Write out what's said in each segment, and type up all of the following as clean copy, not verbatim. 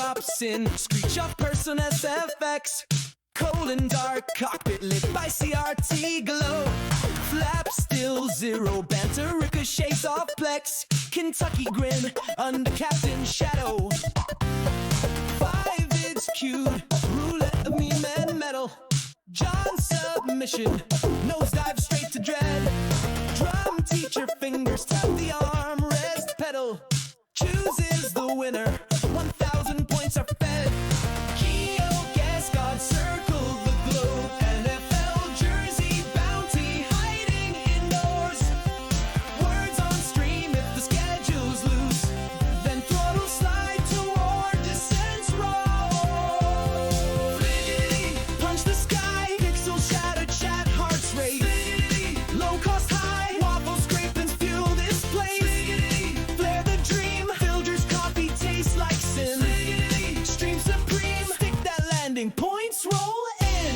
drops in, screech of person SFX. Cold and dark, cockpit lit by CRT glow. Flap still zero, banter ricochets off Plex. Kentucky grin under Captain Shadow. 5 it's cued, roulette of meme and metal. John submission, nosedive straight to dread. Drum teacher fingers tap the armrest pedal. Chooses the winner, 1,000 points are fed. Keo guess God circle the globe. NFL jersey bounty hiding indoors. Words on stream if the schedule's loose. Then throttle slide toward descent's roll. Fliggity, punch the sky, pixel shatter chat hearts rate. Fliggity, low cost high, waffle scrapings fuel displays. Fliggity, flare the dream, Filger's coffee tastes like sin. Fliggity, stream supreme, stick that landing, points roll in.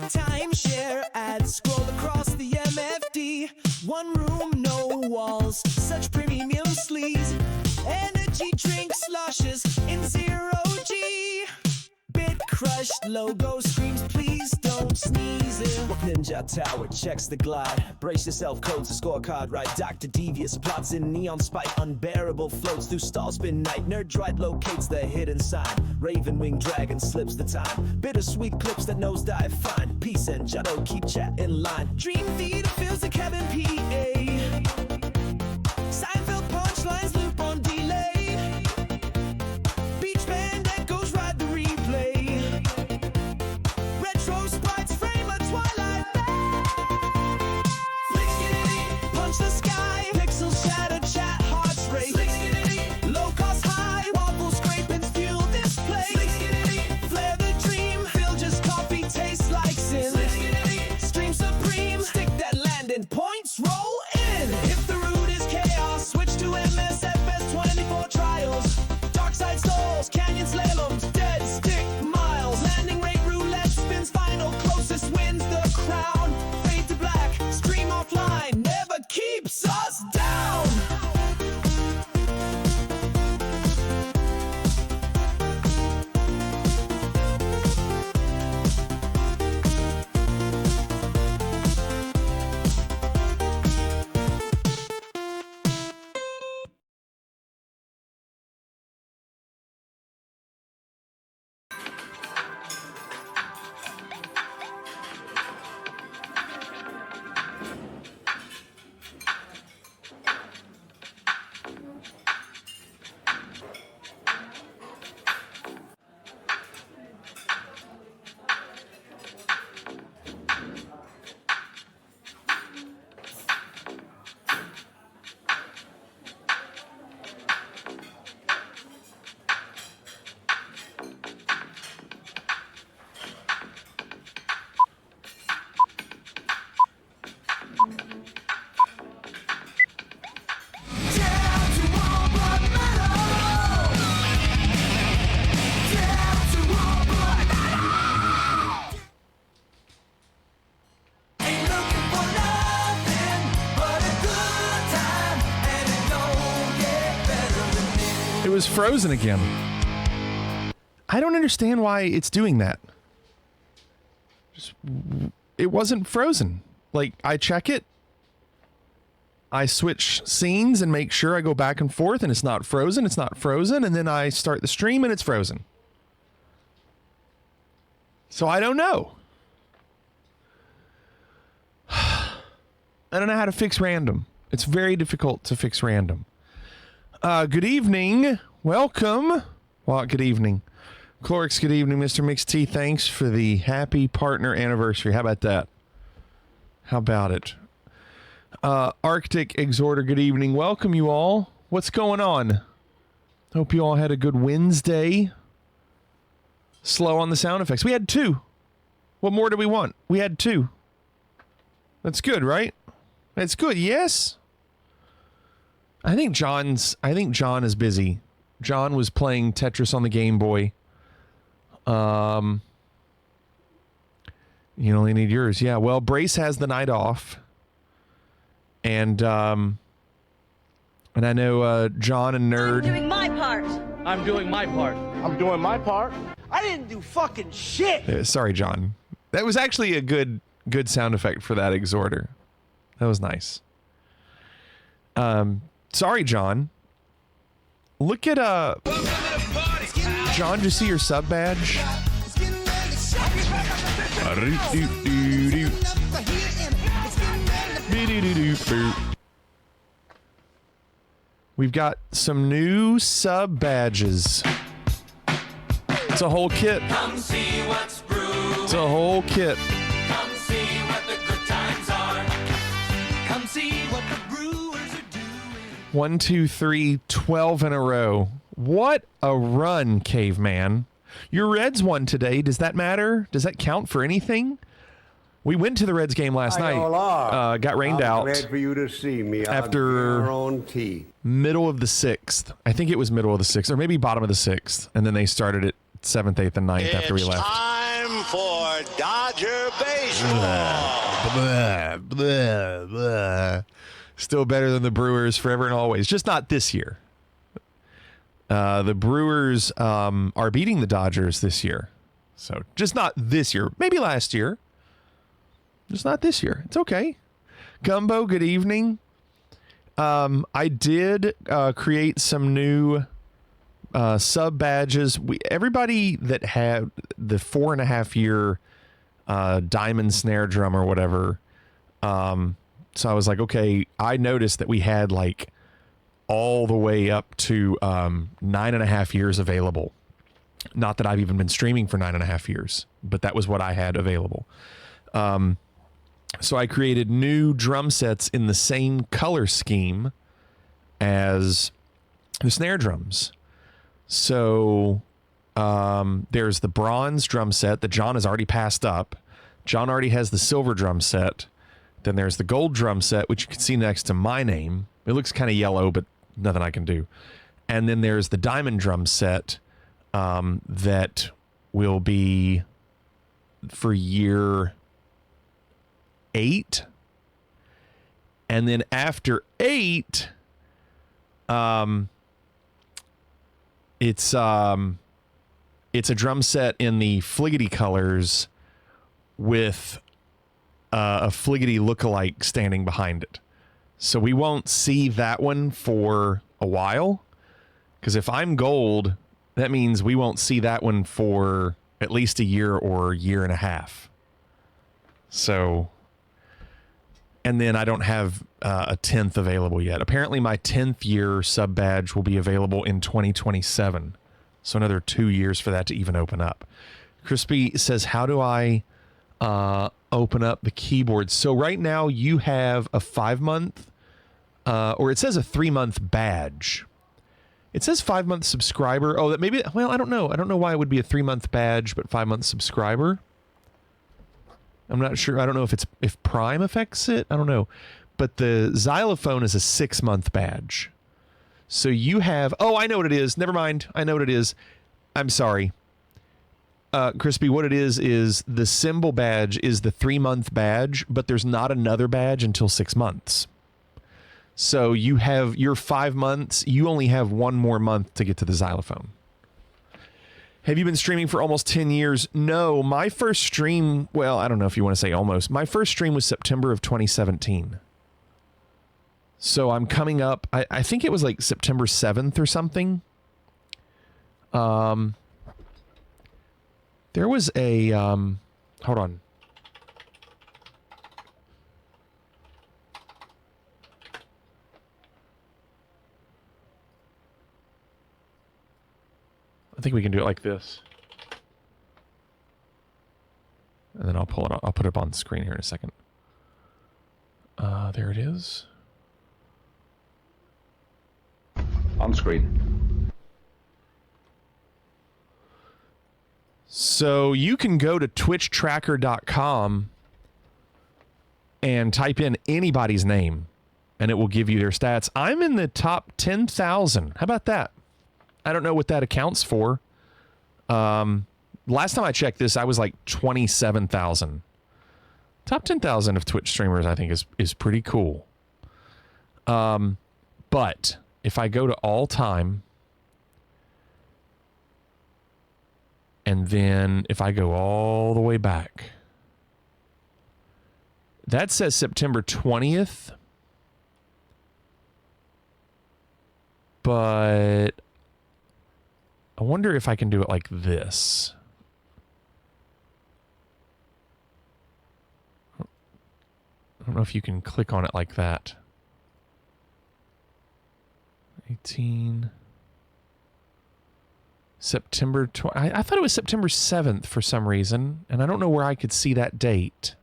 Timeshare ads scroll across the MFD. One room, no walls, such premium sleaze. Energy drink sloshes in zero G. Bit crushed logo screams, please don't sneeze it. Ninja Tower checks the glide. Brace yourself, codes a scorecard right. Dr. Devious plots in neon spite. Unbearable floats through stall spin night. Nerdrite locates the hidden sign. Raven winged dragon slips the time. Bittersweet clips that nosedive fine. Peace and Juneau keep chat in line. Dream theater fills the cabin PA. Seinfeld punchlines loop on delay. Beach band echoes ride the replay. Retro sprites frame a twilight bay. Flickity, punch the sky, pixel shatter chat hearts race. Flickity, low cost high, waffle scrapings fuel display. Flickity, flare the dream, Filger's coffee tastes like sin. Flickity, stream supreme, stick that landing, points roll in. If the route is chaos, switch to MSFS 24 trials. Dark side stalls, canyon slaloms, dead stick miles. Landing rate roulette spins final, closest wins the crown. Fade to black, stream offline, never keeps us down. It was frozen again. I don't understand why it's doing that. It wasn't frozen. Like, I check it. I switch scenes and make sure I go back and forth and it's not frozen. It's not frozen. And then I start the stream and it's frozen. So I don't know. I don't know how to fix random. It's very difficult to fix random. Good evening. Welcome. Well, good evening. Clorix, good evening. Mr. Mixed T, thanks for the happy partner anniversary. How about that? How about it? Arctic Exhorter, good evening. Welcome, you all. What's going on? Hope you all had a good Wednesday. Slow on the sound effects. We had 2. What more do we want? We had 2. That's good, right? It's good, yes? I think John is busy. John was playing Tetris on the Game Boy. You only need yours. Yeah, well, Brace has the night off. And I know John and Nerd. I'm doing my part. I'm doing my part. I'm doing my part. I didn't do fucking shit. Sorry, John. That was actually a good sound effect for that exhorter. That was nice. Sorry, John. Look at John, did you see your sub badge? We've got some new sub badges. It's a whole kit. Come see what's brewing. It's a whole kit. Come see what the good times are. Come see what the brewers are doing. 1, 2, 3, 12 in a row. What a run, caveman. Your Reds won today. Does that matter? Does that count for anything? We went to the Reds game last night. Got rained out. Glad for you to see me. After our own tea. Middle of the 6th. I think it was middle of the 6th, or maybe bottom of the 6th. And then they started at 7th, 8th, and 9th after we left. Time for Dodger baseball. Blah, blah, blah. Still better than the Brewers forever and always. Just not this year. The Brewers are beating the Dodgers this year. So just not this year. Maybe last year. Just not this year. It's okay. Gumbo, good evening. I did create some new sub badges. Everybody that had the 4.5 year diamond snare drum or whatever. So I was like, okay, I noticed that we had like all the way up to 9.5 years available. Not that I've even been streaming for 9.5 years, but that was what I had available. So I created new drum sets in the same color scheme as the snare drums. So there's the bronze drum set that John has already passed up. John already has the silver drum set. Then there's the gold drum set, which you can see next to my name. It looks kind of yellow, but nothing I can do. And then there's the diamond drum set that will be for year 8. And then after 8, it's a drum set in the Fliggity colors with a Fliggity lookalike standing behind it. So we won't see that one for a while, because if I'm gold, that means we won't see that one for at least a year or a year and a half. So, and then I don't have a 10th available yet. Apparently my 10th year sub badge will be available in 2027. So another 2 years for that to even open up. Crispy says, how do I open up the keyboard? So right now you have a 5-month, or it says a 3-month badge. It says 5-month subscriber. Oh, that maybe, well, I don't know. I don't know why it would be a 3-month badge, but 5-month subscriber. I'm not sure. I don't know if Prime affects it. I don't know. But the xylophone is a 6-month badge. So you have, oh, I know what it is. Never mind. I know what it is. I'm sorry. Crispy, what it is the symbol badge is the 3-month badge, but there's not another badge until 6 months. So you have your 5 months. You only have 1 more month to get to the xylophone. Have you been streaming for almost 10 years? No, my first stream, well, I don't know if you want to say almost. My first stream was September of 2017. So I'm coming up, I think it was like September 7th or something. There was a, hold on. I think we can do it like this. And then I'll pull it up. I'll put it up on the screen here in a second. There it is. On screen. So you can go to twitchtracker.com and type in anybody's name, and it will give you their stats. I'm in the top 10,000. How about that? I don't know what that accounts for. Last time I checked this, I was like 27,000. Top 10,000 of Twitch streamers, I think, is pretty cool. But if I go to all time, and then if I go all the way back, that says September 20th. But I wonder if I can do it like this. I don't know if you can click on it like that. 18. September 20. I thought it was September 7th for some reason, and I don't know where I could see that date.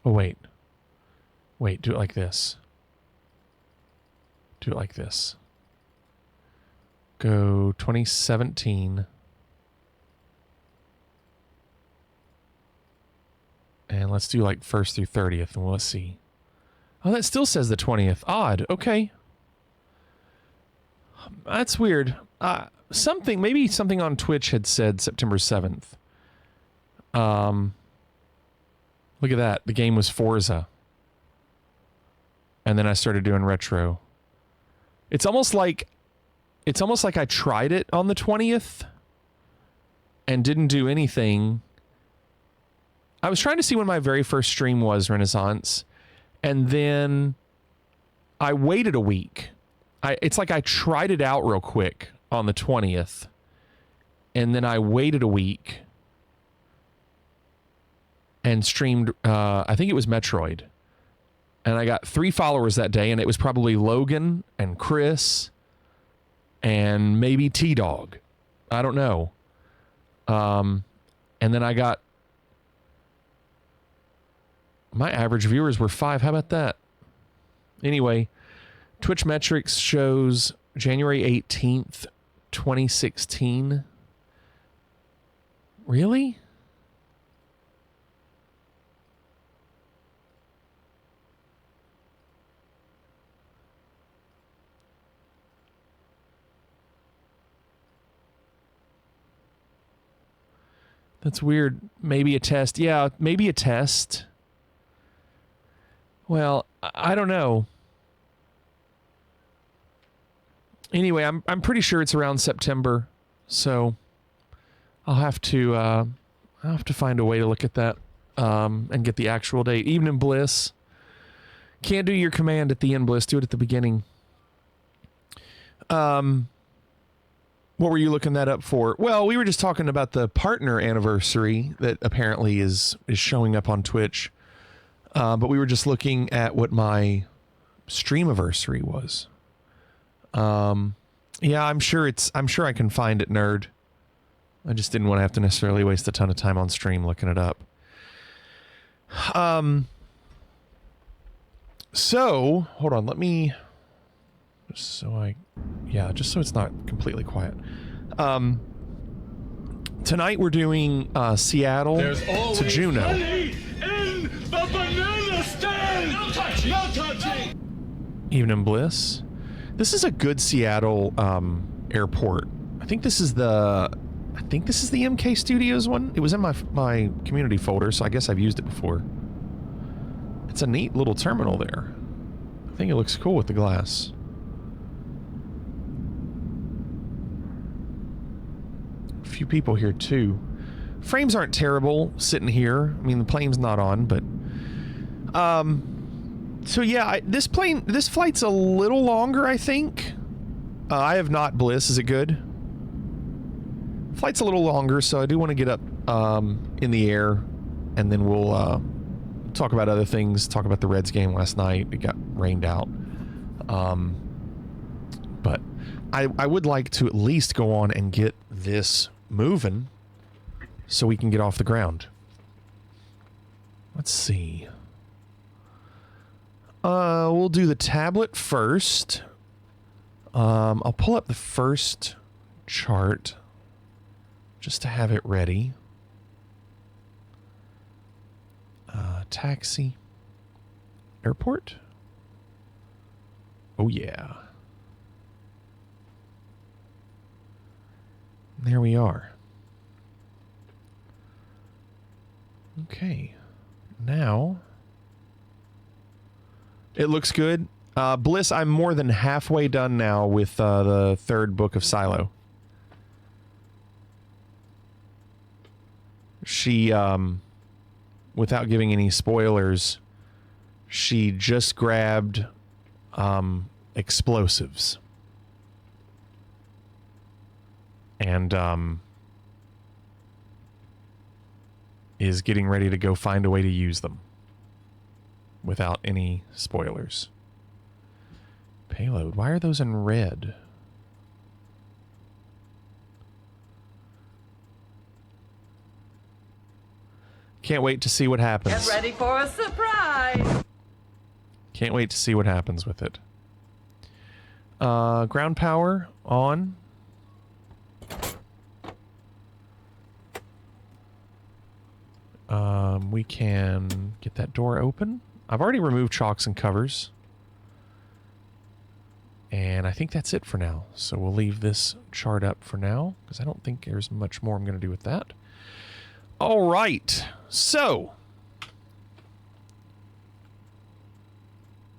Oh, wait. Wait, do it like this. Do it like this. Go 2017. And let's do like 1st through 30th, and let's see. Oh, that still says the 20th. Odd. Okay. That's weird. Maybe something on Twitch had said September 7th. Look at that. The game was Forza. And then I started doing retro. It's almost like I tried it on the 20th and didn't do anything. I was trying to see when my very first stream was, Renaissance, and then I waited a week. It's like I tried it out real quick on the 20th, and then I waited a week and streamed, I think it was Metroid. And I got 3 followers that day, and it was probably Logan and Chris and maybe T-Dog. I don't know. And then I got... My average viewers were 5. How about that? Anyway, Twitch metrics shows January 18th, 2016. Really? That's weird. Maybe a test. Yeah, maybe a test. Well, I don't know. Anyway, I'm pretty sure it's around September, so I'll have to find a way to look at that and get the actual date. Evening Bliss. Can't do your command at the end, Bliss. Do it at the beginning. What were you looking that up for? Well, we were just talking about the partner anniversary that apparently is showing up on Twitch. But we were just looking at what my stream anniversary was. Yeah, I'm sure I can find it, nerd. I just didn't want to have to necessarily waste a ton of time on stream looking it up. So hold on, let me just so it's not completely quiet. Tonight we're doing Seattle to Juneau. The banana stand! No touching! No touching! Evening Bliss. This is a good Seattle airport. I think this is the MK Studios one. It was in my community folder, so I guess I've used it before. It's a neat little terminal there. I think it looks cool with the glass. A few people here too. Frames aren't terrible sitting here. I mean, the plane's not on, but so yeah, this flight's a little longer, I think. I have not, Bliss. Is it good? Flight's a little longer, so I do want to get up in the air, and then we'll talk about other things. Talk about the Reds game last night. It got rained out. But I would like to at least go on and get this moving so we can get off the ground. Let's see. We'll do the tablet first. I'll pull up the first chart just to have it ready. Taxi. Airport? Oh, yeah. There we are. Okay. Now, it looks good. Bliss, I'm more than halfway done now with the third book of Silo. She, without giving any spoilers, she just grabbed explosives. And is getting ready to go find a way to use them without any spoilers. Payload. Why are those in red? Can't wait to see what happens. Get ready for a surprise. Can't wait to see what happens with it. Ground power on. We can get that door open. I've already removed chalks and covers. And I think that's it for now. So we'll leave this chart up for now, because I don't think there's much more I'm going to do with that. All right. So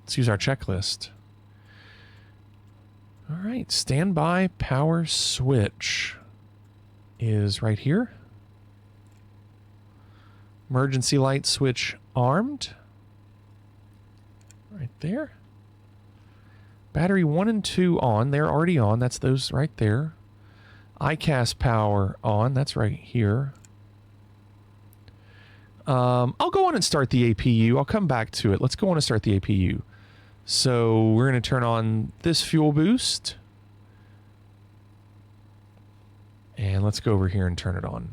let's use our checklist. All right. Standby power switch is right here. Emergency light switch armed. Right there. Battery 1 and 2 on. They're already on. That's those right there. ICAS power on. That's right here. I'll go on and start the APU. I'll come back to it. Let's go on and start the APU. So we're going to turn on this fuel boost. And let's go over here and turn it on.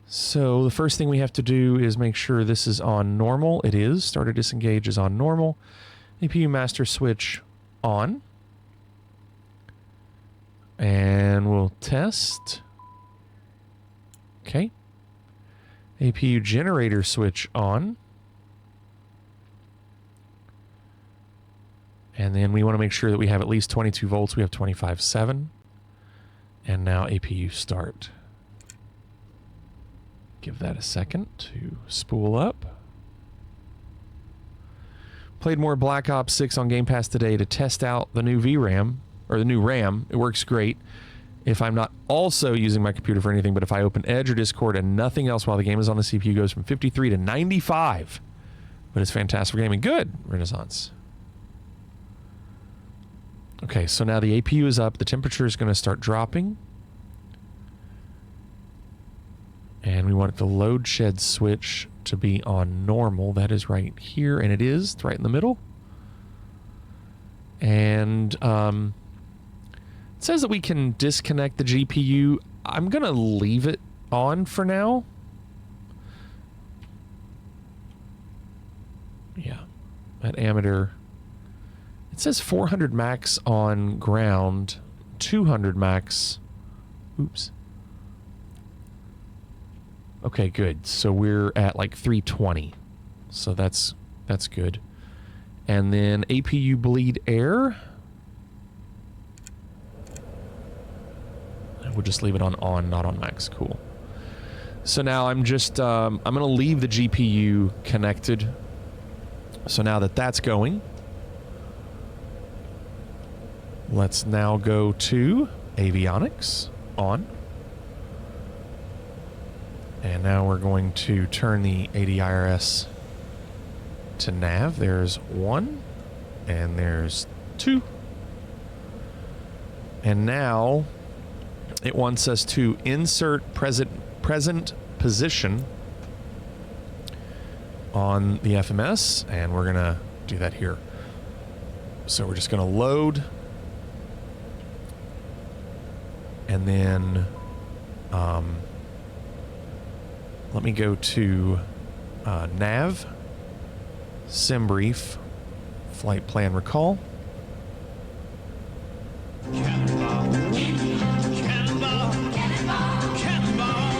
So the first thing we have to do is make sure this is on normal. It is. Starter disengage is on normal. APU master switch on. And we'll test. Okay. APU generator switch on. And then we want to make sure that we have at least 22 volts. We have 25.7. And now APU start. Give that a second to spool up. Played more Black Ops 6 on Game Pass today to test out the new VRAM, or the new RAM. It works great if I'm not also using my computer for anything, but if I open Edge or Discord and nothing else while the game is on the CPU, goes from 53 to 95. But it's fantastic for gaming. Good, Renaissance. Okay, so now the APU is up. The temperature is going to start dropping. And we want the load shed switch to be on normal. That is right here, and it is. It's right in the middle. And it says that we can disconnect the GPU. I'm going to leave it on for now. Yeah, that ammeter. It says 400 max on ground, 200 max. Oops. Okay, good. So we're at like 320. So that's good. And then APU bleed air. We'll just leave it on, not on max. Cool. So now I'm just, I'm going to leave the GPU connected. So now that that's going, let's now go to avionics on. And now we're going to turn the ADIRS to nav. There's 1, and there's 2. And now it wants us to insert present position on the FMS, and we're going to do that here. So we're just going to load, and then let me go to nav, sim brief, flight plan recall. Cannonball. Cannonball. Cannonball. Cannonball.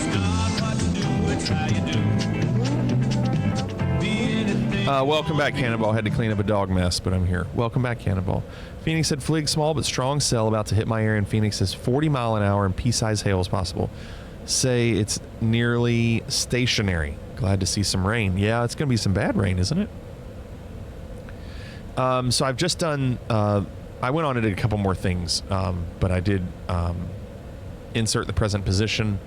Start what you do and try you do. Be anything. Welcome back, Cannonball. Had to clean up a dog mess, but I'm here. Welcome back, Cannonball. Phoenix said, Flig, small but strong cell about to hit my area in Phoenix says 40 mile an hour and pea-size hail is possible. Say it's nearly stationary. Glad to see some rain. Yeah, it's going to be some bad rain, isn't it? So I've just done... I went on and did a couple more things, but I did insert the present position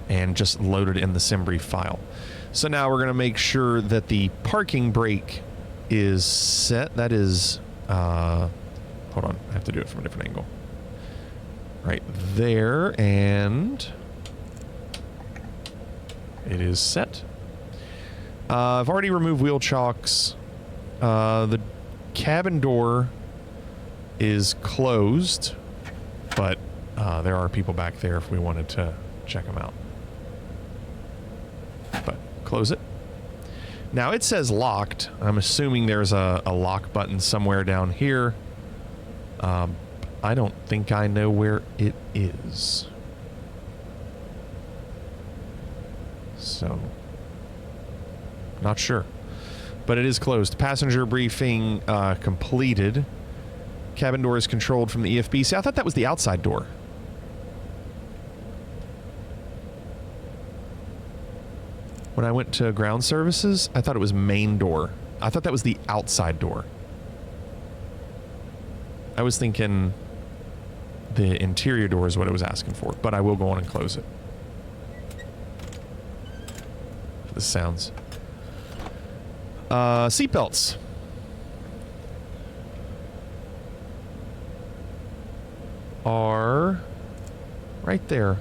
and just loaded in the SimBrief file. So now we're going to make sure that the parking brake is set. That is... hold on, I have to do it from a different angle. Right there, and... it is set. I've already removed wheel chocks. The cabin door is closed, but there are people back there if we wanted to check them out. But close it. Now it says locked. I'm assuming there's a lock button somewhere down here. I don't think I know where it is. So, not sure. But it is closed. Passenger briefing completed. Cabin door is controlled from the EFB. See, I thought that was the outside door. When I went to ground services, I thought it was main door. I thought that was the outside door. I was thinking the interior door is what it was asking for, but I will go on and close it. This sounds. Seatbelts. Are right there.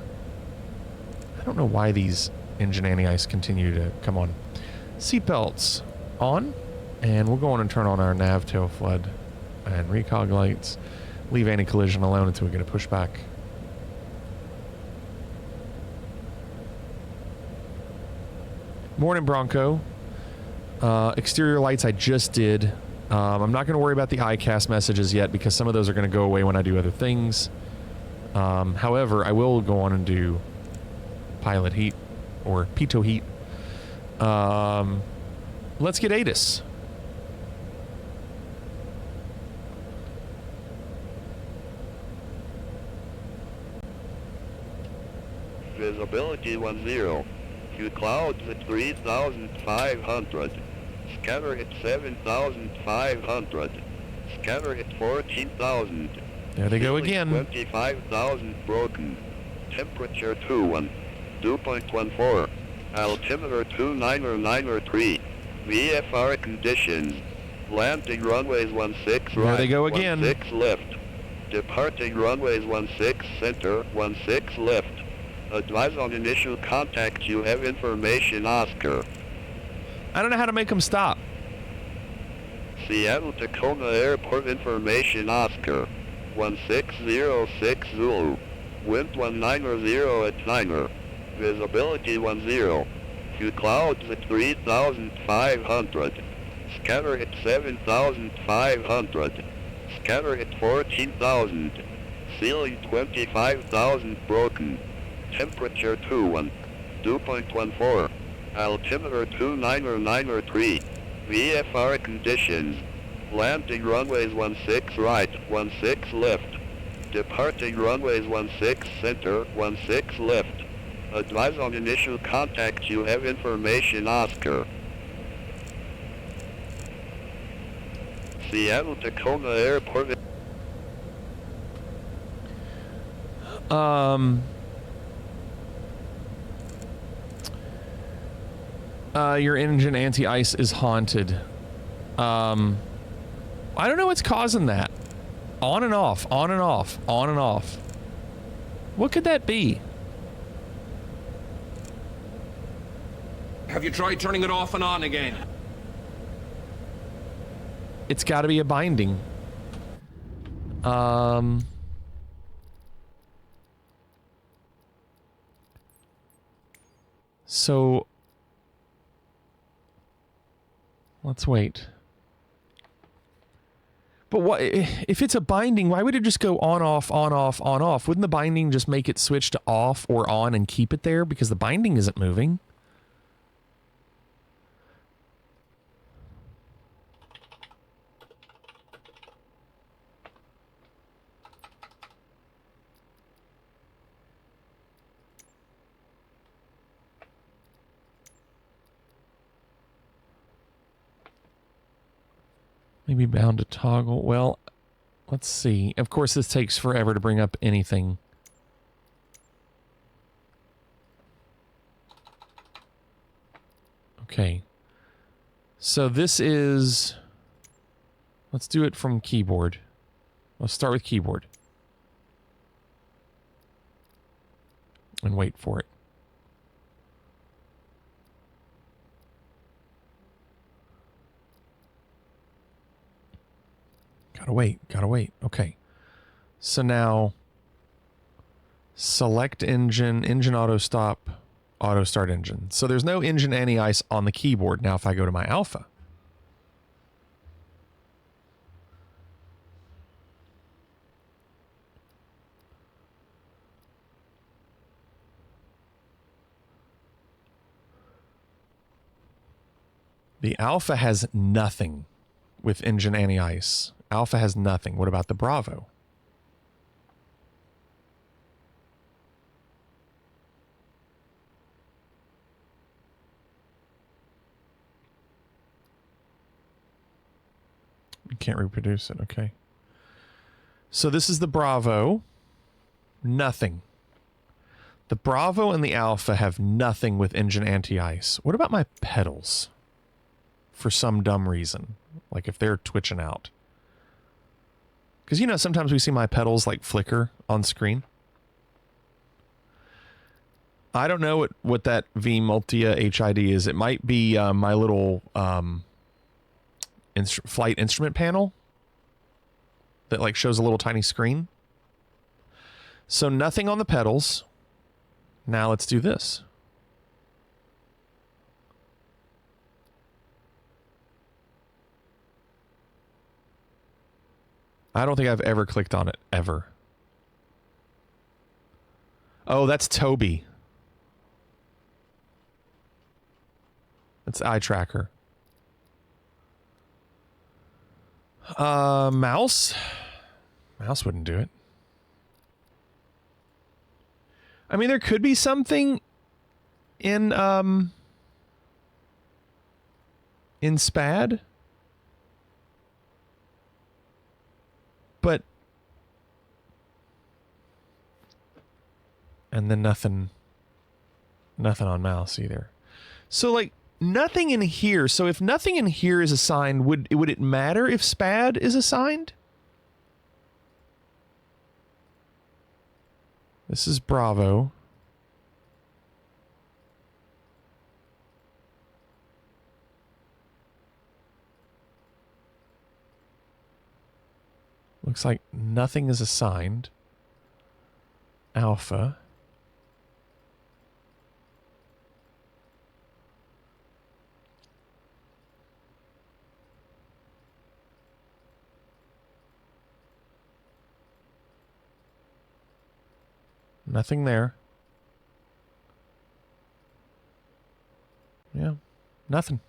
I don't know why these engine anti-ice continue to come on. Seatbelts on, and we'll go on and turn on our nav tail flood and recog lights. Leave anti-collision alone until we get a pushback. Morning, Bronco. Exterior lights I just did. I'm not going to worry about the iCast messages yet because some of those are going to go away when I do other things. However, I will go on and do pilot heat or pitot heat. Let's get ATIS. Visibility 10. Few clouds at 3,500. Scatter at 7,500. Scatter at 14,000. There they go again. 25,000 broken. Temperature 21. Dew point 14. Altimeter 2993. VFR conditions. Landing runways 16 right. There they go again. 16 left. Departing runways 16 center, 16 left. Advise on initial contact. You have information, Oscar. I don't know how to make them stop. Seattle Tacoma Airport information, Oscar. 1606 Zulu. Wind 190 at 9er. Visibility 10. Few clouds at 3,500. Scatter at 7,500. Scatter at 14,000. Ceiling 25,000 broken. Temperature 21. Dew point 14. Altimeter 2993. VFR conditions. Landing runways 16 right, 16 left. Departing runways 16 center, 16 left. Advise on initial contact. You have information, Oscar. Seattle Tacoma Airport. Your engine anti-ice is haunted. I don't know what's causing that. On and off, on and off, on and off. What could that be? Have you tried turning it off and on again? It's got to be a binding. So Let's wait. But what if it's a binding? Why would it just go on, off, on, off, on, off? Wouldn't the binding just make it switch to off or on and keep it there because the binding isn't moving? Maybe bound to toggle. Well, let's see. Of course, this takes forever to bring up anything. Okay. So this is... Let's do it from keyboard. Let's start with keyboard. And wait for it. Gotta wait. Okay. So now, select engine, engine auto stop, auto start engine. So there's no engine anti-ice on the keyboard. Now if I go to my alpha. The alpha has nothing with engine anti-ice. Alpha has nothing. What about the Bravo? You can't reproduce it. Okay. So this is the Bravo. Nothing. The Bravo and the Alpha have nothing with engine anti-ice. What about my pedals? For some dumb reason. Like if they're twitching out. Because, you know, sometimes we see my pedals, like, flicker on screen. I don't know what that V Multia HID is. It might be my little flight instrument panel that, like, shows a little tiny screen. So nothing on the pedals. Now let's do this. I don't think I've ever clicked on it, ever. Oh, that's Toby. That's eye tracker. Mouse? Mouse wouldn't do it. I mean, there could be something in SPAD. But, and then nothing on mouse either. So, like, nothing in here. So if nothing in here is assigned, would it matter if SPAD is assigned? This is Bravo. Looks like nothing is assigned. Alpha. Nothing there. Yeah, nothing.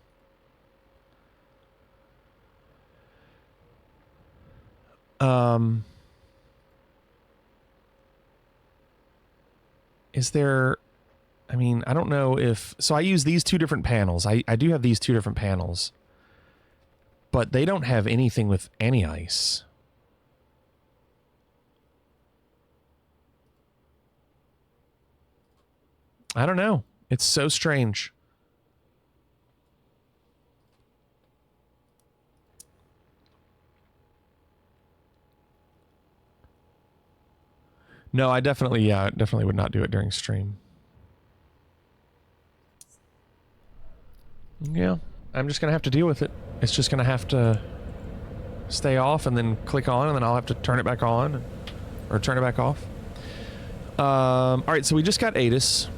Is there, I mean, I don't know if, so I use these two different panels. I do have these two different panels, but they don't have anything with any ice. I don't know. It's so strange. No, I definitely would not do it during stream. Yeah, I'm just going to have to deal with it. It's just going to have to stay off and then click on, and then I'll have to turn it back on or turn it back off. All right, so we just got ATIS.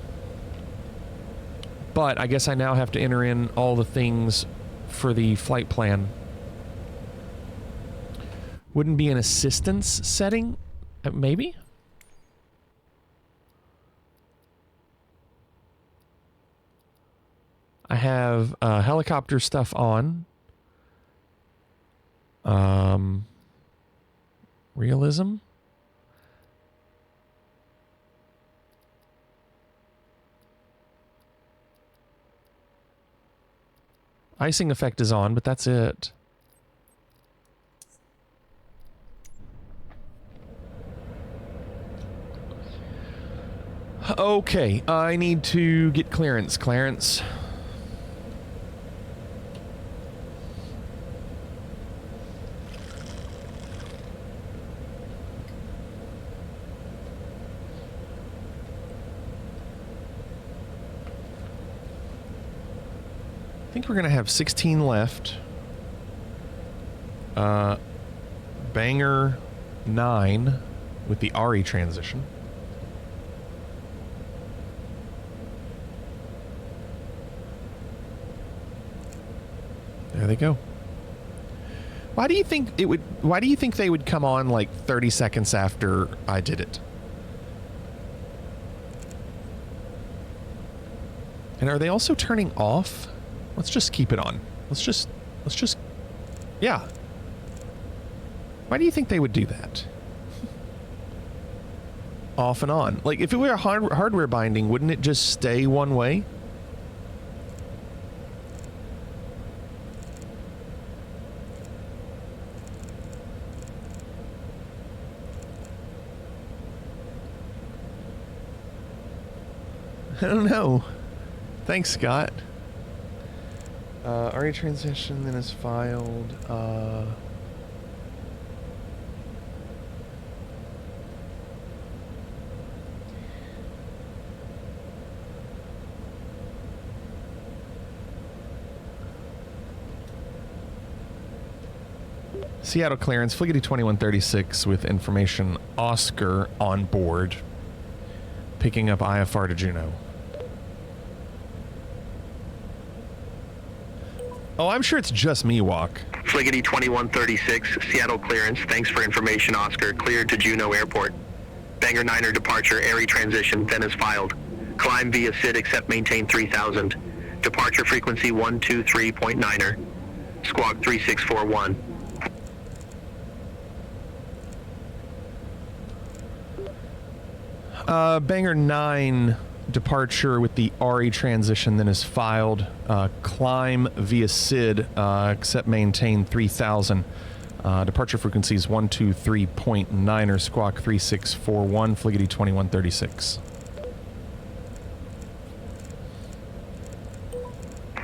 But I guess I now have to enter in all the things for the flight plan. Wouldn't be an assistance setting? Maybe? I have helicopter stuff on. Realism? Icing effect is on, but that's it. Okay, I need to get clearance. Clarence. I think we're going to have 16 left. Banger 9 with the RE transition. There they go. Why do you think it would? Why do you think they would come on like 30 seconds after I did it? And are they also turning off? Let's just keep it on. Let's just, yeah. Why do you think they would do that? Off and on. Like, if it were a hardware binding, wouldn't it just stay one way? I don't know. Thanks, Scott. RE transition then is filed. Seattle clearance, Fliggity 2136 with information Oscar on board, picking up IFR to Juneau. Oh, I'm sure it's just me, Walk. Fliggity 2136, Seattle clearance. Thanks for information, Oscar. Cleared to Juneau Airport. Banger 9er departure, ARI transition, then is filed. Climb via SID except maintain 3000. Departure frequency 123.9er. Squawk 3641. Banger 9 departure with the RE transition then is filed. Climb via SID except maintain 3000. Departure frequency is 123.9er. Squawk 3641. Fliggity 2136.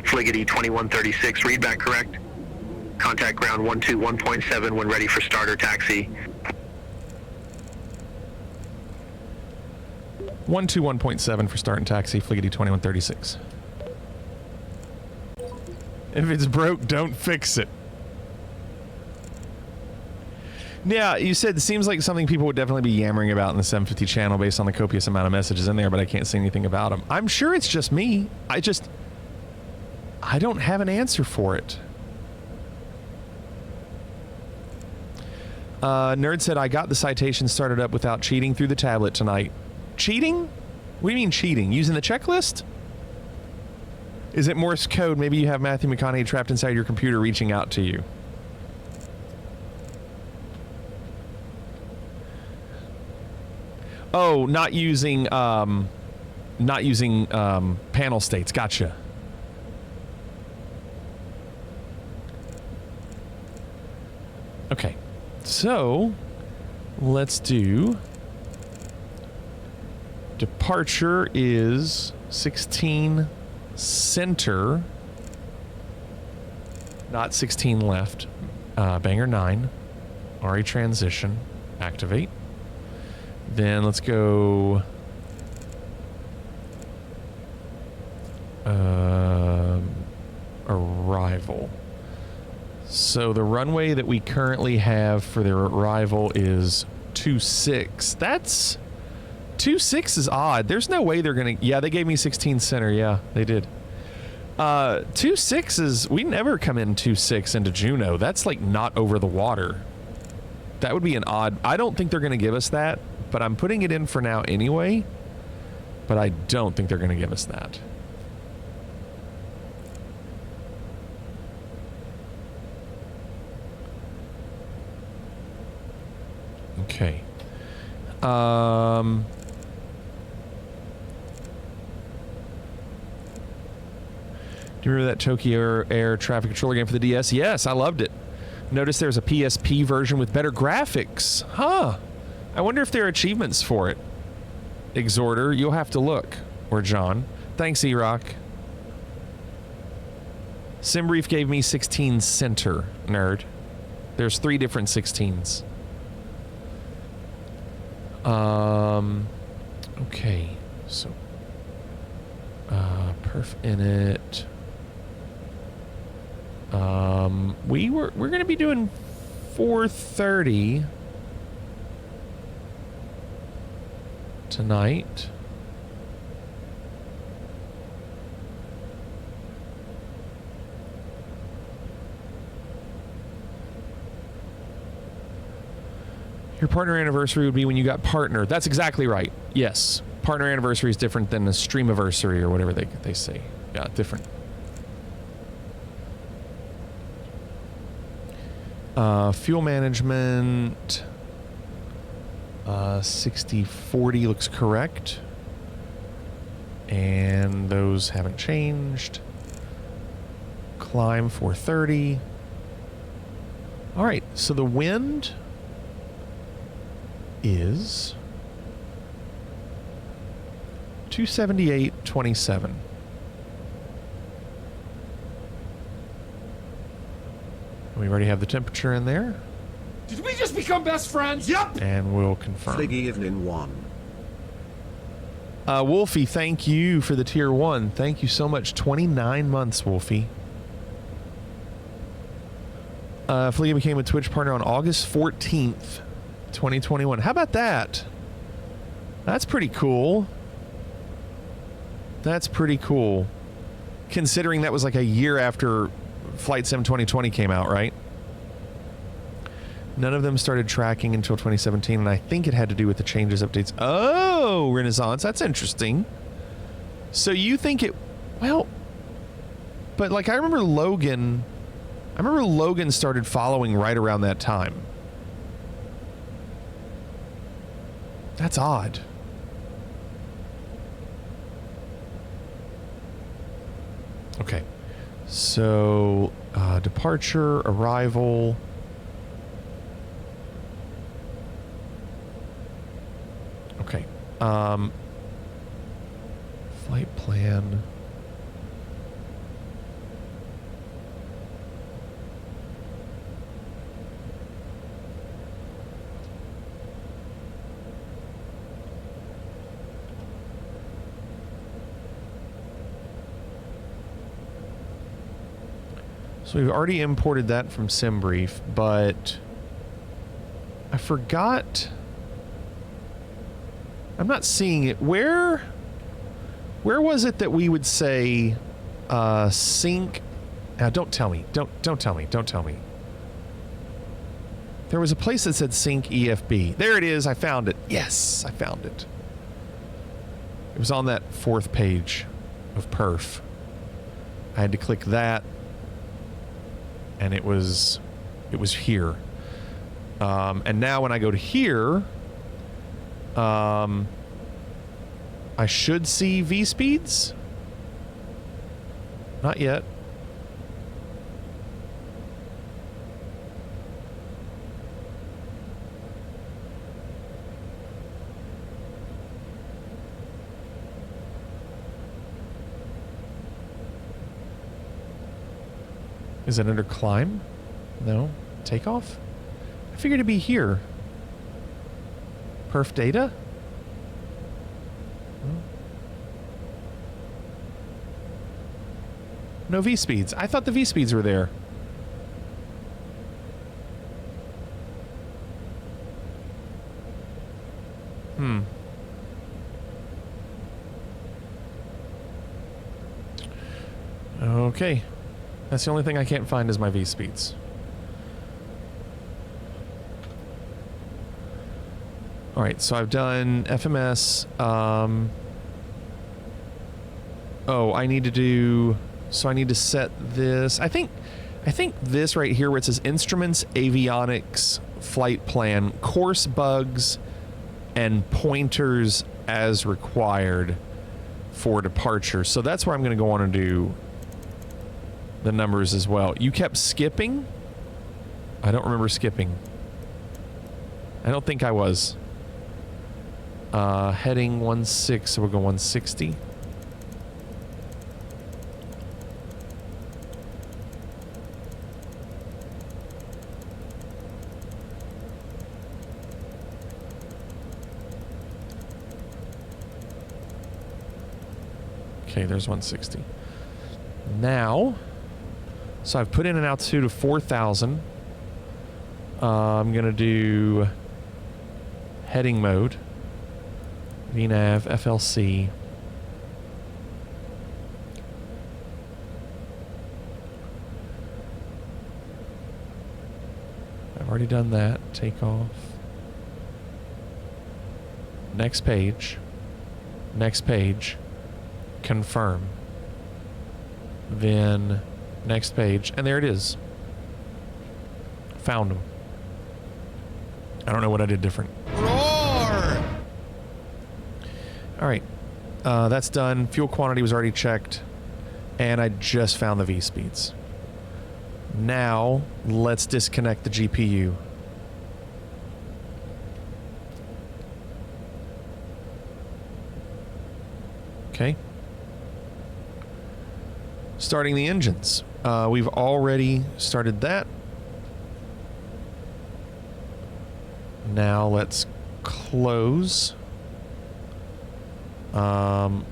Fliggity 2136, readback correct. Contact ground 121.7 when ready for starter taxi. 121.7 for start and taxi, Fliggity 2136. If it's broke, don't fix it. Yeah, you said it seems like something people would definitely be yammering about in the 750 channel based on the copious amount of messages in there, but I can't say anything about them. I'm sure it's just me. I don't have an answer for it. Nerd said, I got the citation started up without cheating through the tablet tonight. Cheating? What do you mean cheating? Using the checklist? Is it Morse code? Maybe you have Matthew McConaughey trapped inside your computer reaching out to you. Oh, not using panel states. Gotcha. Okay. So, let's do... Departure is 16 center, not 16 left. Banger 9, RE transition, activate. Then let's go arrival. So the runway that we currently have for the arrival is 26. That's 26 is odd. There's no way they're gonna. Yeah, they gave me 16 center. Yeah, they did. 2.6 is, we never come in 2.6 into Juneau. That's like not over the water. That would be an odd, I don't think they're going to give us that, but I'm putting it in for now anyway. But I don't think they're going to give us that. Okay. Do you remember that Tokyo Air traffic controller game for the DS? Yes, I loved it. Notice there's a PSP version with better graphics. Huh. I wonder if there are achievements for it. Exhorter, you'll have to look. Or John. Thanks, E-Rock. Simbrief gave me 16 center, nerd. There's 3 different 16s. Okay. So, perf init. We're gonna be doing 4:30 tonight. Your partner anniversary would be when you got partnered. That's exactly right. Yes. Partner anniversary is different than a stream anniversary or whatever they say. Yeah, different. Fuel management. 60-40 looks correct. And those haven't changed. Climb 430. All right, so the wind is 278.27. We already have the temperature in there. Did we just become best friends? Yep. And we'll confirm. Fliggy evening 1. Wolfie, thank you for the tier 1. Thank you so much. 29 months, Wolfie. Fliggy became a Twitch partner on August 14th, 2021. How about that? That's pretty cool. That's pretty cool. Considering that was like a year after Flight Sim 2020 came out, right? None of them started tracking until 2017, and I think it had to do with the changes, updates. Oh, Renaissance, that's interesting. So you think it... Well... But, like, I remember Logan started following right around that time. That's odd. Okay. So, departure, arrival... Okay. Flight plan. So we've already imported that from Simbrief, but I forgot. I'm not seeing it. Where was it that we would say sync? Don't tell me. Don't tell me. Don't tell me. There was a place that said sync EFB. There it is. I found it. Yes, I found it. It was on that 4th page of perf. I had to click that, and it was here. And now when I go to here, I should see V speeds. Not yet. Is it under climb? No. Takeoff? I figured it'd be here. Perf data? No V speeds. I thought the V speeds were there. Okay. That's the only thing I can't find is my V-speeds. Alright, so I've done FMS. Oh, I need to do... So I need to set this... I think this right here where it says Instruments, Avionics, Flight Plan, Course Bugs, and Pointers as required for departure. So that's where I'm going to go on and do the numbers as well. You kept skipping? I don't remember skipping. I don't think I was. Heading 16, so we'll go 160. Okay, there's 160. Now, so I've put in an altitude of 4,000. I'm going to do heading mode. VNAV, FLC. I've already done that. Take off. Next page. Next page. Confirm. Then next page. And there it is. Found them. I don't know what I did different. Alright, that's done. Fuel quantity was already checked. And I just found the V-speeds. Now, let's disconnect the GPU. Okay. Starting the engines. We've already started that. Now, let's close.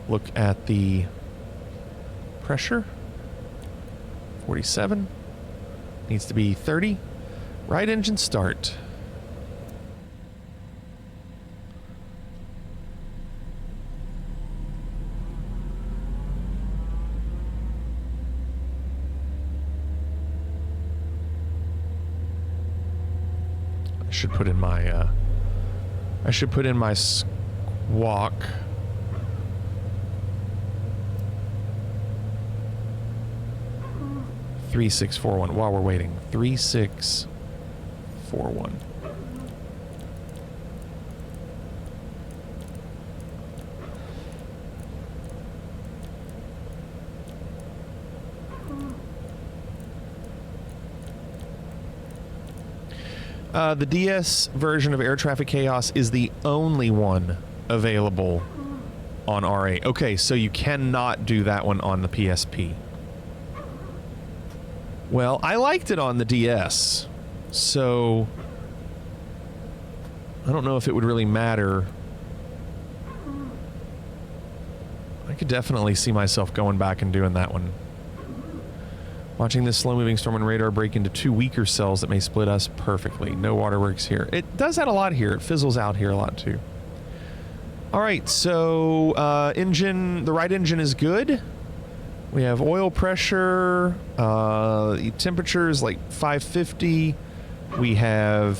Look at the pressure. 47. Needs to be 30. Right engine start. I should put in my squawk. 3641 while we're waiting. 3641. The DS version of Air Traffic Chaos is the only one available on R8. Okay, so you cannot do that one on the PSP. Well, I liked it on the DS, so I don't know if it would really matter. I could definitely see myself going back and doing that one. Watching this slow-moving storm and radar break into two weaker cells that may split us perfectly. No waterworks here. It does that a lot here. It fizzles out here a lot, too. All right, so the right engine is good. We have oil pressure, temperature is like 550. We have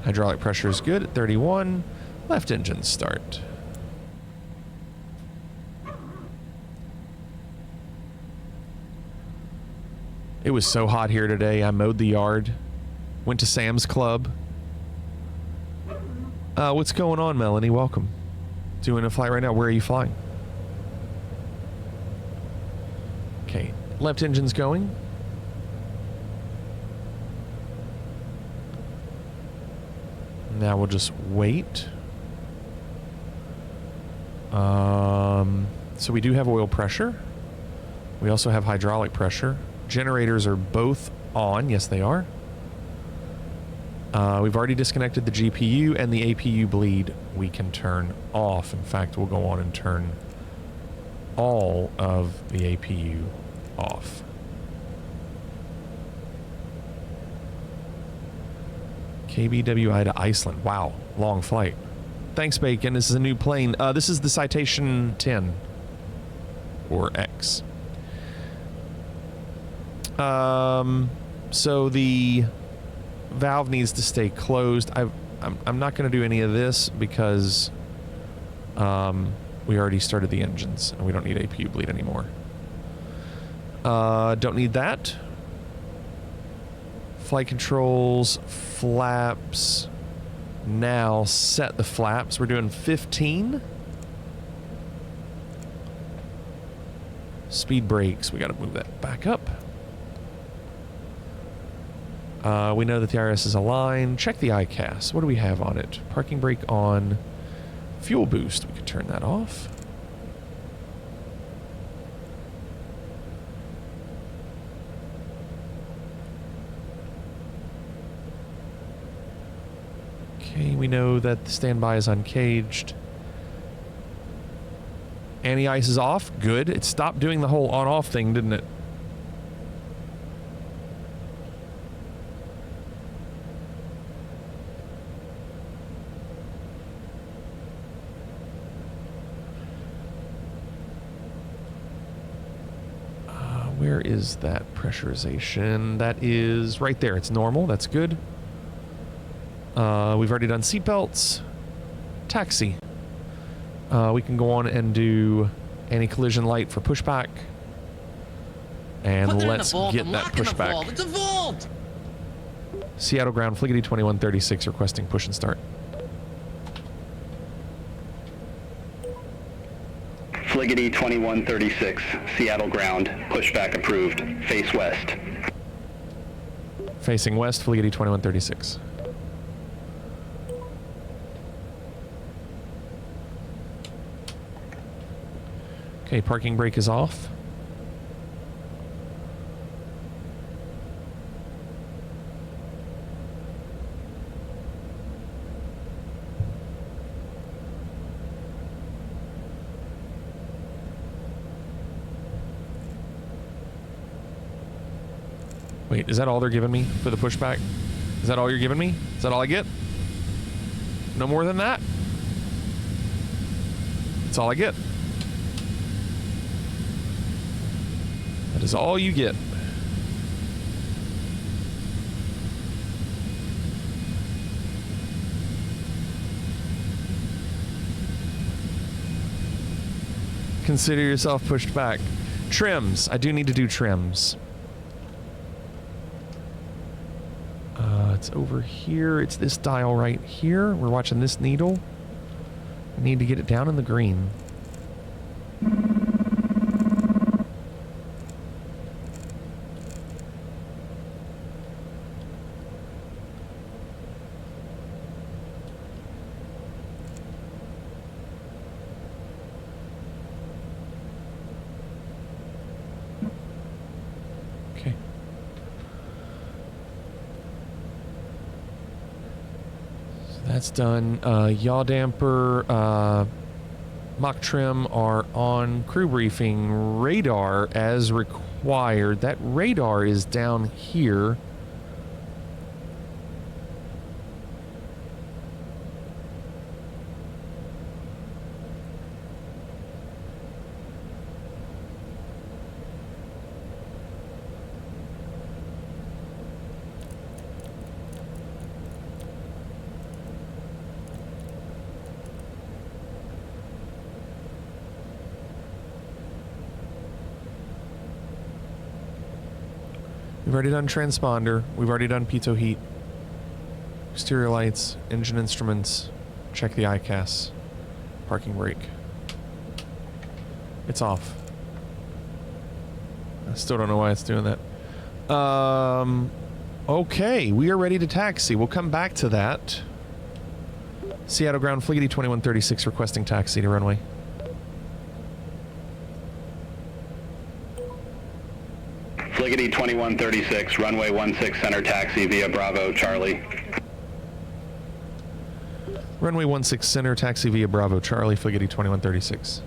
hydraulic pressure is good at 31. Left engine start. It was so hot here today. I mowed the yard, went to Sam's Club. What's going on, Melanie? Welcome. Doing a flight right now. Where are you flying? Okay, left engine's going. Now we'll just wait. So we do have oil pressure. We also have hydraulic pressure. Generators are both on. Yes, they are. We've already disconnected the GPU, and the APU bleed we can turn off. In fact, we'll go on and turn all of the APU off. KBWI to Iceland. Wow, long flight. Thanks, Bacon. This is a new plane. This is the Citation 10. or X. So the valve needs to stay closed. I'm not going to do any of this because we already started the engines and we don't need APU bleed anymore. Don't need that. Flight controls, flaps. Now set the flaps. We're doing 15. Speed brakes. We got to move that back up. We know that the IRS is aligned. Check the ICAS. What do we have on it? Parking brake on. Fuel boost. We could turn that off. Okay, we know that the standby is uncaged. Anti-ice is off. Good. It stopped doing the whole on-off thing, didn't it? Where is that pressurization? That is right there. It's normal. That's good. We've already done seatbelts. Taxi. We can go on and do anti-collision light for pushback. And let's get that pushback. It's a vault! Seattle ground, Fliggity 2136 requesting push and start. Fliggity 2136, Seattle ground, pushback approved, face west. Facing west, Fliggity 2136. Okay, parking brake is off. Wait, is that all they're giving me for the pushback? Is that all you're giving me? Is that all I get? No more than that? That's all I get. That is all you get. Consider yourself pushed back. Trims. I do need to do trims. It's over here. It's this dial right here. We're watching this needle. I need to get it down in the green. Okay. That's done. Yaw damper, mock trim are on crew briefing. Radar as required. That radar is down here. We've already done transponder. We've already done pitot heat. Exterior lights, engine instruments. Check the ICAS. Parking brake. It's off. I still don't know why it's doing that. Okay, we are ready to taxi. We'll come back to that. Seattle ground, Fliggity 2136 requesting taxi to runway. Fliggity 2136, runway 16 center taxi via Bravo, Charlie. Runway 16 center, taxi via Bravo, Charlie, Fliggity 2136.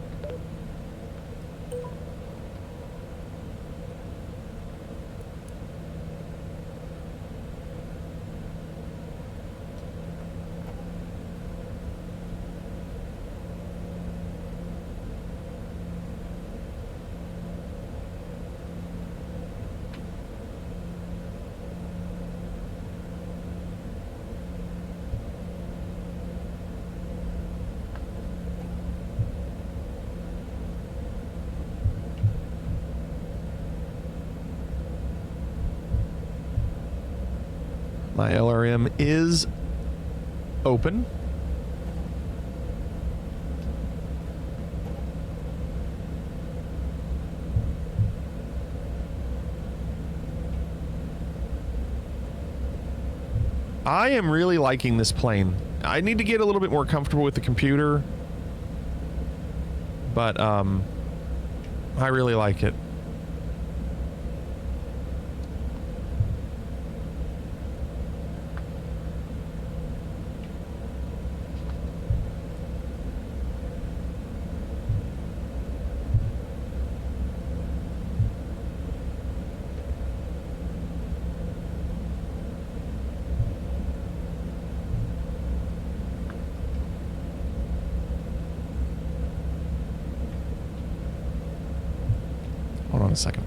My LRM is open. I am really liking this plane. I need to get a little bit more comfortable with the computer, but I really like it. Hold on a second.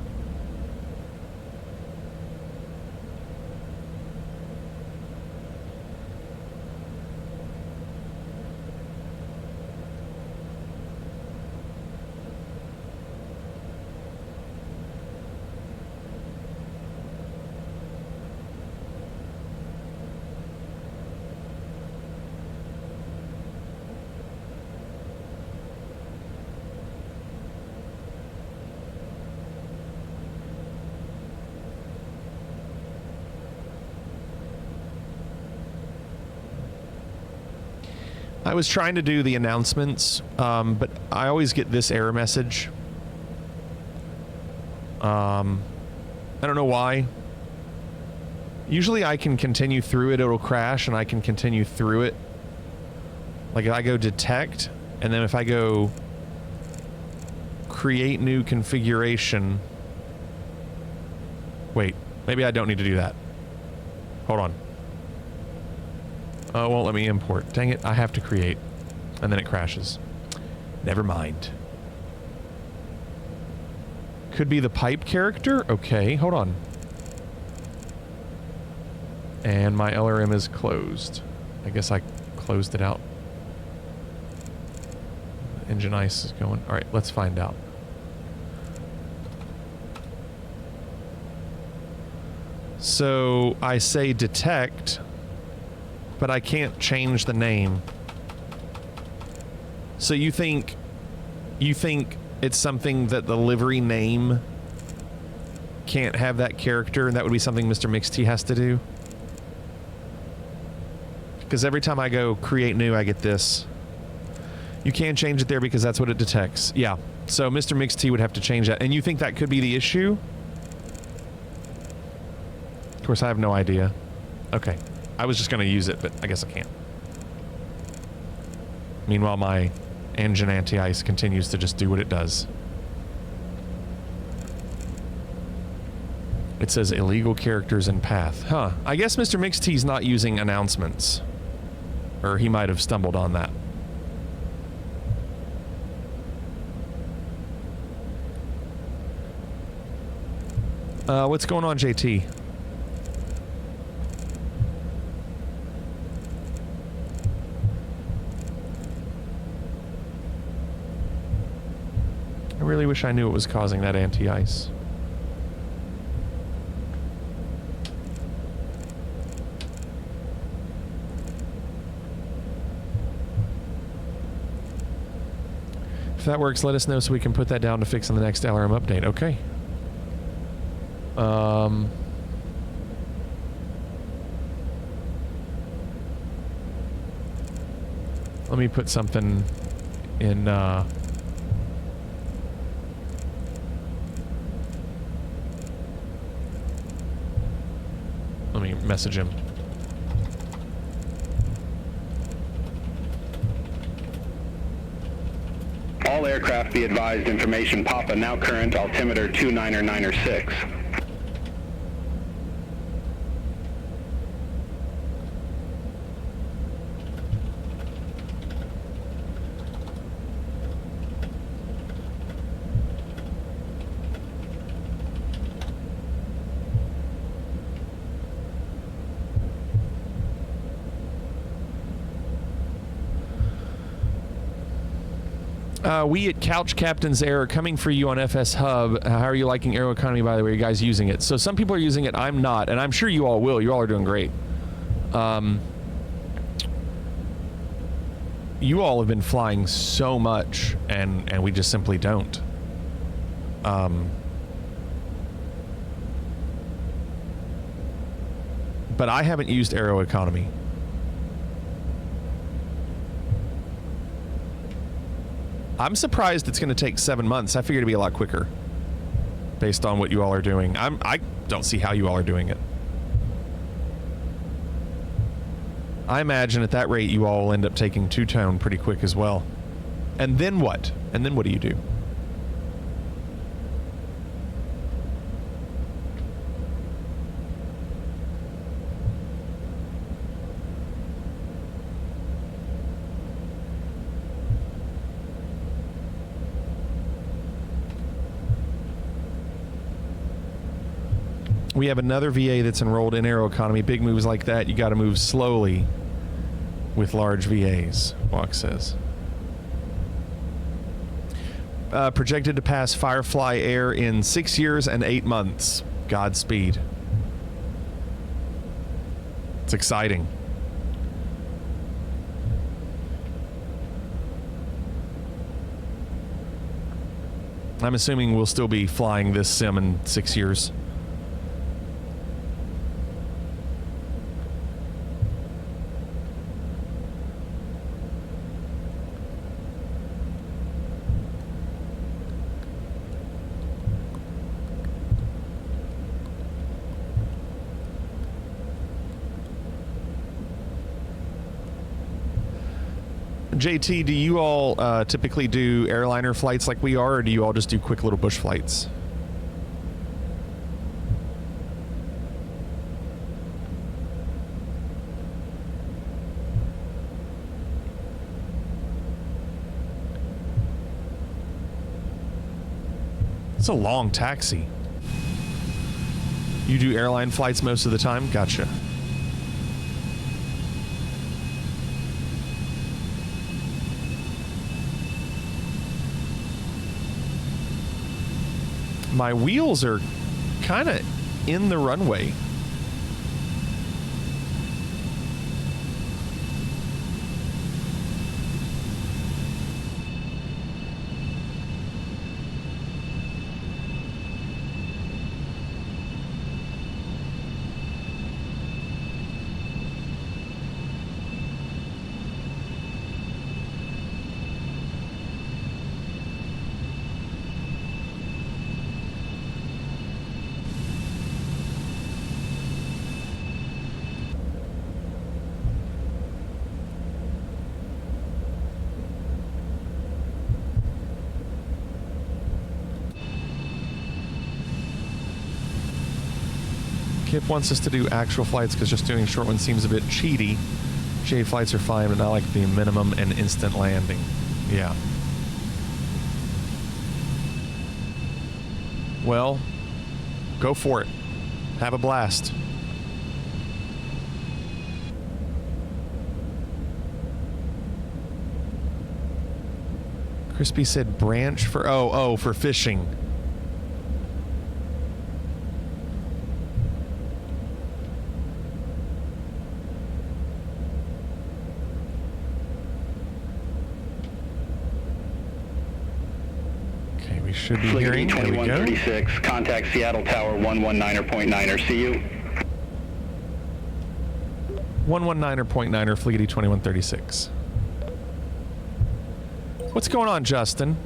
I was trying to do the announcements, but I always get this error message. I don't know why. Usually I can continue through it, it'll crash, and I can continue through it. Like if I go detect, and then if I go create new configuration. Wait, maybe I don't need to do that. Hold on. Oh, it won't let me import. Dang it, I have to create. And then it crashes. Never mind. Could be the pipe character? Okay, hold on. And my LRM is closed. I guess I closed it out. Engine ice is going. Alright, let's find out. So, I say detect, but I can't change the name. So you think it's something that the livery name can't have that character, and that would be something Mr. Mixed has to do? Because every time I go create new, I get this. You can change it there because that's what it detects. Yeah. So Mr. Mixed would have to change that. And you think that could be the issue? Of course, I have no idea. Okay. I was just going to use it, but I guess I can't. Meanwhile, my engine anti-ice continues to just do what it does. It says illegal characters and path. Huh. I guess Mr. Mixed's not using announcements. Or he might have stumbled on that. What's going on, JT? I really wish I knew what was causing that anti-ice. If that works, let us know so we can put that down to fix in the next LRM update. Okay. Let me put something in, let me message him. All aircraft be advised, information Papa now current altimeter 299er6. We at Couch Captain's Air coming for you on FS Hub. How are you liking Aero Economy, by the way? Are you guys using it? So some people are using it, I'm not, and I'm sure you all will. You all are doing great. You all have been flying so much, and we just simply don't. But I haven't used aero economy. I'm surprised it's going to take 7 months. I figured it'd be a lot quicker based on what you all are doing. I don't see how you all are doing it. I imagine at that rate you all will end up taking two-tone pretty quick as well. And then what? And then what do you do? We have another VA that's enrolled in aero economy. Big moves like that, you got to move slowly with large VAs, Walk says. Projected to pass Firefly Air in 6 years and 8 months. Godspeed. It's exciting. I'm assuming we'll still be flying this sim in 6 years. JT, do you all typically do airliner flights like we are, or do you all just do quick little bush flights? It's a long taxi. You do airline flights most of the time? Gotcha. My wheels are kind of in the runway. Kip wants us to do actual flights because just doing short ones seems a bit cheaty. Shade flights are fine, but not like the minimum and instant landing. Yeah. Well, go for it. Have a blast. Crispy said branch for, oh, for fishing. Should be hearing. There we go. 2136, contact Seattle Tower 119.9er. See you. 119.9er, Fleety 2136. What's going on, Justin?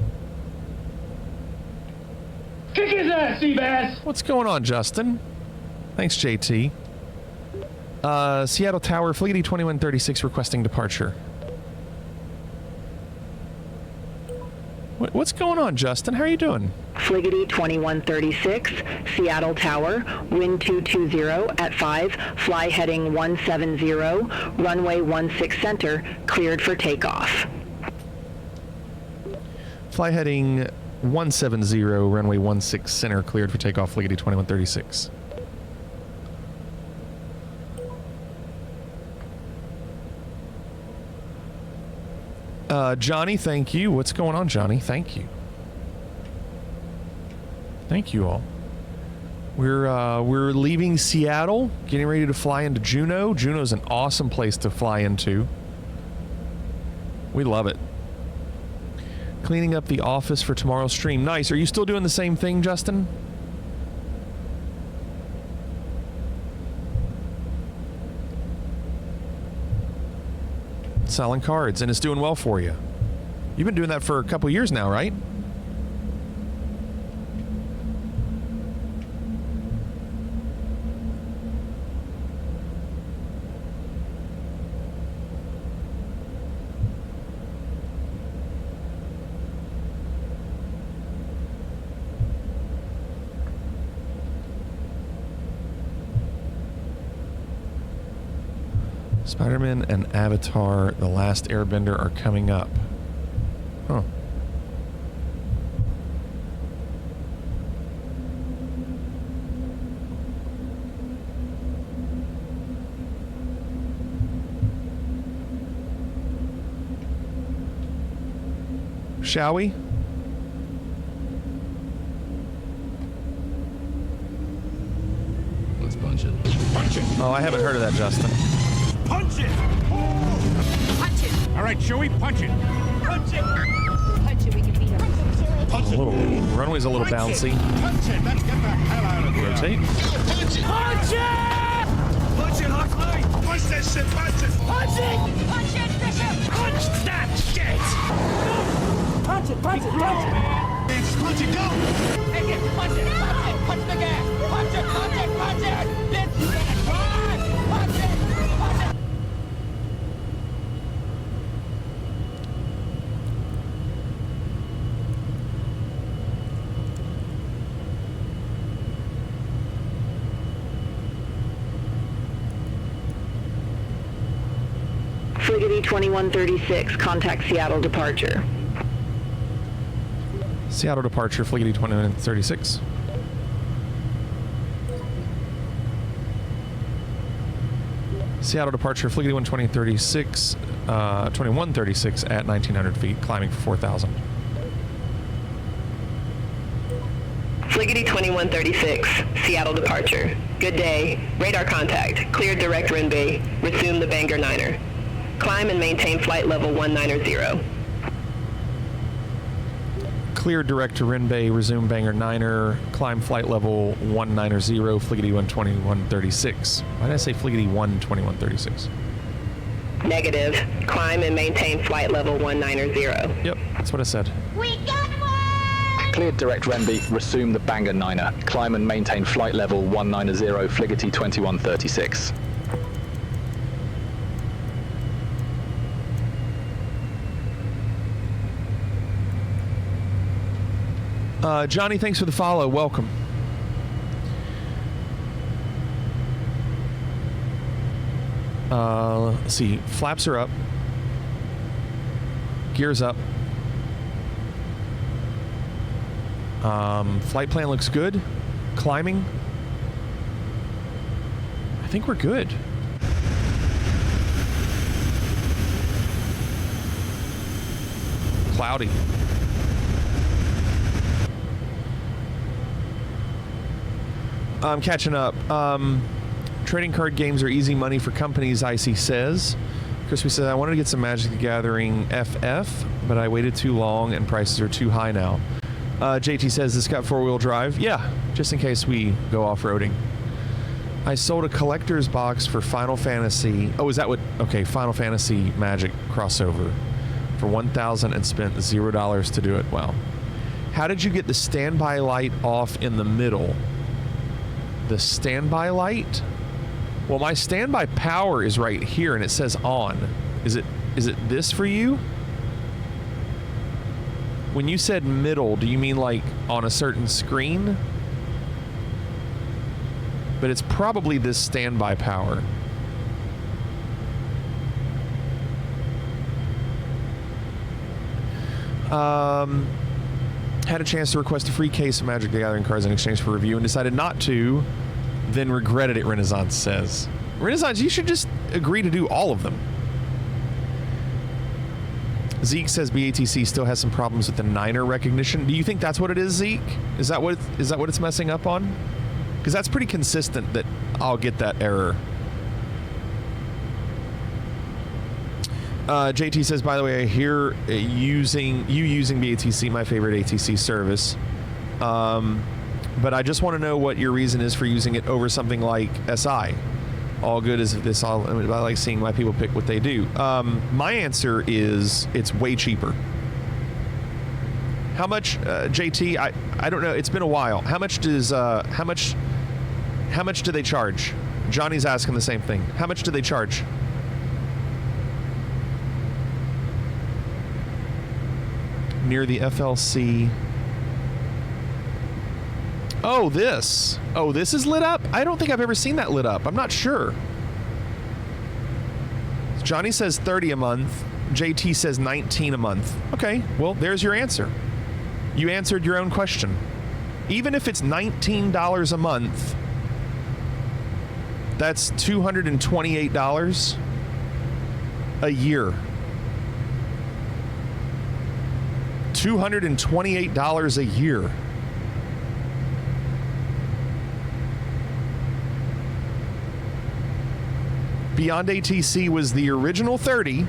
Kick his ass, Seabass! What's going on, Justin? Thanks, JT. Seattle Tower, Fleety 2136 requesting departure. What's going on, Justin? How are you doing? Fliggity 2136, Seattle Tower, wind 220 at 5, fly heading 170, runway 16 center, cleared for takeoff. Fly heading 170, runway 16 center, cleared for takeoff, Fliggity 2136. Johnny, thank you. What's going on, Johnny? Thank you. Thank you all. We're leaving Seattle, getting ready to fly into Juneau. Juneau's an awesome place to fly into. We love it. Cleaning up the office for tomorrow's stream. Nice. Are you still doing the same thing, Justin? Selling cards, and it's doing well for you. You've been doing that for a couple years now, right? Spider-Man and Avatar: The Last Airbender are coming up. Huh. Shall we? Let's punch it. Punch it! Oh, I haven't heard of that, Justin. Punch it! Punch it! All right, Chewie, punch it! Punch it! Punch it, we can beat him. Punch it! Runway's a little bouncy. Punch it! Let's get the hell out of here! Rotate. Punch it! Punch it! Punch it, Huxley! Punch that shit! Punch it! Punch it! Punch it, Bishop! Punch that shit! Punch it, punch it, punch it! Just punch it, go! Take it, punch it, punch it, punch the gas! Punch it, punch it, punch it! Bitch, you gotta drive! Punch it, punch it! Fliggity 2136, contact Seattle departure. Seattle departure, Fliggity 2136. Seattle departure, Fliggity 2136, 2136 at 1900 feet, climbing for 4,000. Fliggity 2136, Seattle departure. Good day. Radar contact. Cleared direct runway. Resume the Bangor Niner. Climb and maintain flight level 190. Clear direct to Rinbay, resume Bangor Niner, climb flight level 190, Fliggity 12136. Why did I say Fliggity 12136? Negative. Climb and maintain flight level 190. Yep, that's what I said. We got one! Cleared direct Renby, resume the Bangor Niner. Climb and maintain flight level 190, Fliggity 2136. Johnny, thanks for the follow. Welcome. Let's see. Flaps are up. Gears up. Flight plan looks good. Climbing. I think we're good. Cloudy. I'm catching up. Trading card games are easy money for companies, Icy says. Crispy says, I wanted to get some Magic the Gathering FF, but I waited too long and prices are too high now. JT says, this got four-wheel drive. Yeah, just in case we go off-roading. I sold a collector's box for Final Fantasy. Oh, is that what? Okay, Final Fantasy Magic crossover for $1,000 and spent $0 to do it. Wow. How did you get the standby light off in the middle? The standby light? Well, my standby power is right here and it says on. Is it this for you? When you said middle, do you mean like on a certain screen? But it's probably this standby power. Had a chance to request a free case of Magic the Gathering cards in exchange for review and decided not to, then regretted it, Renaissance says. Renaissance, you should just agree to do all of them. Zeke says BATC still has some problems with the Niner recognition. Do you think that's what it is, Zeke? Is that what it's messing up on? Because that's pretty consistent that I'll get that error. JT says, by the way, I hear using BATC, my favorite ATC service. But I just want to know what your reason is for using it over something like SI. All good as this. I like seeing why people pick what they do. My answer is it's way cheaper. How much, JT? I don't know. It's been a while. How much do they charge? Johnny's asking the same thing. How much do they charge? Near the FLC. Oh, this. Oh, this is lit up? I don't think I've ever seen that lit up. I'm not sure. Johnny says 30 a month. JT says 19 a month. Okay, well, there's your answer. You answered your own question. Even if it's $19 a month, that's $228 a year. $228 a year. Beyond ATC was the original 30,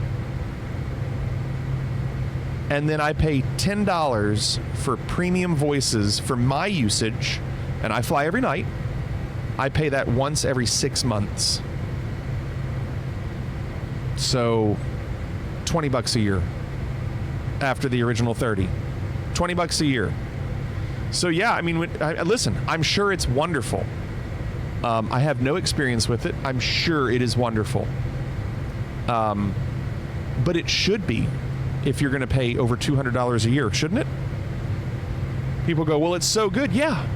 and then I pay $10 for premium voices for my usage, and I fly every night. I pay that once every 6 months. So $20 a year after the original 30. $20 a year. So yeah, I mean, listen, I'm sure it's wonderful. I have no experience with it. I'm sure it is wonderful. But it should be if you're going to pay over $200 a year, shouldn't it? People go, well, it's so good. Yeah,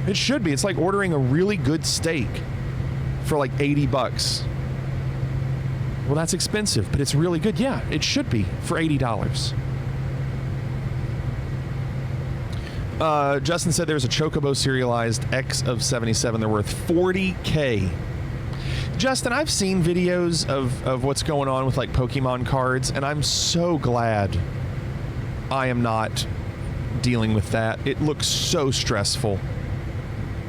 it should be. It's like ordering a really good steak for like $80. Well, that's expensive, but it's really good. Yeah, it should be for $80. Justin said there's a Chocobo serialized X of 77. They're worth $40K. Justin, I've seen videos of what's going on with like Pokemon cards, and I'm so glad I am not dealing with that. It looks so stressful.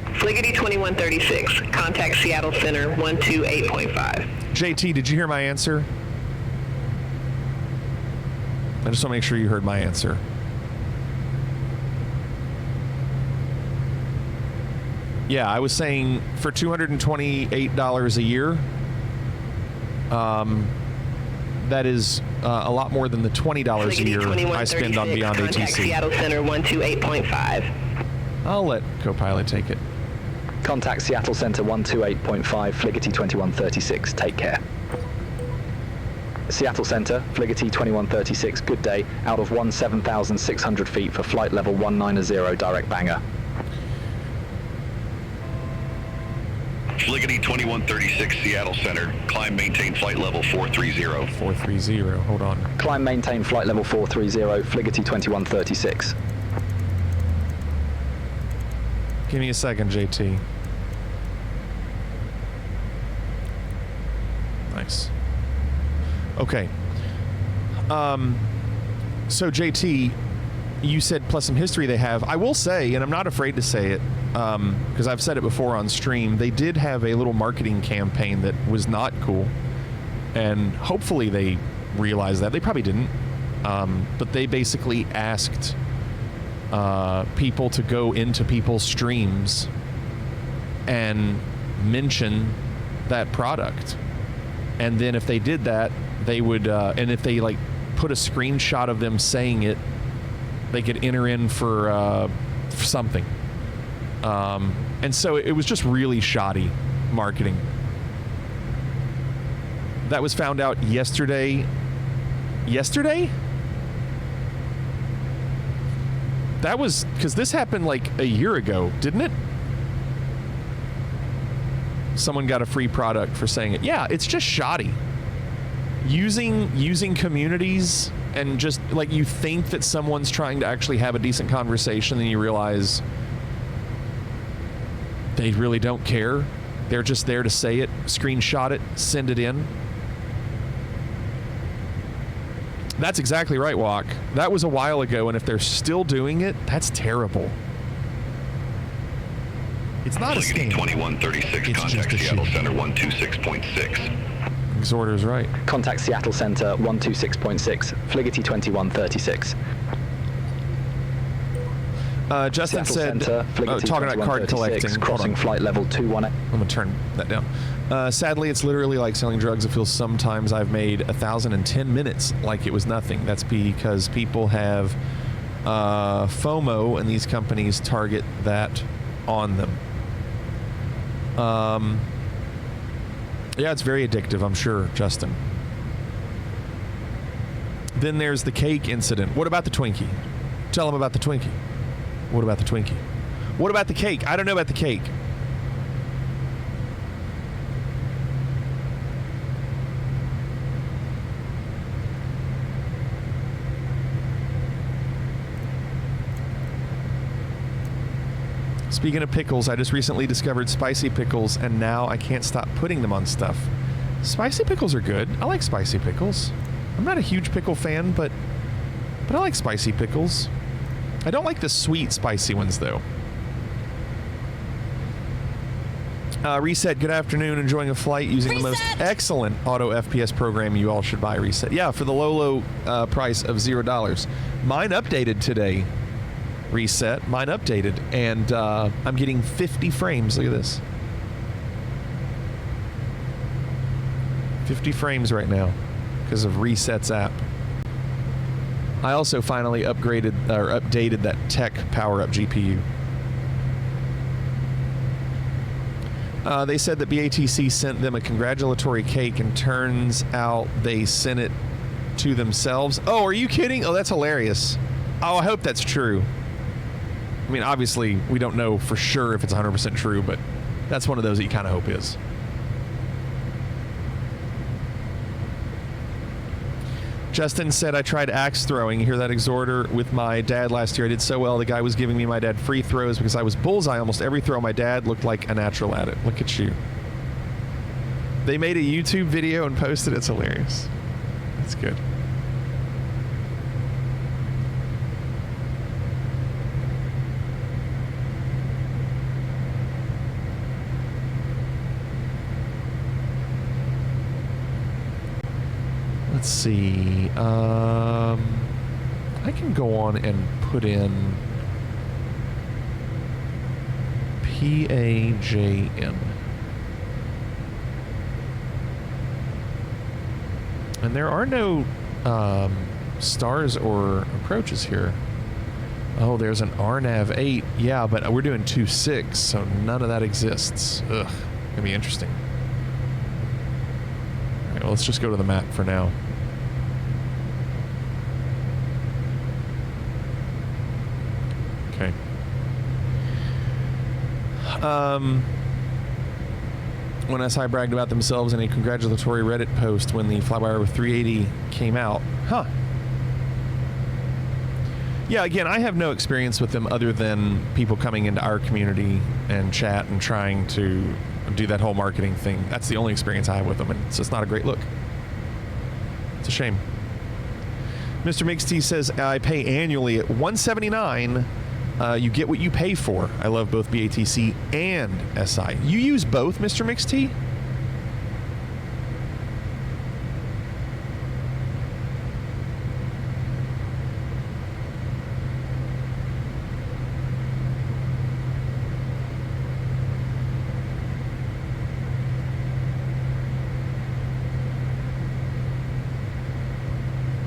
Fliggity 2136, contact Seattle Center 128.5. JT, did you hear my answer? I just want to make sure you heard my answer. Yeah, I was saying for $228 a year, that is a lot more than the $20 a year I spend on Beyond contact ATC. Seattle Center 128.5. I'll let Copilot take it. Contact Seattle Center 128.5, Fliggity 2136. Take care. Seattle Center, Fliggity 2136. Good day. Out of 17,600 feet for flight level 190, direct banger. Fliggity 2136, Seattle Center. Climb, maintain flight level 430. 430, hold on. Climb, maintain flight level 430, Fliggity 2136. Give me a second, JT. Nice. Okay. So JT, you said plus some history they have. I will say, and I'm not afraid to say it, because I've said it before on stream, they did have a little marketing campaign that was not cool. And hopefully they realized that. They probably didn't. But they basically asked people to go into people's streams and mention that product. And then if they did that, they would, and if they like put a screenshot of them saying it, they could enter in for something. And so it was just really shoddy marketing. That was found out yesterday. Yesterday? That was, because this happened like a year ago, didn't it? Someone got a free product for saying it. Yeah, it's just shoddy. Using communities and just like you think that someone's trying to actually have a decent conversation, and you realize they really don't care. They're just there to say it, screenshot it, send it in. That's exactly right, Walk. That was a while ago, and if they're still doing it, that's terrible. It's not a scam. 2136, It's contact just a Seattle shit. Center 126.6. Exhorter's right. Contact Seattle Center 126.6, Fligety 2136. Justin Seattle said, Center, Fligety talking about card 2136, collecting. Hold crossing on. flight level 218. I'm going to turn that down. Sadly, it's literally like selling drugs. It feels sometimes I've made 1,010 minutes like it was nothing. That's because people have FOMO and these companies target that on them. Yeah, it's very addictive, I'm sure, Justin. Then there's the cake incident. What about the Twinkie? Tell them about the Twinkie. What about the Twinkie? What about the cake? I don't know about the cake. Speaking of pickles, I just recently discovered spicy pickles, and now I can't stop putting them on stuff. Spicy pickles are good. I like spicy pickles. I'm not a huge pickle fan, but I like spicy pickles. I don't like the sweet, spicy ones, though. Reset, good afternoon. Enjoying a flight using the most excellent auto FPS program you all should buy, Reset. Yeah, for the low price of $0. Mine updated today. Reset, mine updated, and I'm getting 50 frames. Look at this. 50 frames right now because of Reset's app. I also finally updated that Tech Power-Up GPU. They said that BATC sent them a congratulatory cake, and turns out they sent it to themselves. Oh, are you kidding? Oh, that's hilarious. Oh, I hope that's true. I mean, obviously, we don't know for sure if it's 100% true, but that's one of those that you kind of hope is. Justin said, I tried axe throwing. You hear that, Exhorter? With my dad last year. I did so well. The guy was giving me my dad free throws because I was bullseye almost every throw. My dad looked like a natural at it. Look at you. They made a YouTube video and posted it. It's hilarious. That's good. Let's see. I can go on and put in PAJN. And there are no stars or approaches here. Oh, there's an RNAV 8. Yeah, but we're doing 2.6, so none of that exists. Ugh, gonna be interesting. All right, well, let's just go to the map for now. Okay. When SI bragged about themselves in a congratulatory Reddit post when the Flywire 380 came out. Huh. Yeah, again, I have no experience with them other than people coming into our community and chat and trying to do that whole marketing thing. That's the only experience I have with them, and it's just not a great look. It's a shame. Mr. Mix T says, I pay annually at $179. You get what you pay for. I love both BATC and SI. You use both, Mr. Mix T?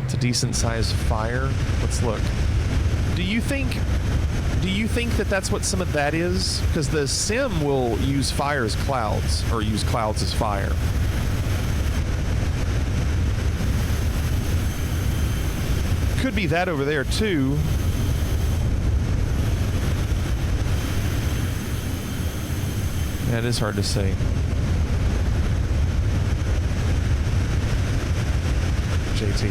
It's a decent sized fire. Let's look. Do you think that that's what some of that is? Because the sim will use fire as clouds, or use clouds as fire. Could be that over there too. Yeah, it is hard to say. JT.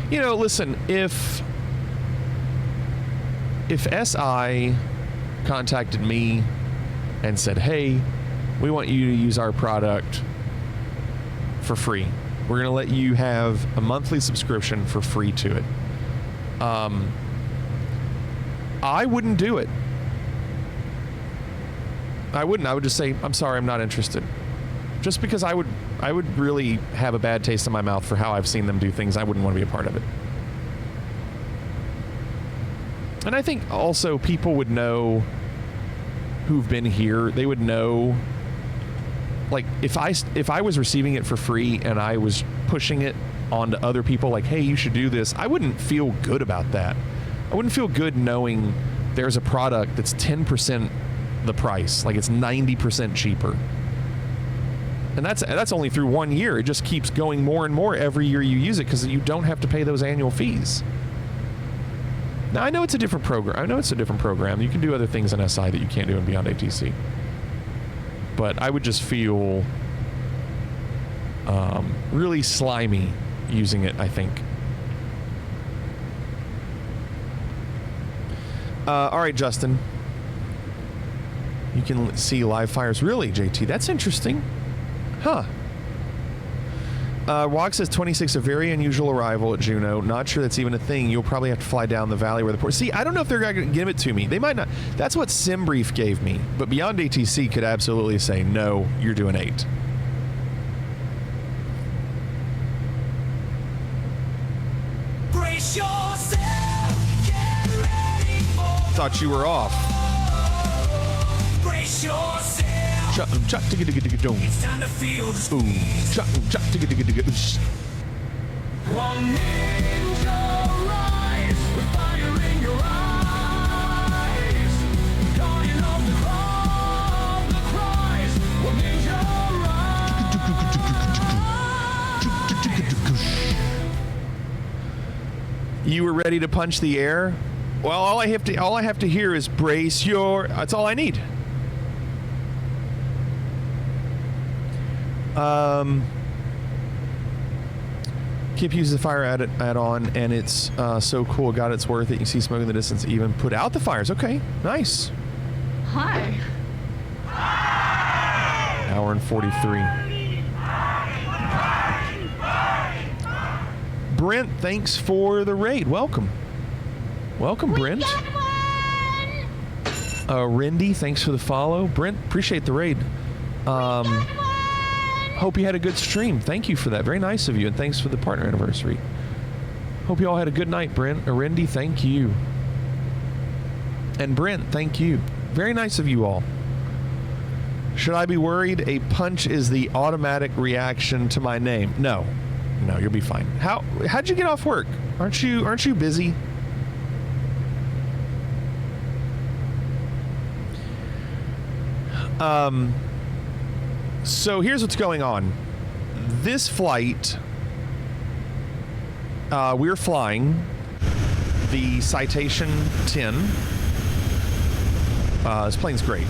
You know, listen, if SI contacted me and said, hey, we want you to use our product for free, We're going to let you have a monthly subscription for free to it. I wouldn't do it. I wouldn't. I would just say, I'm sorry, I'm not interested. Just because I would really have a bad taste in my mouth for how I've seen them do things. I wouldn't want to be a part of it. And I think also people would know who've been here. They would know, like, if I was receiving it for free and I was pushing it onto other people, like, hey, you should do this, I wouldn't feel good about that. I wouldn't feel good knowing there's a product that's 10% the price, like it's 90% cheaper. And that's only through 1 year. It just keeps going more and more every year you use it because you don't have to pay those annual fees. Now, I know it's a different program. You can do other things in SI that you can't do in Beyond ATC. But I would just feel really slimy using it, I think. All right, Justin. You can see live fires. Really, JT? That's interesting. Huh. Wog says 26, a very unusual arrival at Juneau. Not sure that's even a thing. You'll probably have to fly down the valley where the port. See, I don't know if they're going to give it to me. They might not. That's what SimBrief gave me. But Beyond ATC could absolutely say, no, you're doing 8. Brace yourself, get ready for Thought you were off. brace yourself. It's time to feel the squeeze. One ninja rise with fire in your eyes. Guardian of the cries. One ninja rise. You were ready to punch the air? Well, all I have to hear is brace your. That's all I need. Kip uses the fire add-on, and it's so cool. God, it's worth it. You see smoke in the distance. Even put out the fires. Okay, nice. Hi. Hour and 43. Brent, thanks for the raid. Welcome. Welcome, Brent. Rindy, thanks for the follow. Brent, appreciate the raid. Hope you had a good stream. Thank you for that. Very nice of you, and thanks for the partner anniversary. Hope you all had a good night, Brent. Rindy, thank you. And Brent, thank you. Very nice of you all. Should I be worried? A punch is the automatic reaction to my name. No, you'll be fine. How'd you get off work? Aren't you busy? So here's what's going on. This flight, we're flying the Citation 10. This plane's great.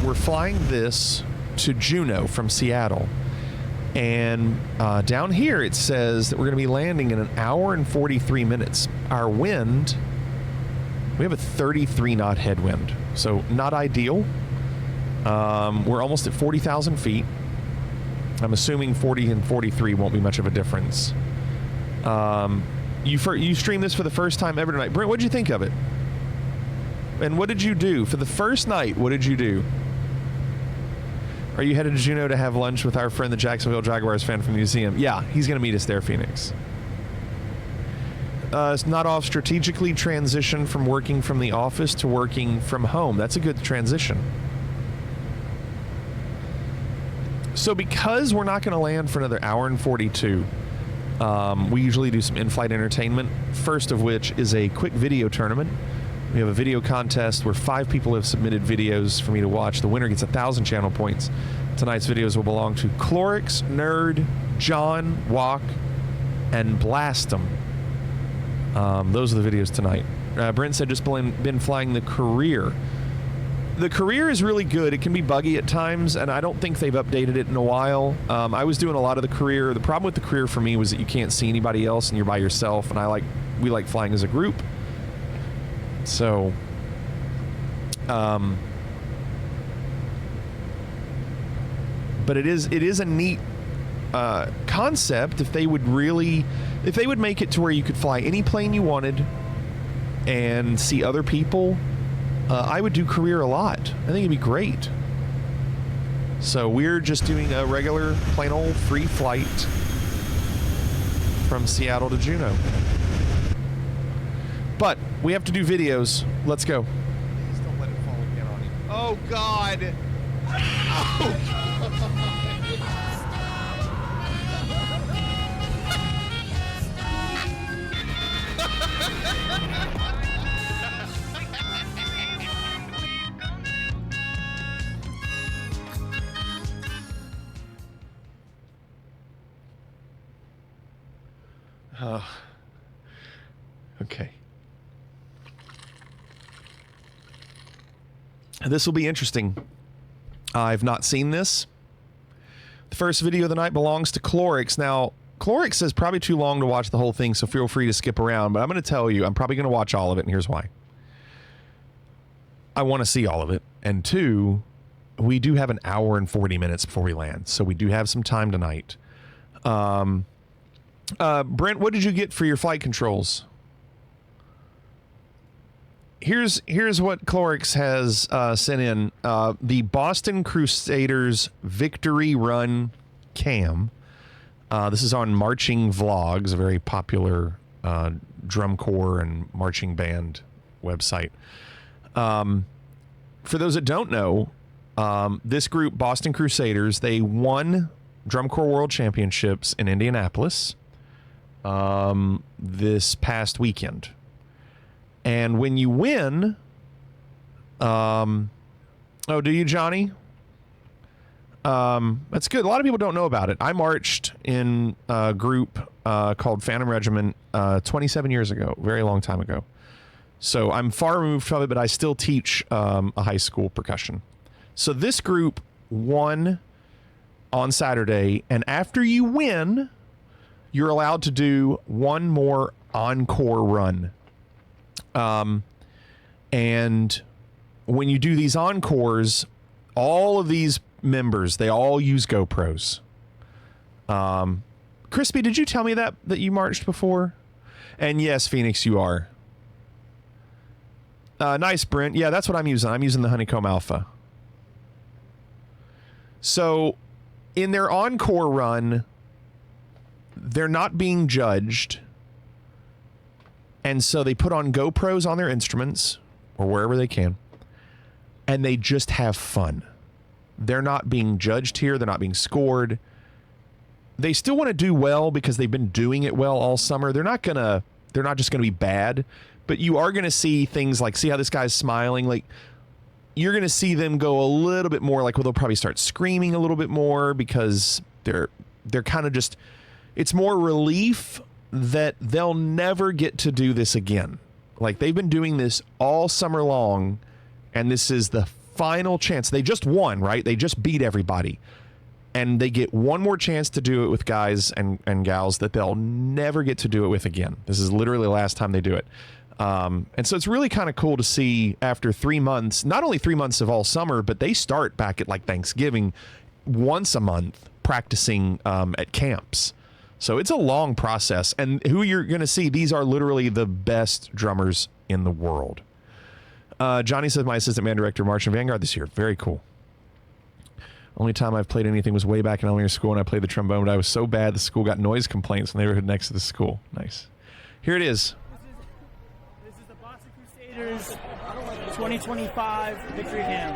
We're flying this to Juneau from Seattle. And down here it says that we're going to be landing in 1 hour and 43 minutes. Our wind, we have a 33 knot headwind, so not ideal. We're almost at 40,000 feet. I'm assuming 40 and 43 won't be much of a difference. You streamed this for the first time ever tonight. Brent, what did you think of it? And what did you do? For the first night, what did you do? Are you headed to Juneau to have lunch with our friend, the Jacksonville Jaguars fan from the museum? Yeah, he's going to meet us there, Phoenix. It's not off strategically transition from working from the office to working from home. That's a good transition. So because we're not going to land for another 1 hour and 42, we usually do some in-flight entertainment, first of which is a quick video tournament. We have a video contest where 5 people have submitted videos for me to watch. The winner gets 1,000 channel points. Tonight's videos will belong to Clorix, Nerd, John, Walk, and Blastem. Those are the videos tonight. Brent said just been flying the Career. The Career is really good. It can be buggy at times, and I don't think they've updated it in a while. I was doing a lot of the Career. The problem with the Career for me was that you can't see anybody else and you're by yourself, and we like flying as a group. So, but it is a neat concept, if they would make it to where you could fly any plane you wanted and see other people, I would do career a lot. I think it'd be great. So we're just doing a regular, plain old free flight from Seattle to Juneau. But we have to do videos. Let's go. Please don't let it fall again on you. Oh, God. Oh. Okay. This will be interesting. I've not seen this. The first video of the night belongs to Clorix. Now, Clorix says probably too long to watch the whole thing, so feel free to skip around. But I'm going to tell you, I'm probably going to watch all of it, and here's why. I want to see all of it. And two, we do have an hour and 40 minutes before we land, so we do have some time tonight. Brent, what did you get for your flight controls? Here's what Clorix has sent in. The Boston Crusaders Victory Run Cam. This is on Marching Vlogs, a very popular drum corps and marching band website. For those that don't know, this group, Boston Crusaders, they won Drum Corps World Championships in Indianapolis this past weekend. And when you win, oh, do you, Johnny? That's good. A lot of people don't know about it. I marched in a group called Phantom Regiment 27 years ago, very long time ago. So I'm far removed from it, but I still teach a high school percussion. So this group won on Saturday, and after you win, you're allowed to do one more encore run. And when you do these encores, all of these members, they all use GoPros. Crispy, did you tell me that you marched before? And yes, Phoenix, you are. Nice, Brent. Yeah, that's what I'm using. I'm using the Honeycomb Alpha. So in their encore run, they're not being judged. And so they put on GoPros on their instruments or wherever they can, and they just have fun. They're not being judged here. They're not being scored. They still want to do well because they've been doing it well all summer. They're not just going to be bad, but you are going to see things like, see how this guy's smiling? Like, you're going to see them go a little bit more like, well, they'll probably start screaming a little bit more because they're kind of just, it's more relief that they'll never get to do this again. Like, they've been doing this all summer long, and this is the final chance. They just won, right? They just beat everybody. And they get one more chance to do it with guys and gals that they'll never get to do it with again. This is literally the last time they do it. And so it's really kind of cool to see after 3 months, not only 3 months of all summer, but they start back at like Thanksgiving once a month practicing at camps. So it's a long process. And who you're going to see, these are literally the best drummers in the world. Johnny says, my assistant band director marched in Vanguard this year. Very cool. Only time I've played anything was way back in elementary school when I played the trombone, but I was so bad the school got noise complaints in the neighborhood next to the school. Nice. Here it is. This is the Boston Crusaders 2025 Victory Cam.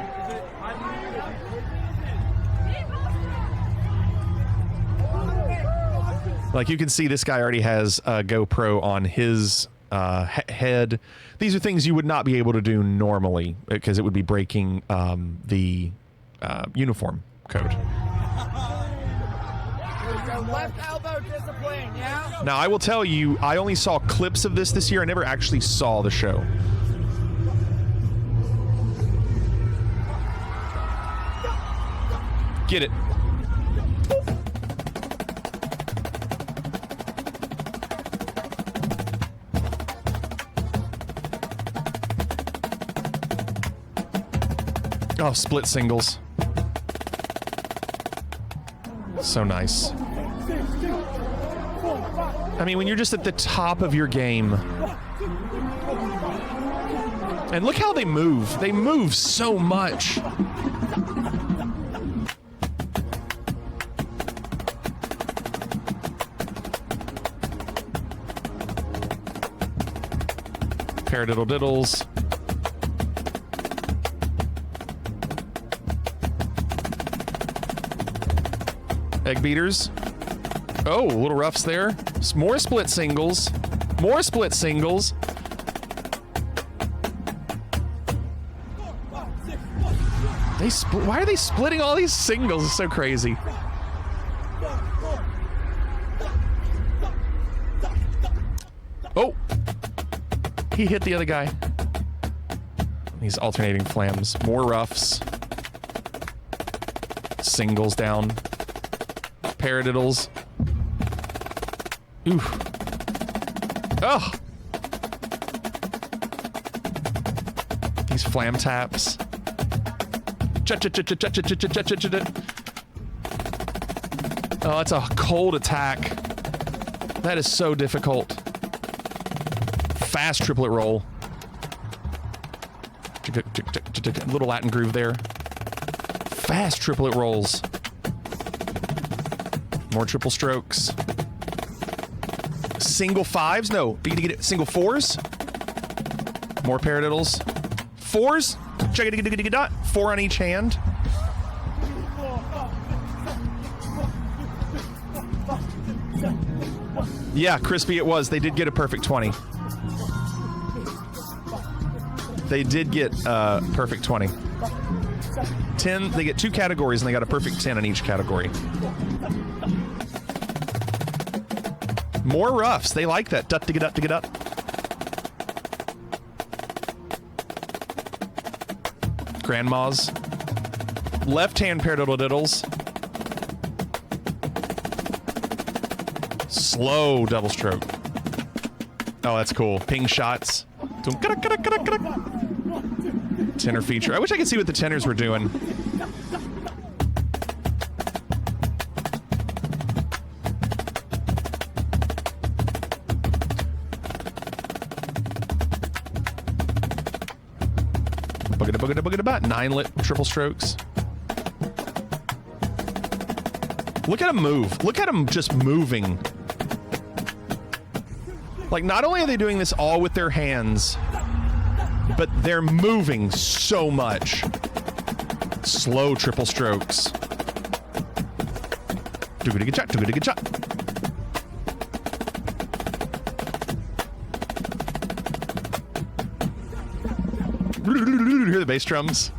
Like, you can see this guy already has a GoPro on his head. These are things you would not be able to do normally because it would be breaking the uniform code. Left elbow discipline, yeah? Now, I will tell you, I only saw clips of this year. I never actually saw the show. Get it. Oh, split singles. So nice. I mean, when you're just at the top of your game. And look how they move. They move so much. Paradiddle diddles. Egg beaters. Oh, little roughs there. More split singles. More split singles. Why are they splitting all these singles? It's so crazy. Oh! He hit the other guy. These alternating flams. More roughs. Singles down. Paradiddles. Oof. Oh! These flam taps. Oh, that's a cold attack. That is so difficult. Fast triplet roll. Little Latin groove there. Fast triplet rolls. More triple strokes. Single fives? No. You get it. Single fours? More paradiddles. Fours? Check it. 4 on each hand. Yeah, Crispy, it was. They did get a perfect 20. They did get perfect 20. 10, they get 2 categories and they got a perfect 10 in each category. More roughs. They like that. Dut to get up to get up. Grandmas. Left-hand paradiddle diddles. Slow double stroke. Oh, that's cool. Ping shots. Tenor feature. I wish I could see what the tenors were doing. Boogada 9 lit triple strokes. Look at him move. Look at him just moving. Like, not only are they doing this all with their hands, but they're moving so much. Slow triple strokes. Good shot. Hear the bass drums.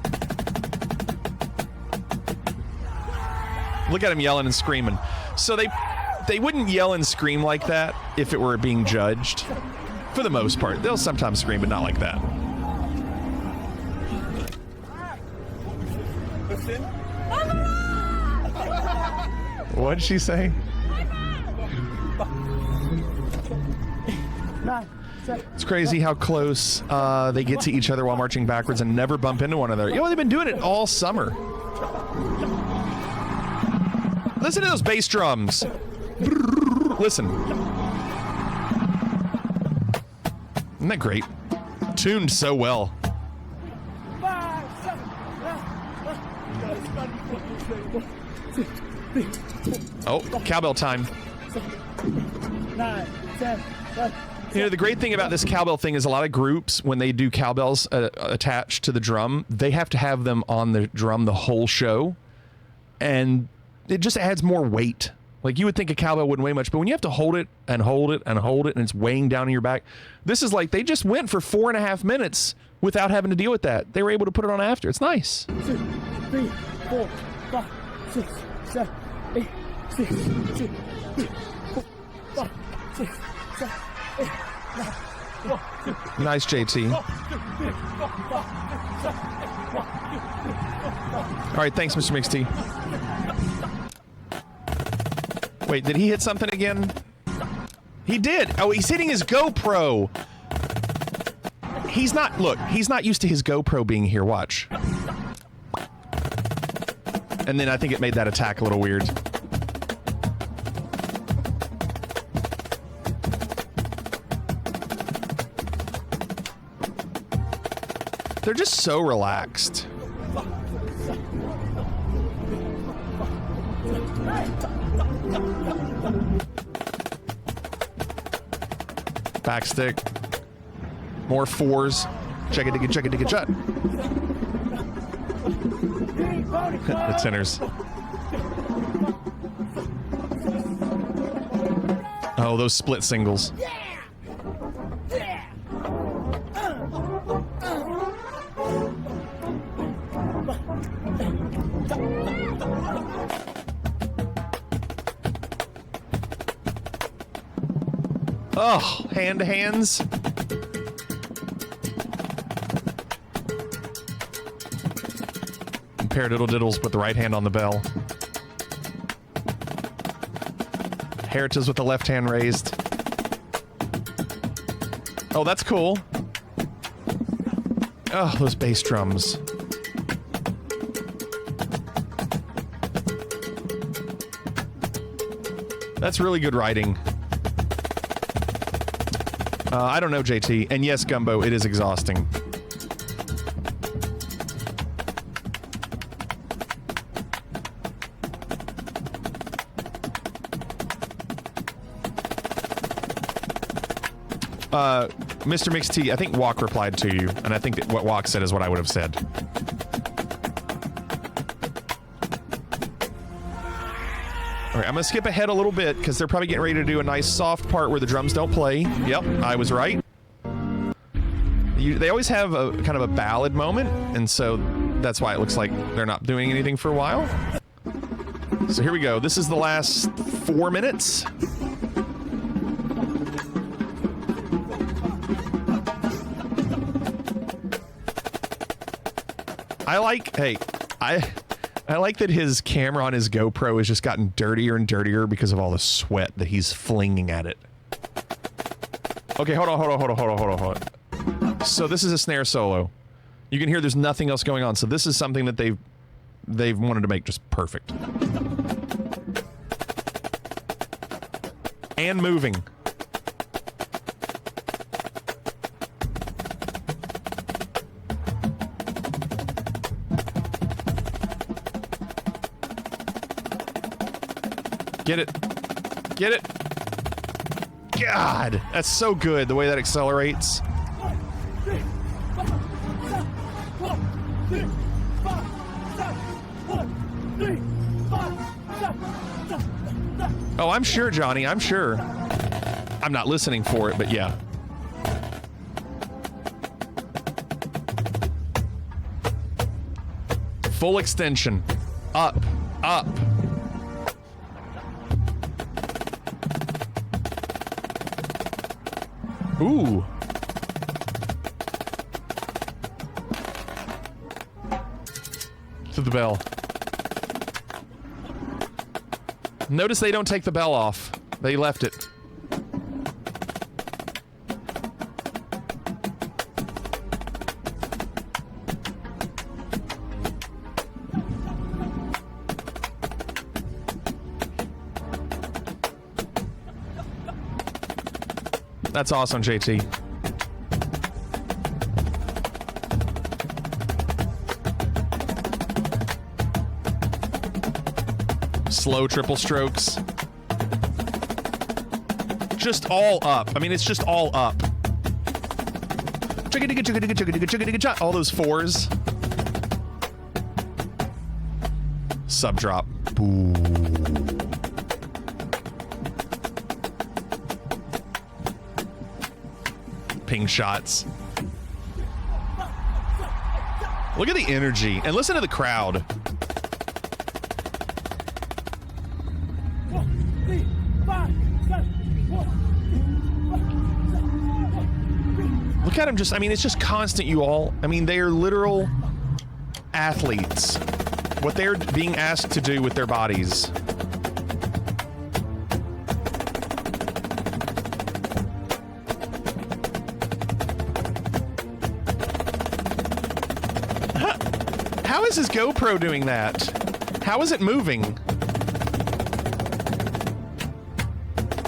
Look at him yelling and screaming. So they wouldn't yell and scream like that if it were being judged. For the most part. They'll sometimes scream, but not like that. What did she say? It's crazy how close they get to each other while marching backwards and never bump into one another. You know, they've been doing it all summer. Listen to those bass drums. Listen. Isn't that great? Tuned so well. Oh, cowbell time. 9, 10, 11. You know, the great thing about this cowbell thing is a lot of groups, when they do cowbells attached to the drum, they have to have them on the drum the whole show. And it just adds more weight. Like, you would think a cowbell wouldn't weigh much, but when you have to hold it and hold it and hold it and it's weighing down on your back, this is like they just went for 4.5 minutes without having to deal with that. They were able to put it on after. It's nice. 2, 3, 4, 5, 6, 7, 8, 6, 2, 3, 4, 5, 6, 7, 8, 9, 1, 2. Nice, JT. All right, thanks, Mr. Mixty. Wait, did he hit something again? He did. Oh, he's hitting his GoPro. He's not used to his GoPro being here. Watch. And then I think it made that attack a little weird. They're just so relaxed. Backstick. More fours. Check it, check it, shut. The tenors. Oh, those split singles. Oh, hand to hands. Paradiddle diddles, put the right hand on the bell. Heritage with the left hand raised. Oh, that's cool. Oh, those bass drums. That's really good writing. I don't know, JT. And yes, Gumbo, it is exhausting. Mr. Mixed T, I think Walk replied to you, and I think that what Walk said is what I would have said. Alright, I'm gonna skip ahead a little bit, because they're probably getting ready to do a nice soft part where the drums don't play. Yep, I was right. They always have a kind of a ballad moment, and so that's why it looks like they're not doing anything for a while. So here we go. This is the last 4 minutes. I like that his camera on his GoPro has just gotten dirtier and dirtier because of all the sweat that he's flinging at it. Okay, hold on. So this is a snare solo. You can hear there's nothing else going on. So this is something that they've wanted to make just perfect. And moving. Get it. Get it. God, that's so good, the way that accelerates. Oh, I'm sure, Johnny, I'm sure. I'm not listening for it, but yeah. Full extension. Up, up. Ooh. To the bell. Notice they don't take the bell off. They left it. That's awesome, JT. Slow triple strokes. Just all up. I mean, it's just all up. All those fours. Sub drop. Boo. Ping shots. Look at the energy and listen to the crowd. Look at him just, I mean, it's just constant, you all. I mean, they are literal athletes. What they're being asked to do with their bodies. How is his GoPro doing that? How is it moving?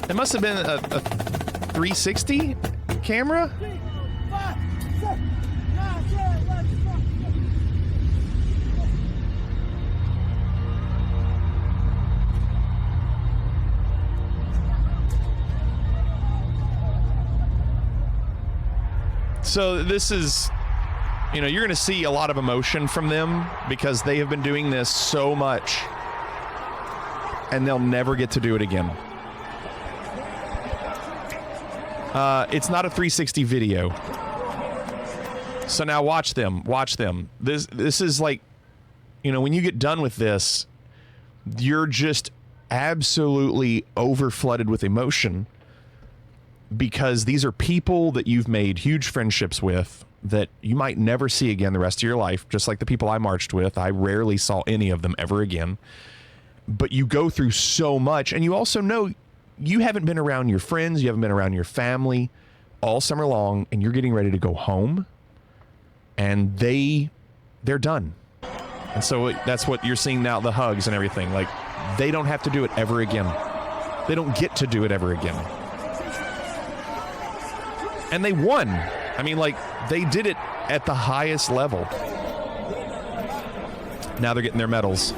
It must have been a 360 camera? So this is, you're going to see a lot of emotion from them because they have been doing this so much and they'll never get to do it again. It's not a 360 video. So now watch them. This is like, when you get done with this, you're just absolutely overflooded with emotion because these are people that you've made huge friendships with that you might never see again the rest of your life, just like the people I marched with. I rarely saw any of them ever again. But you go through so much, and you also know you haven't been around your friends, you haven't been around your family all summer long, and you're getting ready to go home, and they're done. And so that's what you're seeing now, the hugs and everything. Like, they don't have to do it ever again. They don't get to do it ever again. And they won. I mean, like, they did it at the highest level. Now they're getting their medals.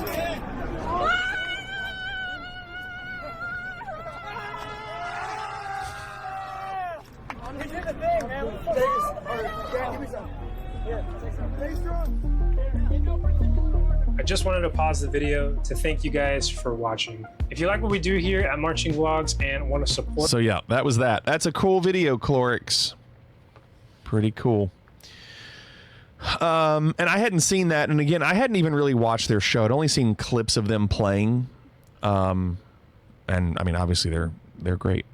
I just wanted to pause the video to thank you guys for watching. If you like what we do here at Marching Vlogs and want to support... So yeah, that was that. That's a cool video, Clorix. Pretty cool. And I hadn't seen that. And again, I hadn't even really watched their show. I'd only seen clips of them playing. And I mean, obviously they're great.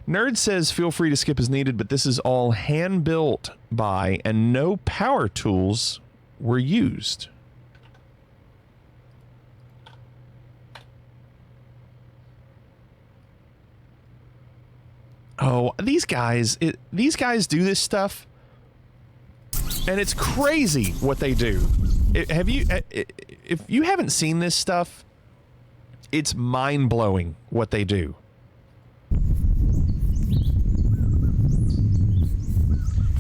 Nerd says, feel free to skip as needed, but this is all hand-built by and no power tools were used. Oh, these guys do this stuff, and it's crazy what they do. If you haven't seen this stuff, it's mind-blowing what they do.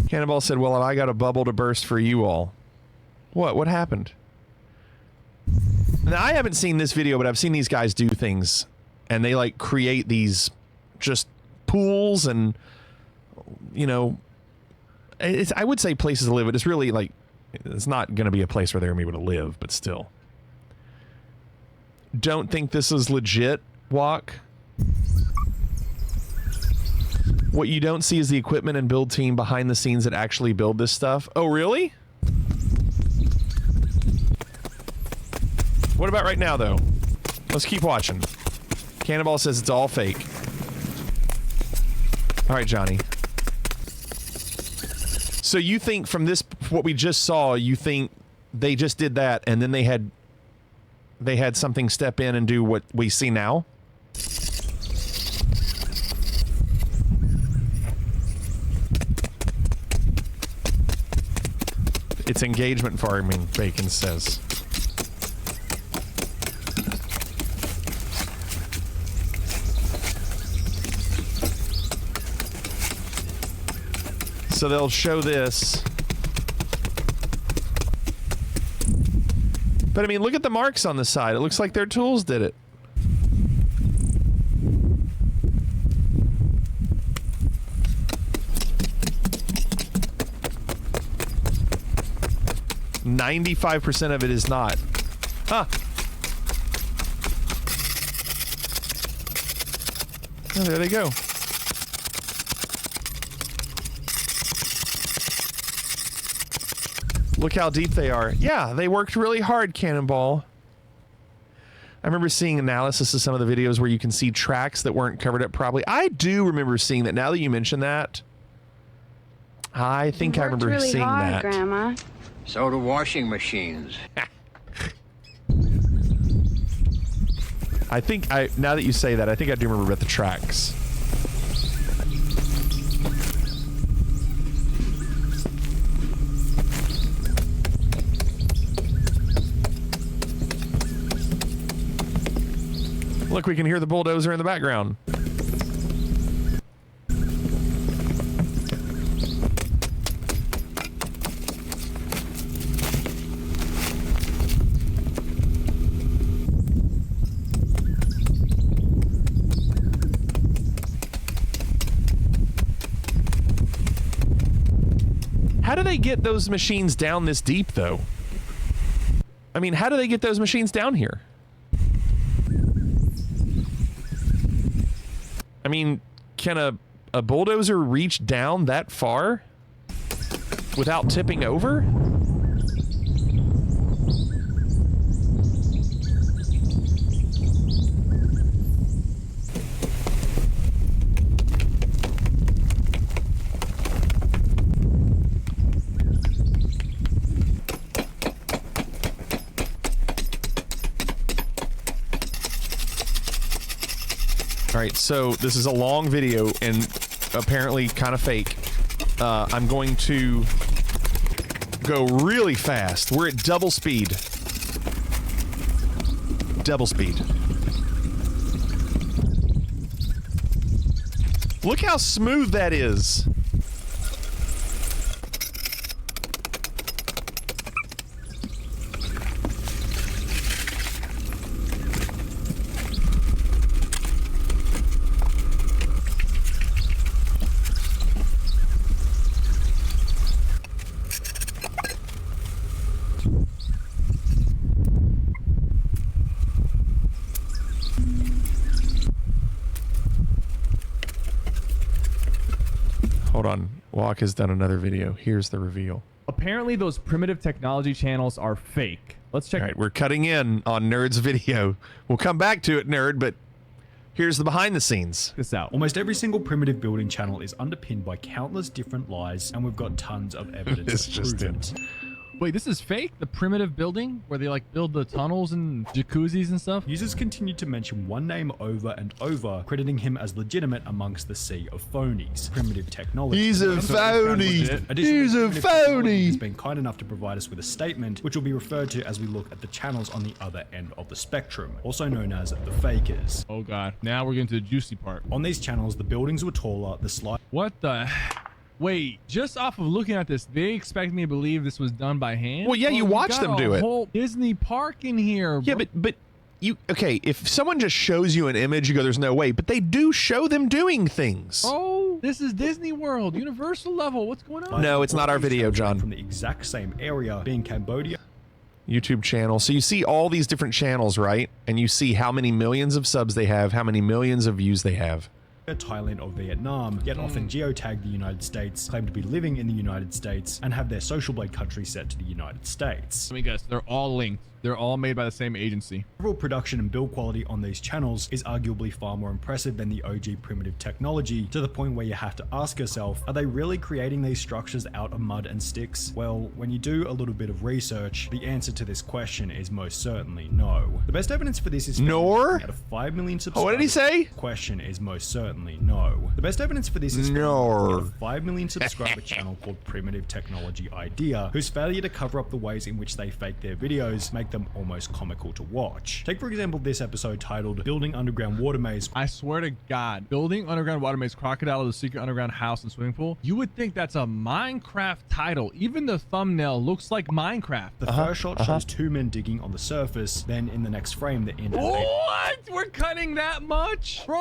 Cannonball said, well, I got a bubble to burst for you all. What happened? Now, I haven't seen this video, but I've seen these guys do things, and they like create these just pools and, I would say places to live, but it's really like, it's not going to be a place where they're going to be able to live, but still. Don't think this is legit, Walk. What you don't see is the equipment and build team behind the scenes that actually build this stuff. Oh, really? What about right now, though? Let's keep watching. Cannonball says it's all fake. All right, Johnny. So you think from this, what we just saw, you think they just did that and then they had something step in and do what we see now? It's engagement farming, Bacon says. So they'll show this. But I mean, look at the marks on the side. It looks like their tools did it. %95 of it is not. Huh. Oh, there they go. Look how deep they are. Yeah, they worked really hard, Cannonball. I remember seeing analysis of some of the videos where you can see tracks that weren't covered up properly. I do remember seeing that. Now that you mention that, I think I remember really seeing hard, that. Grandma. So do washing machines. I think now that you say that, I think I do remember about the tracks. Look, we can hear the bulldozer in the background. How do they get those machines down this deep, though? I mean, how do they get those machines down here? I mean, can a bulldozer reach down that far without tipping over? Alright, so this is a long video and apparently kind of fake. I'm going to go really fast. We're at double speed. Double speed. Look how smooth that is. Hold on. Walk has done another video. Here's the reveal. Apparently those primitive technology channels are fake. Let's check. All right, we're cutting in on Nerd's video. We'll come back to it, Nerd, but here's the behind the scenes. This out. Almost every single primitive building channel is underpinned by countless different lies, and we've got tons of evidence It's to just prove it. it. Wait, this is fake? The primitive building where they like build the tunnels and jacuzzis and stuff? Users continue to mention one name over and over, crediting him as legitimate amongst the sea of phonies. Primitive technology. He's a phony. Additionally, He's a primitive technology phony. has been kind enough to provide us with a statement, which will be referred to as we look at the channels on the other end of the spectrum, also known as the fakers. Oh god, now we're getting to the juicy part. On these channels, the buildings were taller, the slide... What the... Wait, just off of looking at this, they expect me to believe this was done by hand? Well, yeah, you watch them do it. Whole Disney park in here. Yeah, but you okay, if someone just shows you an image, you go, there's no way, but they do show them doing things. Oh, this is Disney World, Universal level. What's going on? No, it's not our video, John. From the exact same area, being Cambodia. YouTube channel. So you see all these different channels, right? And you see how many millions of subs they have, how many millions of views they have. Thailand or Vietnam, yet often geotag the United States, claim to be living in the United States, and have their social blade country set to the United States. Let me guess, they're all linked. They're all made by the same agency. Overall production and build quality on these channels is arguably far more impressive than the OG primitive technology, to the point where you have to ask yourself, are they really creating these structures out of mud and sticks? Well, when you do a little bit of research, the answer to this question is most certainly no. The best evidence for this is Nor? out of 5 million subscribers. Oh, what did he say? Question is most certainly no. The best evidence for this is no. A 5 million subscriber channel called Primitive Technology Idea, whose failure to cover up the ways in which they fake their videos make them almost comical to watch. Take for example this episode titled Building Underground Water Maze. I swear to God, building underground water maze, crocodile of the secret underground house and swimming pool. You would think that's a Minecraft title. Even the thumbnail looks like Minecraft. The first shot shows two men digging on the surface, then in the next frame the end. What? We're cutting that much? Bro!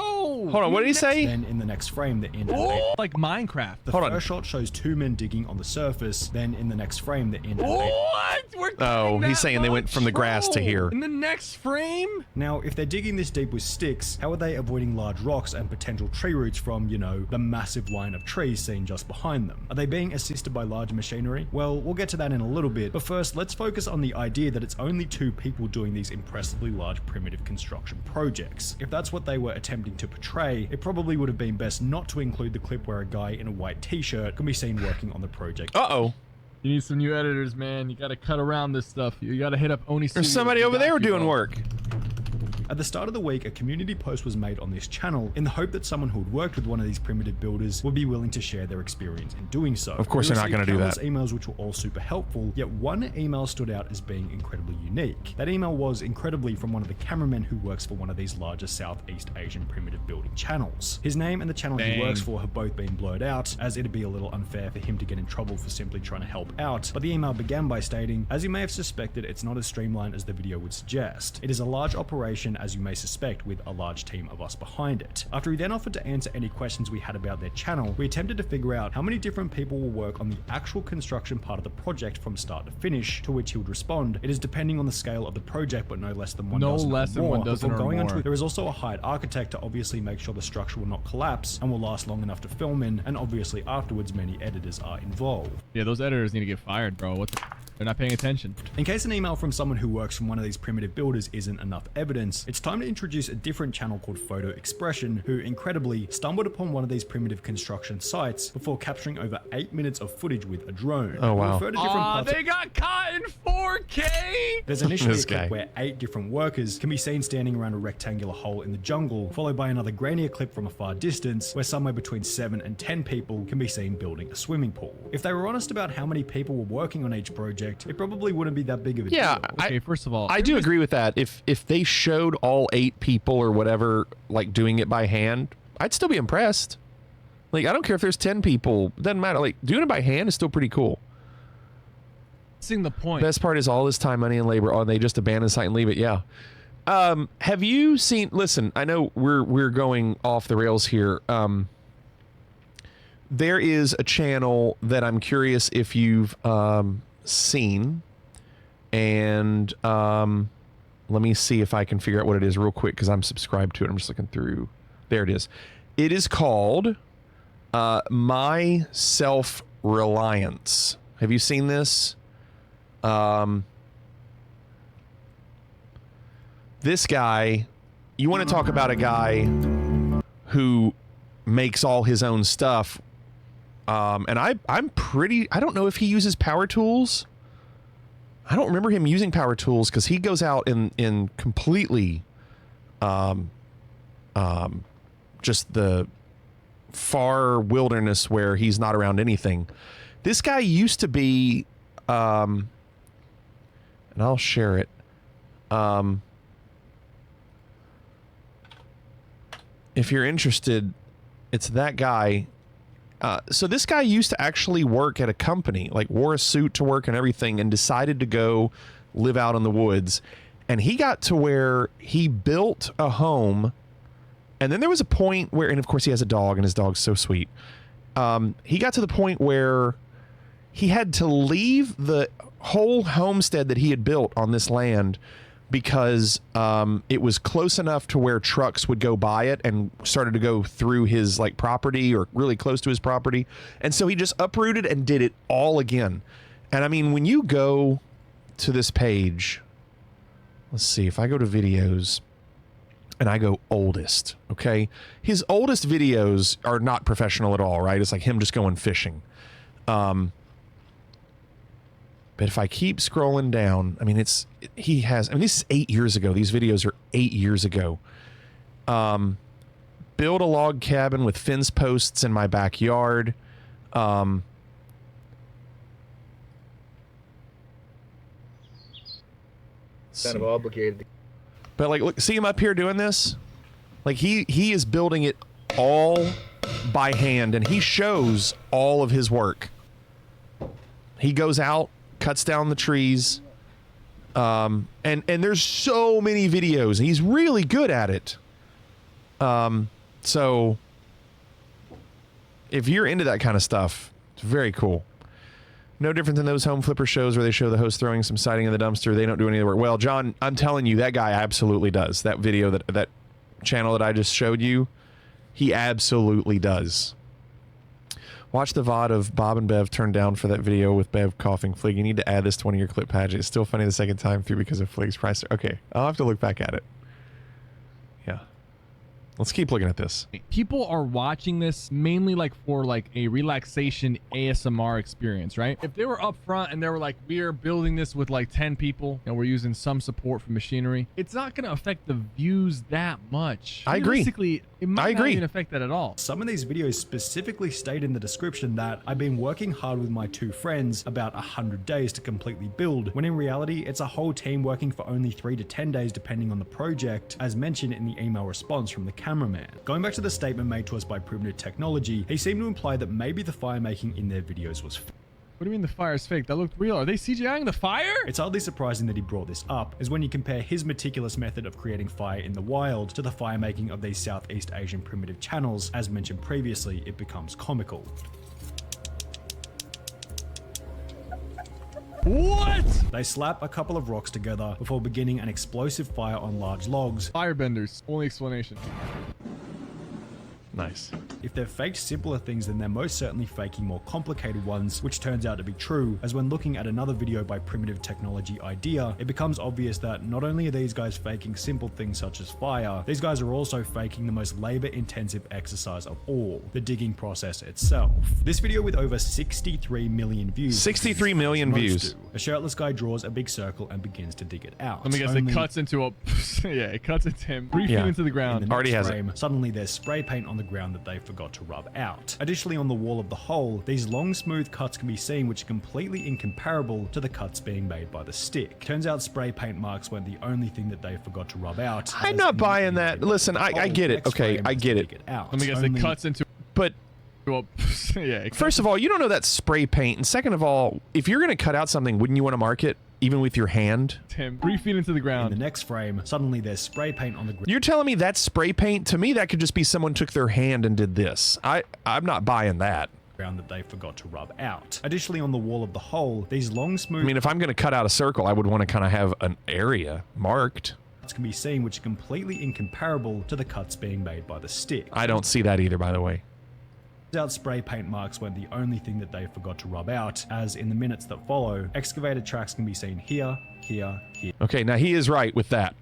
Hold on, what did he say? Then in the next frame the end. Like Minecraft. The first shot shows two men digging on the surface, then in the next frame the end. What? We're cutting he's saying they went from the grass to here. In the next frame? Now, if they're digging this deep with sticks, how are they avoiding large rocks and potential tree roots from, you know, the massive line of trees seen just behind them? Are they being assisted by large machinery? Well, we'll get to that in a little bit, but first, let's focus on the idea that it's only two people doing these impressively large primitive construction projects. If that's what they were attempting to portray, it probably would have been best not to include the clip where a guy in a white t-shirt can be seen working on the project. Uh-oh. You need some new editors, man. You gotta cut around this stuff. You gotta hit up Oni Studios. There's somebody over there doing work. At the start of the week, a community post was made on this channel in the hope that someone who had worked with one of these primitive builders would be willing to share their experience in doing so. Of course they're not going to do that. Emails which were all super helpful, yet one email stood out as being incredibly unique. That email was incredibly from one of the cameramen who works for one of these larger Southeast Asian primitive building channels. His name and the channel he works for have both been blurred out, as it'd be a little unfair for him to get in trouble for simply trying to help out, but the email began by stating, as you may have suspected, it's not as streamlined as the video would suggest. It is a large operation construction, as you may suspect, with a large team of us behind it. After he then offered to answer any questions we had about their channel, we attempted to figure out how many different people will work on the actual construction part of the project from start to finish, to which he would respond, "It is depending on the scale of the project, but no less than one dozen or more." There is also a hired architect to obviously make sure the structure will not collapse and will last long enough to film in, and obviously afterwards many editors are involved. Yeah, those editors need to get fired, bro. What the? They're not paying attention. In case an email from someone who works from one of these primitive builders isn't enough evidence, it's time to introduce a different channel called Photo Expression, who incredibly stumbled upon one of these primitive construction sites before capturing over 8 minutes of footage with a drone. Oh wow. They got caught in 4K! There's initially a clip where 8 different workers can be seen standing around a rectangular hole in the jungle, followed by another grainier clip from a far distance, where somewhere between 7 and 10 people can be seen building a swimming pool. If they were honest about how many people were working on each project, it probably wouldn't be that big of a deal. Okay, first of all, I do agree with that. If they showed all 8 people or whatever, like doing it by hand, I'd still be impressed. Like, I don't care if there's 10 people. It doesn't matter. Like, doing it by hand is still pretty cool. Seeing the point. Best part is all this time, money, and labor. Oh, they just abandon the site and leave it. Yeah. Have you seen? Listen, I know we're going off the rails here. There is a channel that I'm curious if you've seen, and let me see if I can figure out what it is real quick, because I'm subscribed to it. I'm just looking through. There it is. It is called My Self-Reliance. Have you seen this? This guy, you want to talk about a guy who makes all his own stuff. And I don't know if he uses power tools. I don't remember him using power tools, because he goes out in completely just the far wilderness where he's not around anything. This guy used to be and I'll share it. If you're interested, it's that guy. So this guy used to actually work at a company, like wore a suit to work and everything, and decided to go live out in the woods. And he got to where he built a home. And then there was a point where, and of course he has a dog, and his dog's so sweet. He got to the point where he had to leave the whole homestead that he had built on this land, because it was close enough to where trucks would go by it and started to go through his like property, or really close to his property. And so he just uprooted and did it all again. And I mean, when you go to this page, let's see, if I go to videos and I go oldest, okay? His oldest videos are not professional at all, right? It's like him just going fishing. But if I keep scrolling down, I mean, this is 8 years ago. These videos are 8 years ago. Build a log cabin with fence posts in my backyard. Kind of obligated. But like, look, see him up here doing this? Like he is building it all by hand, and he shows all of his work. He goes out, cuts down the trees, and there's so many videos. He's really good at it. So if you're into that kind of stuff, it's very cool. No different than those home flipper shows where they show the host throwing some siding in the dumpster. They don't do any of the work. Well, John, I'm telling you, that guy absolutely does. That video, that channel that I just showed you, he absolutely does. Watch the VOD of Bob and Bev turned down for that video with Bev coughing. Flig, you need to add this to one of your clip pages. It's still funny the second time through because of Flig's price. Okay, I'll have to look back at it. Yeah. Let's keep looking at this. People are watching this mainly like for like a relaxation ASMR experience, right? If they were up front and they were like, we are building this with like 10 people and we're using some support for machinery, it's not going to affect the views that much. I agree. Basically, it might not even affect that at all. Some of these videos specifically state in the description that I've been working hard with my 2 friends about 100 days to completely build, when in reality, it's a whole team working for only 3 to 10 days depending on the project, as mentioned in the email response from the cameraman. Going back to the statement made to us by Primitive Technology, he seemed to imply that maybe the fire making in their videos was What do you mean the fire's fake? That looked real. Are they CGIing the fire? It's hardly surprising that he brought this up, as when you compare his meticulous method of creating fire in the wild to the fire making of these Southeast Asian primitive channels, as mentioned previously, it becomes comical. What? They slap a couple of rocks together before beginning an explosive fire on large logs. Firebenders. Only explanation. Nice. If they've faked simpler things, then they're most certainly faking more complicated ones, which turns out to be true, as when looking at another video by Primitive Technology Idea, it becomes obvious that not only are these guys faking simple things such as fire, these guys are also faking the most labor-intensive exercise of all, the digging process itself. This video with over 63 million views. 63 million views. A shirtless guy draws a big circle and begins to dig it out. Let me guess, it cuts into a... yeah, it cuts into him 3 feet into the ground. In the next frame, suddenly there's spray paint on the ground that they forgot to rub out. Additionally, on the wall of the hole, these long smooth cuts can be seen, which are completely incomparable to the cuts being made by the stick. Turns out spray paint marks weren't the only thing that they forgot to rub out. I'm not buying that. Listen, I get it. Okay, I get it. Let me guess, it cuts into... But... Well, yeah, first of all, you don't know that's spray paint, and second of all, if you're going to cut out something, wouldn't you want to mark it even with your hand? Tim, 3 feet into the ground. In the next frame, suddenly there's spray paint on the ground. You're telling me that's spray paint? To me, that could just be someone took their hand and did this. I'm not buying that. That they forgot to rub out. Additionally, on the wall of the hole, these long smooth... I mean, if I'm going to cut out a circle, I would want to kind of have an area marked. Can be seen, which are completely incomparable to the cuts being made by the stick. I don't see that either, by the way. Out spray paint marks weren't the only thing that they forgot to rub out, as in the minutes that follow, excavator tracks can be seen here, here, here. Okay, now he is right with that.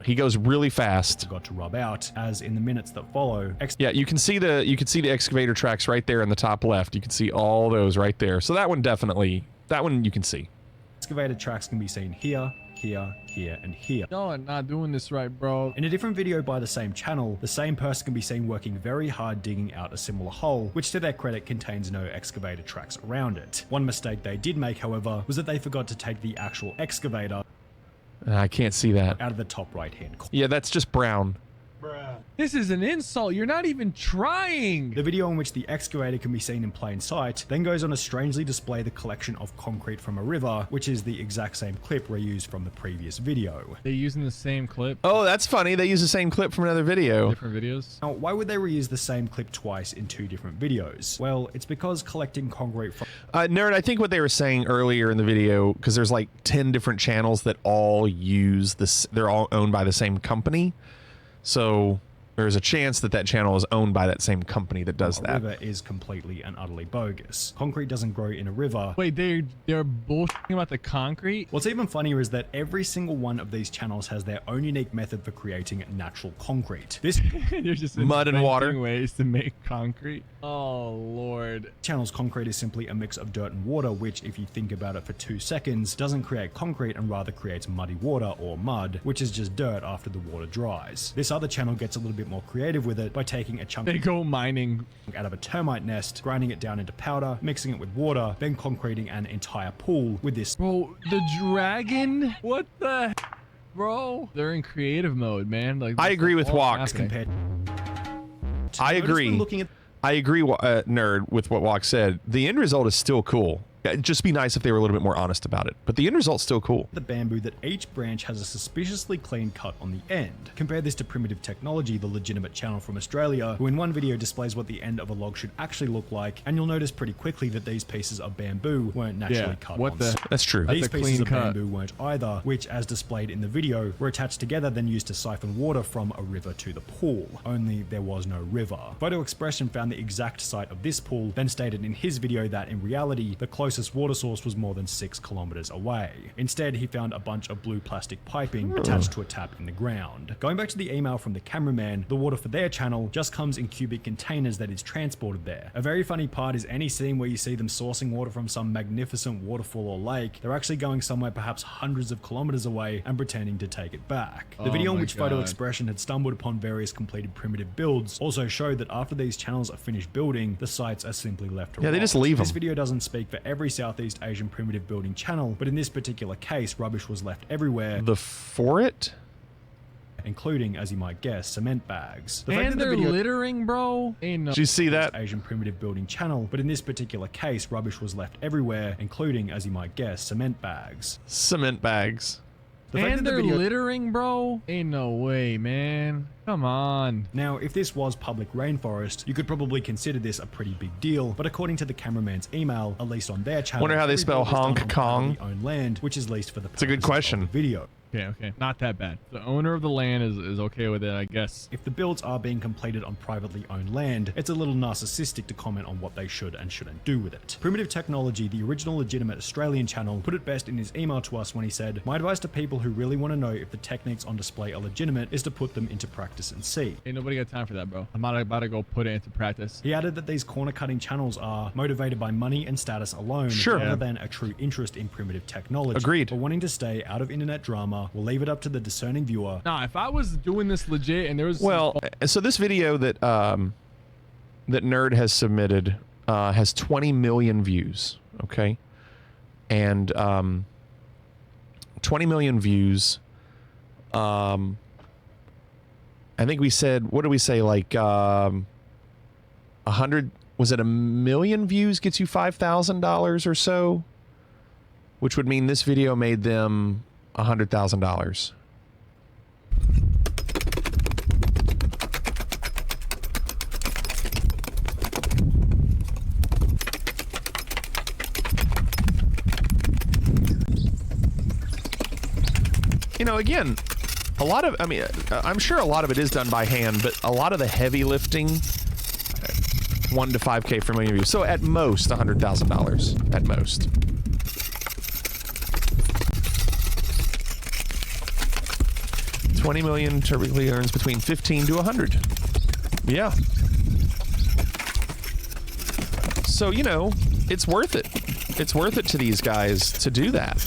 He goes really fast. Forgot to rub out, as in the minutes that follow. Yeah, you can see the excavator tracks right there in the top left. You can see all those right there. So that one definitely, that one you can see. Excavator tracks can be seen here, here, here, and here. No, I'm not doing this right, bro. In a different video by the same channel, the same person can be seen working very hard digging out a similar hole, which to their credit contains no excavator tracks around it. One mistake they did make, however, was that they forgot to take the actual excavator I can't see that. out of the top right hand corner. Yeah, that's just brown. This is an insult. You're not even trying. The video in which the excavator can be seen in plain sight then goes on to strangely display the collection of concrete from a river, which is the exact same clip reused from the previous video. They're using the same clip? Oh, that's funny. They use the same clip from another video. Different videos? Now, why would they reuse the same clip twice in 2 different videos? Well, it's because collecting concrete from... Nerd, I think what they were saying earlier in the video, because there's like 10 different channels that all use this, they're all owned by the same company. So... there's a chance that that channel is owned by that same company that does that. A river is completely and utterly bogus. Concrete doesn't grow in a river. Wait, they're bullshitting about the concrete? What's even funnier is that every single one of these channels has their own unique method for creating natural concrete. This They're just mud and water ways to make concrete. Oh lord. Channel's concrete is simply a mix of dirt and water, which, if you think about it for 2 seconds, doesn't create concrete and rather creates muddy water or mud, which is just dirt after the water dries. This other channel gets a little bit more creative with it by taking a chunk they go mining out of a termite nest, grinding it down into powder, mixing it with water, then concreting an entire pool with this. Bro, the dragon? What the bro? They're in creative mode, man. Like I agree with Walk. I agree. I agree, Nerd, with what Walk said. The end result is still cool. It'd just be nice if they were a little bit more honest about it. But the end result's still cool. The bamboo that each branch has a suspiciously clean cut on the end. Compare this to Primitive Technology, the legitimate channel from Australia, who in one video displays what the end of a log should actually look like, and you'll notice pretty quickly that these pieces of bamboo weren't naturally cut on. That's true. These pieces of bamboo weren't either, which, as displayed in the video, were attached together then used to siphon water from a river to the pool. Only there was no river. Photo Expression found the exact site of this pool, then stated in his video that in reality, the closest water source was more than 6 kilometers away. Instead, he found a bunch of blue plastic piping attached to a tap in the ground. Going back to the email from the cameraman, the water for their channel just comes in cubic containers that is transported there. A very funny part is any scene where you see them sourcing water from some magnificent waterfall or lake, they're actually going somewhere perhaps hundreds of kilometers away and pretending to take it back. The video in which Photo Expression had stumbled upon various completed primitive builds also showed that after these channels are finished building, the sites are simply left to rot. They just leave them. This video doesn't speak for every Southeast Asian primitive building channel, but in this particular case, rubbish was left everywhere. The for it? including, as you might guess, cement bags. The fact And that the they're video littering, bro. Ain't no. Did you see that? Asian primitive building channel, but in this particular case, rubbish was left everywhere, including, as you might guess, cement bags. Cement bags. The fact And that the they're video- littering, bro. Ain't no way, man. Come on. Now, if this was public rainforest, you could probably consider this a pretty big deal, but according to the cameraman's email, at least on their channel, Wonder how they every spell build is done Hong on Kong. privately owned land, which is leased for the It's a good purposes of question. the video. Okay. Not that bad. The owner of the land is okay with it, I guess. If the builds are being completed on privately owned land, it's a little narcissistic to comment on what they should and shouldn't do with it. Primitive Technology, the original legitimate Australian channel, put it best in his email to us when he said, "My advice to people who really want to know if the techniques on display are legitimate is to put them into practice and see." Ain't nobody got time for that, bro. I'm not about to go put it into practice. He added that these corner-cutting channels are motivated by money and status alone, Sure. rather than a true interest in primitive technology. Agreed. But wanting to stay out of internet drama, we'll leave it up to the discerning viewer. Nah, if I was doing this legit and there was Well, so this video that that Nerd has submitted has 20 million views, okay? And 20 million views. I think we said, what did we say, like 100, was it 1 million views gets you $5,000 or so? Which would mean this video made them $100,000. You know, again, a lot of, I mean, I'm sure a lot of it is done by hand, but a lot of the heavy lifting, 1 to 5K for a million views. So at most, $100,000 at most. $20 million typically earns between 15 to 100. Yeah. So, you know, it's worth it. It's worth it to these guys to do that.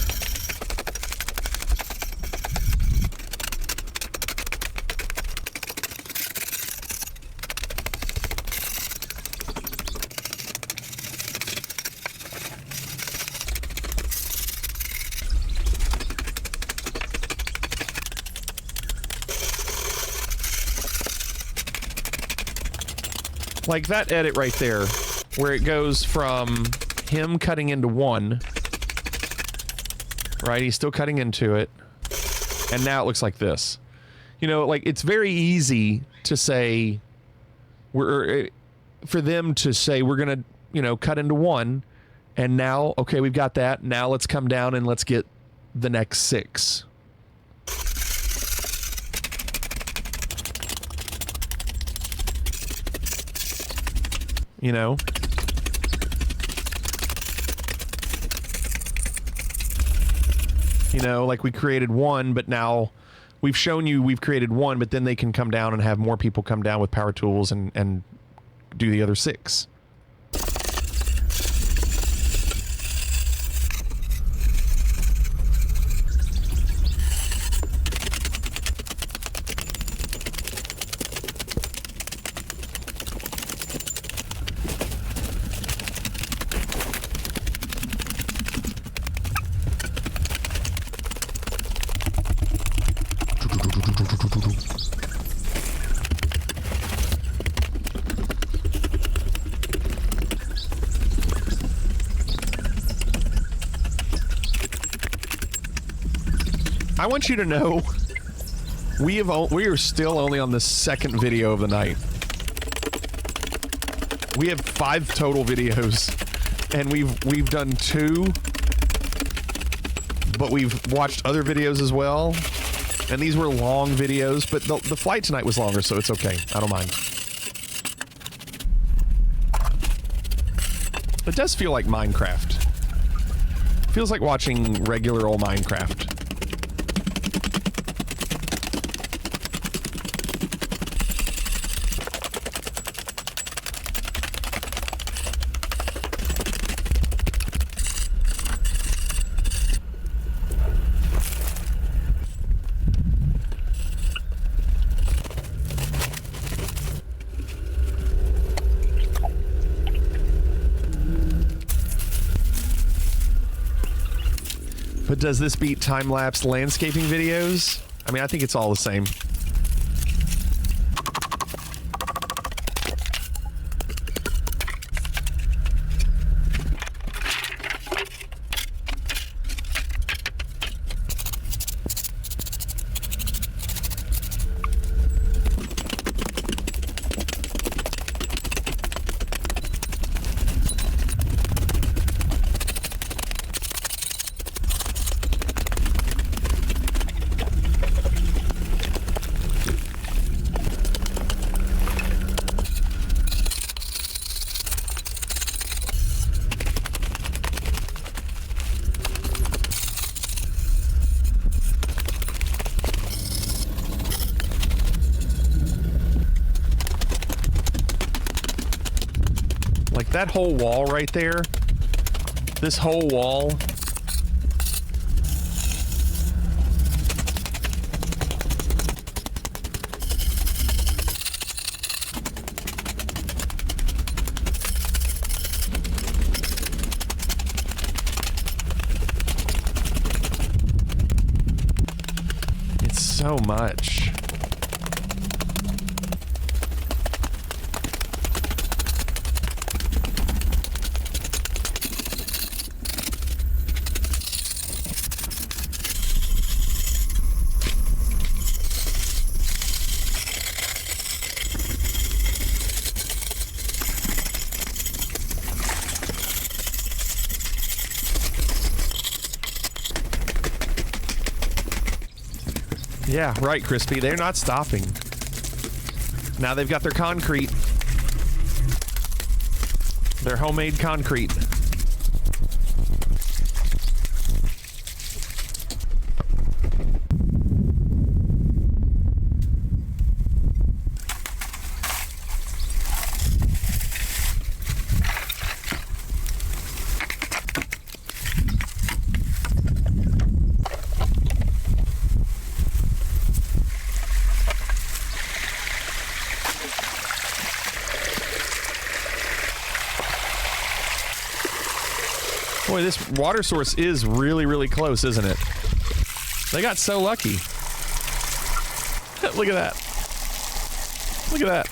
Like that edit right there, where it goes from him cutting into one, right? He's still cutting into it, and now it looks like this. You know, like it's very easy to say, for them to say we're gonna, you know, cut into one, and now, okay, we've got that. Now let's come down and let's get the next 6. You know? You know, like we created one, but now we've shown you we've created one, but then they can come down and have more people come down with power tools and do the other 6. I want you to know we are still only on the 2nd video of the night. We have 5 total videos, and we've done 2, but we've watched other videos as well. And these were long videos, but the flight tonight was longer, so it's okay. I don't mind. It does feel like Minecraft. Feels like watching regular old Minecraft. But does this beat time-lapse landscaping videos? I mean, I think it's all the same. Like that whole wall right there. This whole wall. It's so much. Yeah, right, Crispy. They're not stopping. Now they've got their concrete. Their homemade concrete. Boy, this water source is really, really close, isn't it? They got so lucky. Look at that. Look at that.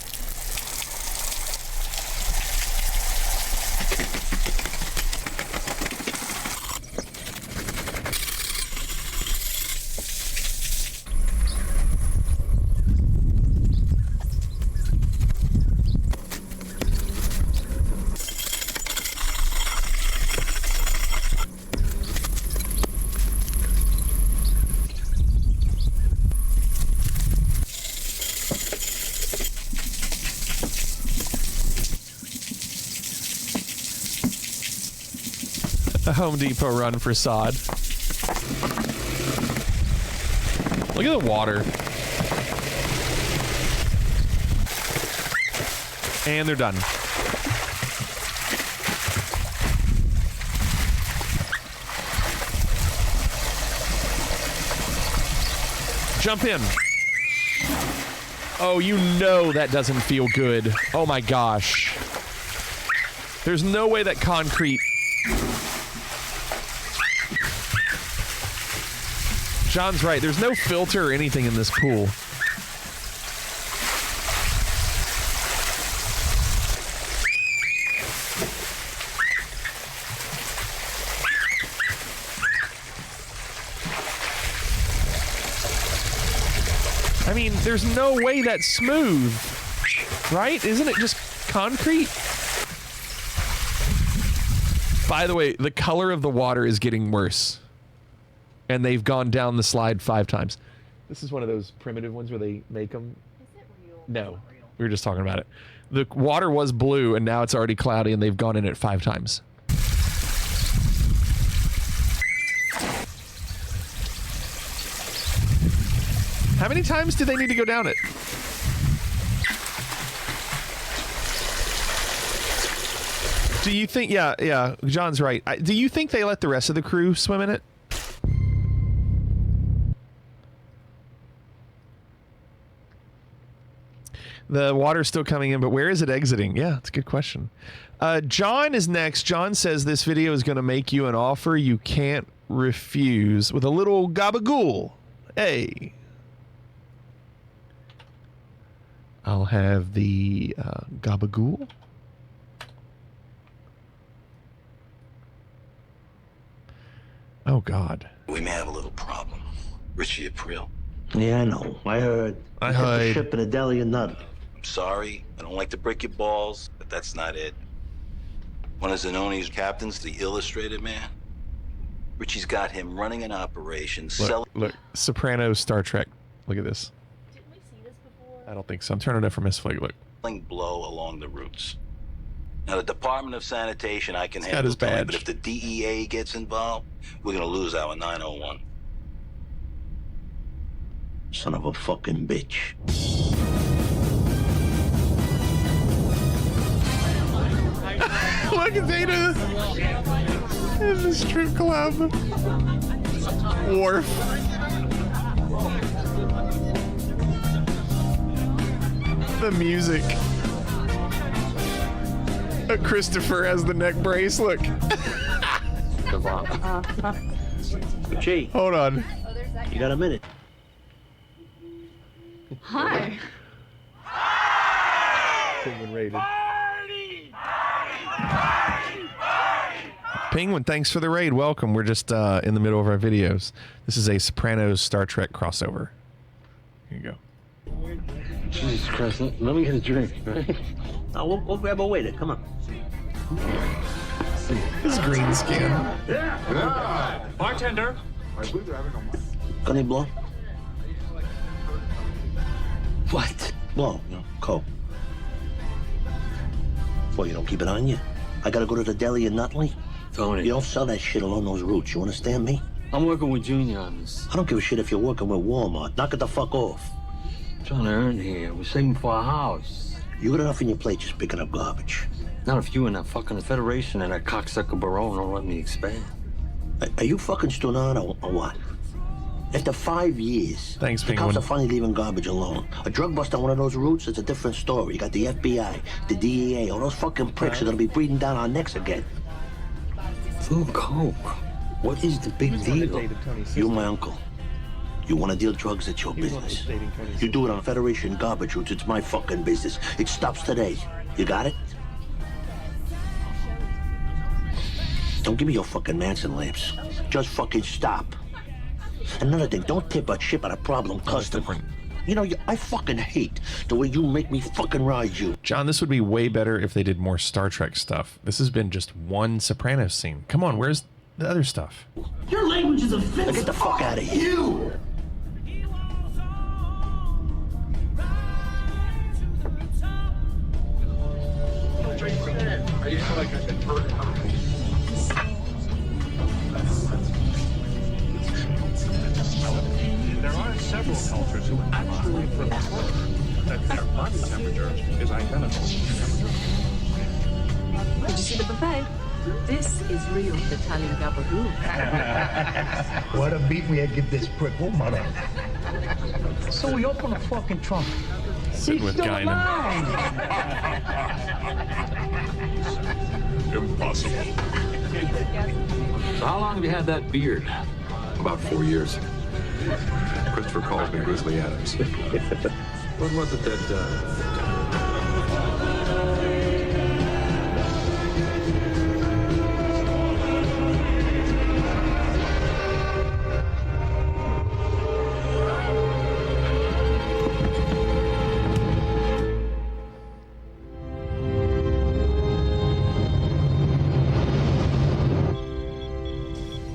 A Home Depot run for sod. Look at the water. And they're done. Jump in. Oh, you know that doesn't feel good. Oh my gosh. There's no way that concrete... John's right. There's no filter or anything in this pool. I mean, there's no way that's smooth, right? Isn't it just concrete? By the way, the color of the water is getting worse. And they've gone down the slide 5 times. This is one of those primitive ones where they make them. Is it real? No, we were just talking about it. The water was blue, and now it's already cloudy, and they've gone in it 5 times. How many times do they need to go down it? Do you think? Yeah, John's right. Do you think they let the rest of the crew swim in it? The water's still coming in, but where is it exiting? Yeah, it's a good question. John is next. John says this video is going to make you an offer you can't refuse with a little gabagool. Hey. I'll have the gabagool. Oh, God. We may have a little problem. Richie April. Yeah, I know. I heard. I You hit heard. the ship in a deli and nut. I'm sorry. I don't like to break your balls, but that's not it. One of Zanoni's captains, the illustrated man. Richie's got him running an operation, selling... Look, Sopranos, Star Trek. Look at this. Didn't we see this before? I don't think so. I'm turning it up for Miss Flake. Look. blow along the routes. Now, the Department of Sanitation, I can He's got handle his Tony, badge. but if the DEA gets involved, we're gonna lose our 901. Son of a fucking bitch. Look at Data in the strip club. Wharf. The music. Christopher has the neck brace. Look. Gee. Hold on. You got a minute? Hi. Penguin raided. Penguin, thanks for the raid. Welcome. We're just in the middle of our videos. This is a Sopranos Star Trek crossover. Here you go. Jesus Christ, let me get a drink, right? No, we'll grab a waiter. Come on. His green skin. Yeah. Bartender. Gunny blow? What? Blow, you know, coke. Well, you don't keep it on you. I gotta go to the deli in Nutley. Tony. You don't sell that shit along those routes. You understand me? I'm working with Junior on this. I don't give a shit if you're working with Walmart. Knock it the fuck off. I'm trying to earn here. We're saving for a house. You got enough in your plate just picking up garbage. Not if you and that fucking Federation and that cocksucker Barone don't let me expand. Are you fucking stood on or what? After 5 years, thanks, the Penguin. cops are finally leaving garbage alone. A drug bust on one of those routes, it's a different story. You got the FBI, the DEA, all those fucking pricks are gonna be breathing down our necks again. Full coke. What is the big deal? You're my uncle. You want to deal drugs, it's your business. You do it on Federation garbage routes, it's my fucking business. It stops today. You got it? Don't give me your fucking Manson lamps. Just fucking stop. Another thing, don't tip or chip on a problem customer. You know, I fucking hate the way you make me fucking ride you. John, this would be way better if they did more Star Trek stuff. This has been just one Sopranos scene. Come on, where's the other stuff? Your language is offensive. Now get the fuck out of here. You! I used to like I've been hurt. There are several cultures who actually prefer that their body temperature is identical to temperature. Did you see the buffet? This is real Italian gabagool. What a beat we had give this prick. Oh, mother. So we open the fucking trunk. Sitting with Guinan. Impossible. So how long have you had that beard? About 4 years. Christopher calls me Grizzly Adams. What was it that,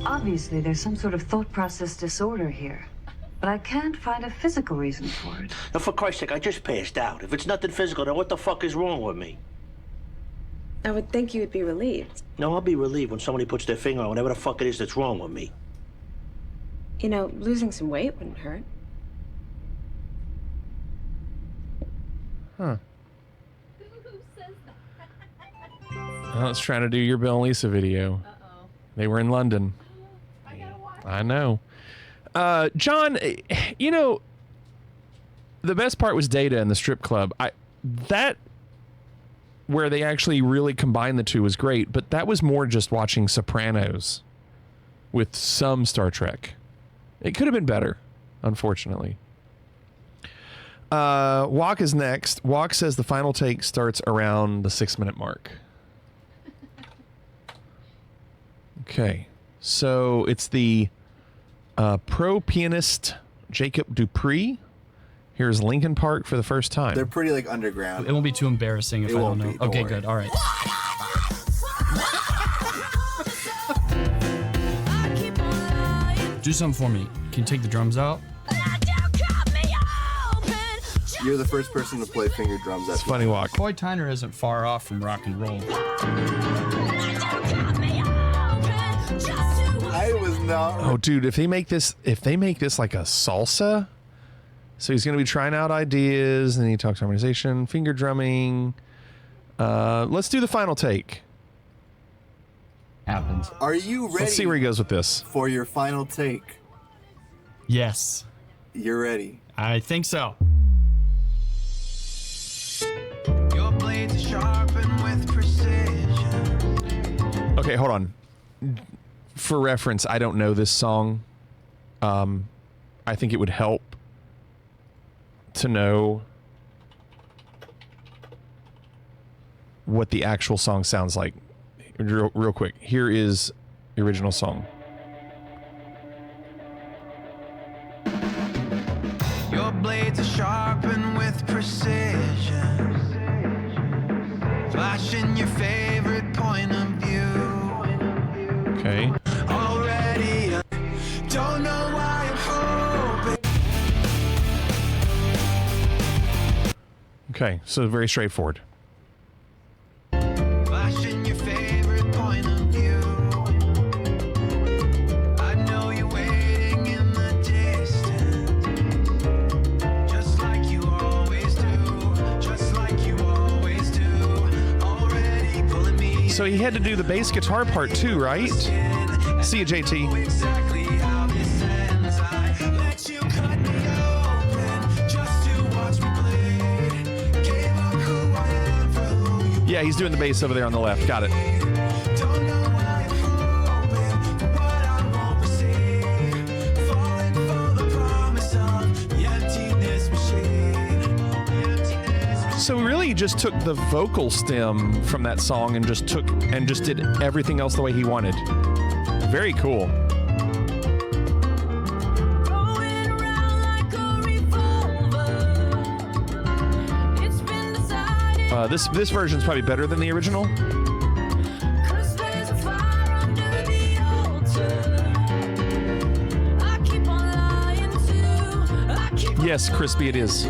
Obviously, there's some sort of thought process disorder here. But I can't find a physical reason for it. Now, for Christ's sake, I just passed out. If it's nothing physical, then what the fuck is wrong with me? I would think you would be relieved. No, I'll be relieved when somebody puts their finger on whatever the fuck it is that's wrong with me. You know, losing some weight wouldn't hurt. Huh. I was trying to do your Bill and Lisa video. They were in London. I know. John, you know, the best part was Data in the strip club. That where they actually really combined the two was great, but that was more just watching Sopranos with some Star Trek. It could have been better, unfortunately. Walk is next. Walk says the final take starts around the 6-minute mark. Okay, so it's the pro pianist Jacob Dupree. Here's Linkin Park for the first time. They're pretty like underground. It won't be too embarrassing if I don't know. Okay, good. All right. Do something for me. Can you take the drums out? You're the first person to play finger drums. It's funny, Walk. Coy Tyner isn't far off from rock and roll. I was not. Oh, dude, if they make this like a salsa, so he's going to be trying out ideas, and he talks harmonization, finger drumming. Let's do the final take. Happens. Are you ready? Let's see where he goes with this. For your final take. Yes. You're ready. I think so. Your blades are sharpened with precision. Okay, hold on. For reference, I don't know this song. I think it would help to know what the actual song sounds like. Real quick. Here is the original song. Your blades are sharpened with precision. Flashing your favorite point of view. Okay. Already, don't know why I'm hoping. Okay, so very straightforward. Flashing your favorite point of view. I know you're waiting in the distance, just like you always do, just like you always do. Already pulling me. So he had to do the bass guitar part too, right? See you, JT. Exactly how this ends. I let you cut me open just to watch me bleed. Gave up who I am for who you. Yeah, he's doing the bass over there on the left. Got it. Don't know why I'm hoping for what I won't receive. Falling for the promise of the emptiness machine. So we really just took the vocal stem from that song and just did everything else the way he wanted. Very cool. This version's probably better than the original. Yes, Crispy, it is.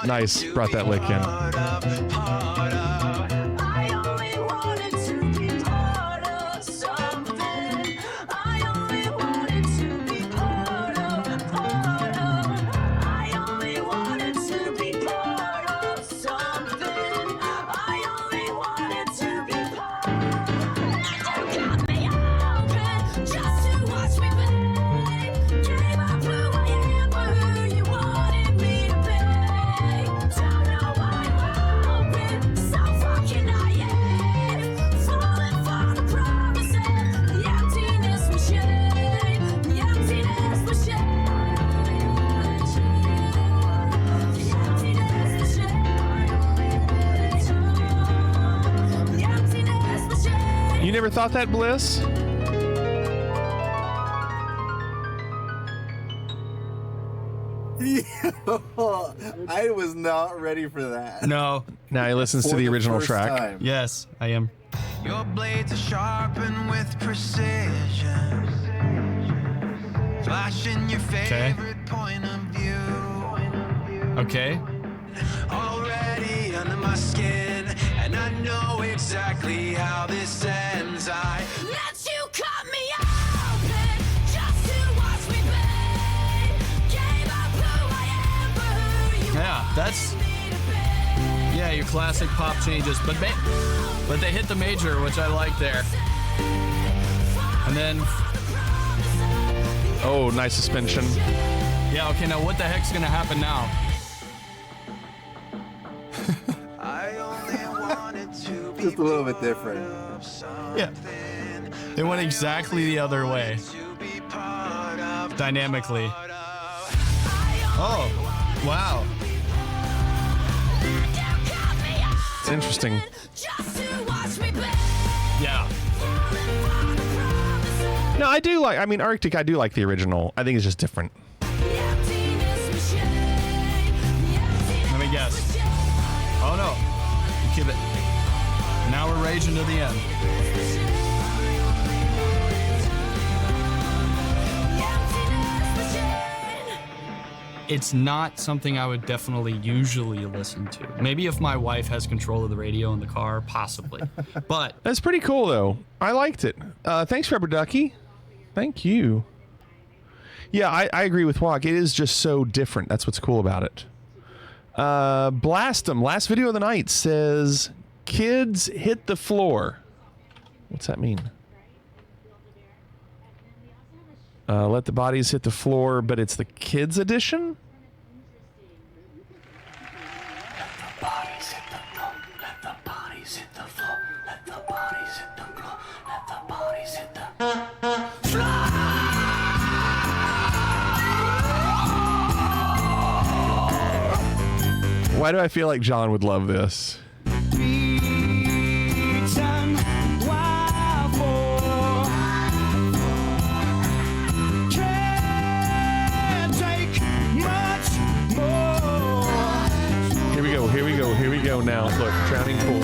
Nice, brought that lick in. You never thought that, Bliss? I was not ready for that. No. Now he listens to the original track. Time. Yes, I am. Your blades are sharpened with precision. Flashing your favorite point of view. Okay. Already under my skin, and I know exactly how this ends. I let you cut me open just to watch me bleed. Gave up who I am for who you Yeah, that's. Yeah, your classic pop changes, but they hit the major, which I like there. And then. Oh, nice suspension. Yeah. Okay. Now, what the heck's gonna happen now? Just a little bit different. Yeah. They went exactly the other way. Dynamically. Oh, wow. It's interesting. Yeah. No, I do like, I mean, Arctic, I do like the original. I think it's just different. Let me guess. it's not something I would definitely usually listen to. Maybe if my wife has control of the radio in the car, possibly. But that's pretty cool, though. I liked it. Thanks, Rubber Ducky. Thank you. Yeah, I agree with Walk. It is just so different. That's what's cool about it. Blast 'em. Last video of the night says, kids hit the floor. What's that mean? Let the bodies hit the floor, but it's the kids edition? Why do I feel like John would love this? Here we go now. Look, drowning pool.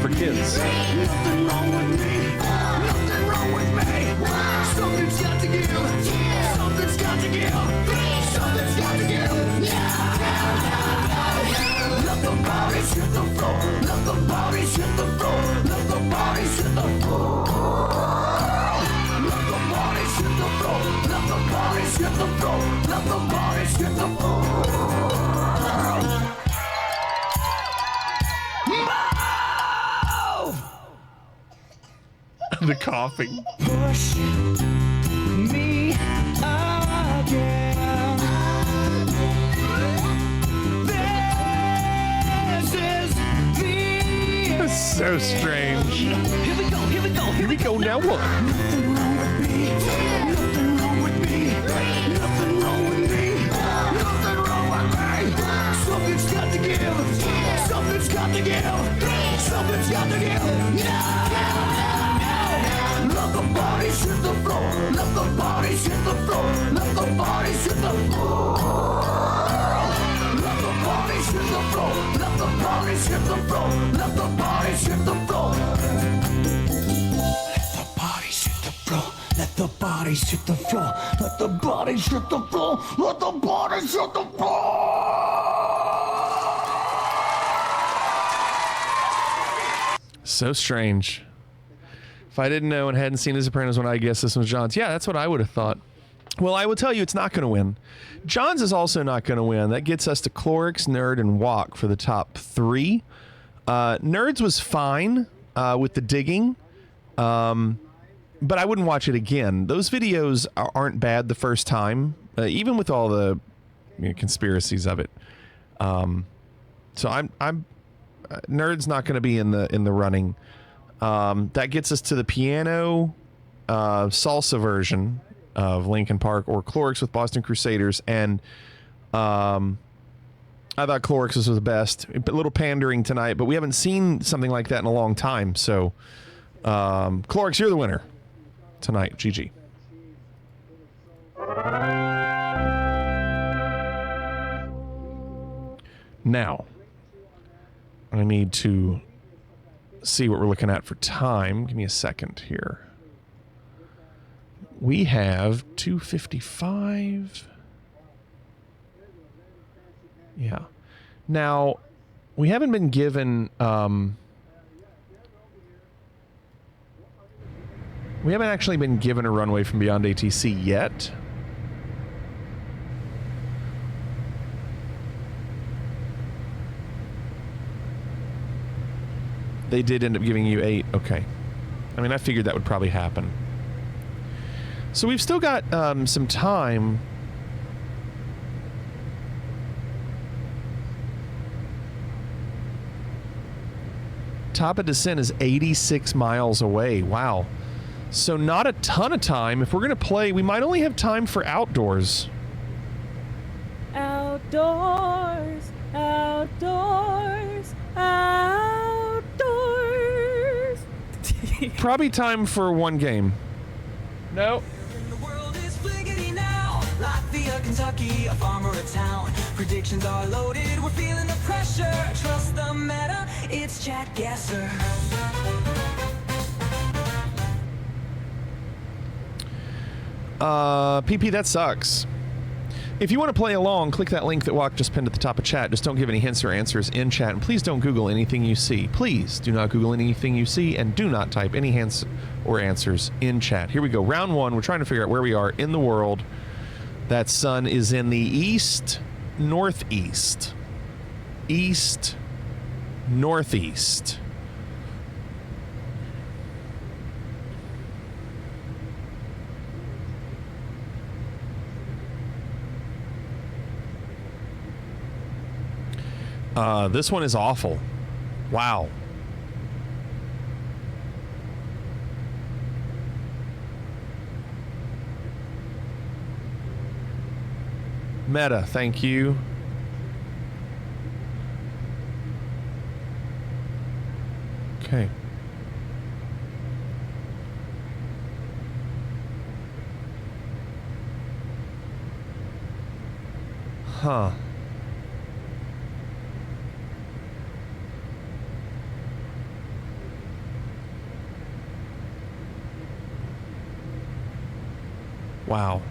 For kids. Nothing wrong with me. Nothing wrong with me. Something's got to give. Something's got to give. Something's got to give. Let the bodies hit the floor. Let the bodies hit the floor. Let the bodies hit the floor. Let the bodies hit the floor. Let the bodies hit the floor. Let the bodies hit the floor. The coughing. Push me again. This is the That's so strange. Here we go, here we go, here we go. Now what? Nothing wrong with me. Nothing wrong with me. Nothing wrong with me. Nothing wrong with me. Something's got to give. Something's got to give. Something's got to give. Let the bodies hit the floor. Let the bodies hit the floor. Let the bodies hit the floor. Let the bodies hit the floor. Let the bodies hit the floor. Let the bodies hit the floor. Let the bodies hit the floor. Let the bodies hit the floor. Let the bodies hit the floor. Let the bodies hit the floor. So strange. If I didn't know and hadn't seen The Sopranos when I guessed this was John's, yeah, that's what I would have thought. Well, I will tell you it's not going to win. John's is also not going to win. That gets us to Clorix, Nerd, and Walk for the top 3. Nerds was fine with the digging, but I wouldn't watch it again. Those videos aren't bad the first time, even with all the conspiracies of it. So I'm Nerd's not going to be in the running. That gets us to the piano salsa version of Linkin Park or Clorix with Boston Crusaders, and I thought Clorix was the best. A little pandering tonight, but we haven't seen something like that in a long time. So Clorix, you're the winner tonight. GG. Now I need to see what we're looking at for time. Give me a second here. We have 2:55. Yeah. Now, we haven't been given we haven't actually been given a runway from Beyond ATC yet. They did end up giving you 8. Okay. I mean, I figured that would probably happen. So we've still got some time. Top of Descent is 86 miles away. Wow. So not a ton of time. If we're going to play, we might only have time for outdoors. Outdoors, outdoors, outdoors. Probably time for one game. No. Latvia, Kentucky, a farmer, a town. Predictions are loaded, we're feeling the pressure. Trust the meta, it's Chad Gasser. PP, that sucks. If you want to play along, click that link that Walk just pinned at the top of chat. Just don't give any hints or answers in chat. And please don't Google anything you see. Please do not Google anything you see, and do not type any hints or answers in chat. Here we go. Round one. We're trying to figure out where we are in the world. That sun is in the east, northeast. East, northeast. This one is awful. Wow. Meta, thank you. Okay. Huh. Wow.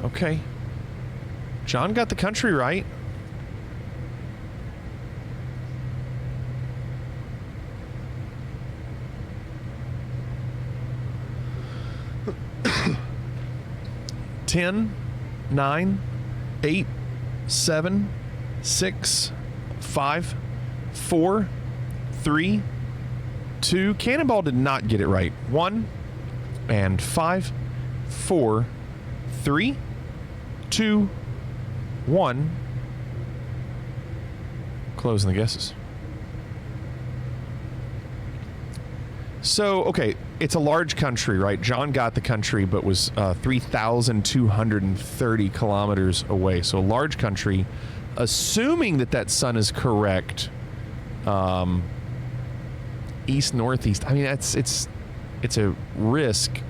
Okay. John got the country right. Ten, 9, 8, 7, 6, 5, 4, 3, 2. Cannonball did not get it right. 1 and 5, 4, 3, 2, 1. Closing the guesses. So, okay, it's a large country, right? John got the country, but was 3,230 kilometers away. So, a large country. Assuming that that sun is correct, east, northeast. I mean, it's a risk.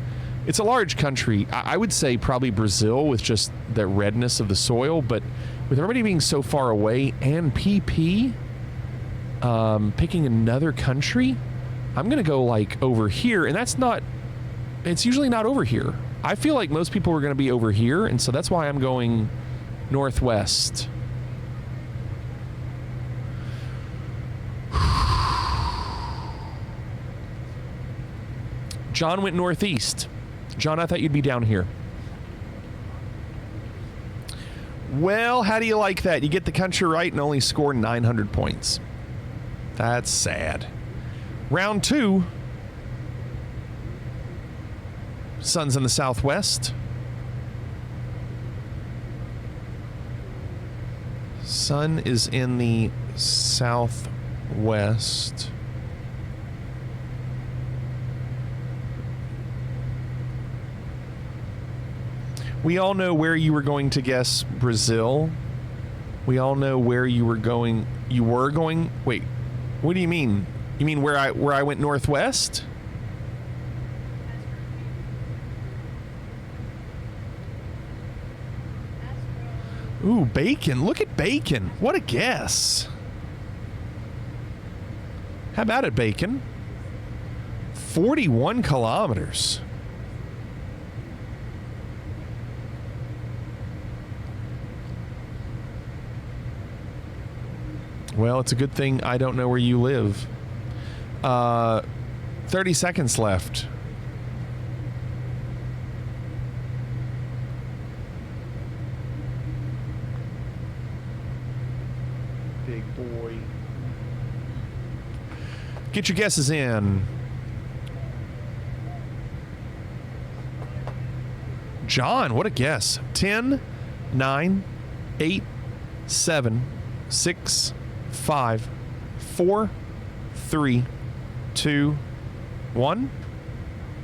It's a large country. I would say probably Brazil with just the redness of the soil, but with everybody being so far away and PP, picking another country, I'm going to go like over here, and that's not, it's usually not over here. I feel like most people are going to be over here, and so that's why I'm going northwest. John went northeast. John, I thought you'd be down here. Well, how do you like that? You get the country right and only score 900 points. That's sad. Round 2. Sun's in the southwest. Sun is in the southwest. We all know where you were going to guess Brazil. We all know where you were going. You were going. Wait, what do you mean? You mean where I went northwest? Ooh, Bacon. Look at Bacon. What a guess. How about it, Bacon? 41 kilometers. Well, it's a good thing I don't know where you live. 30 seconds left. Big boy. Get your guesses in. John, what a guess. 10, 9, 8, 7, 6, 5, 4, 3, 2, 1,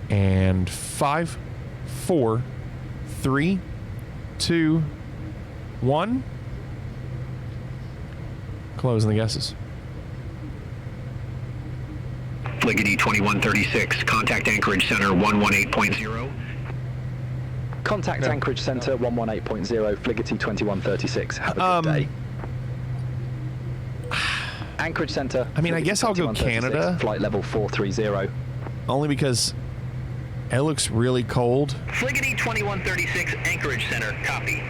and 5, 4, 3, 2, 1. Closing the guesses. Fliggity 2136, contact Anchorage Center 118.0. Contact Anchorage Center 118.0, Fliggity 2136. Have a good day. Anchorage Center. I mean, I guess I'll go Canada. Flight level 430. Only because It looks really cold. Fliggity 2136, Anchorage Center, copy.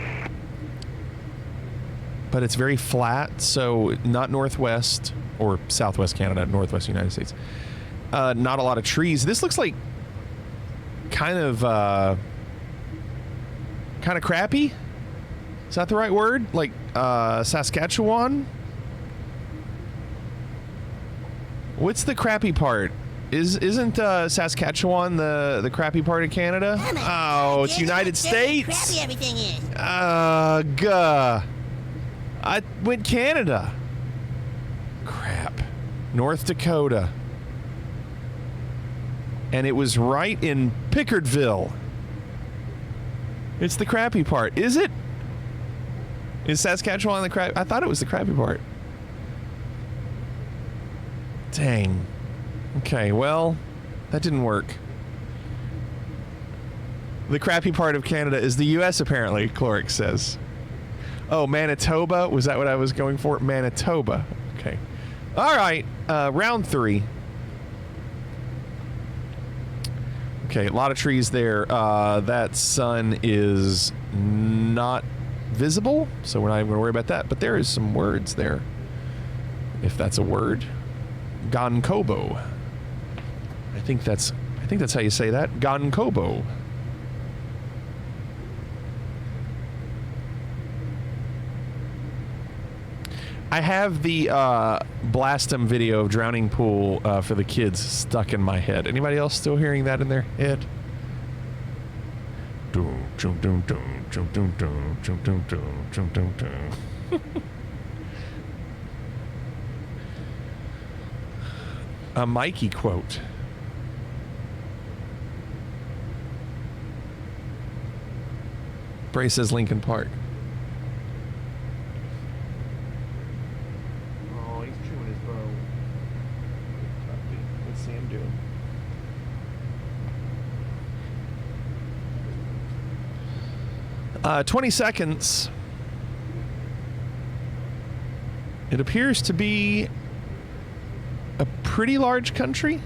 But it's very flat, so not northwest or southwest Canada, northwest United States. Not a lot of trees. This looks like kind of crappy. Is that the right word? Like Saskatchewan? What's the crappy part? Isn't Saskatchewan the crappy part of Canada? Oh, it's United States. Crappy everything is. Gah. I went Canada. Crap. North Dakota. And it was right in Pickardville. It's the crappy part. Is it? Is Saskatchewan the crap? I thought it was the crappy part. Dang. Okay, well, that didn't work. The crappy part of Canada is the U.S., apparently, Clorix says. Oh, Manitoba? Was that what I was going for? Manitoba. Okay. All right, round 3. Okay, a lot of trees there. That sun is not visible, so we're not even going to worry about that. But there is some words there, if that's a word. Gonkobo. I think that's how you say that. Gonkobo. I have the Blastum video of drowning pool for the kids stuck in my head. Anybody else still hearing that in their head? A Mikey quote. Bray says Lincoln Park. Oh, he's chewing his bow. Let's see him do. 20 seconds. It appears to be a pretty large country.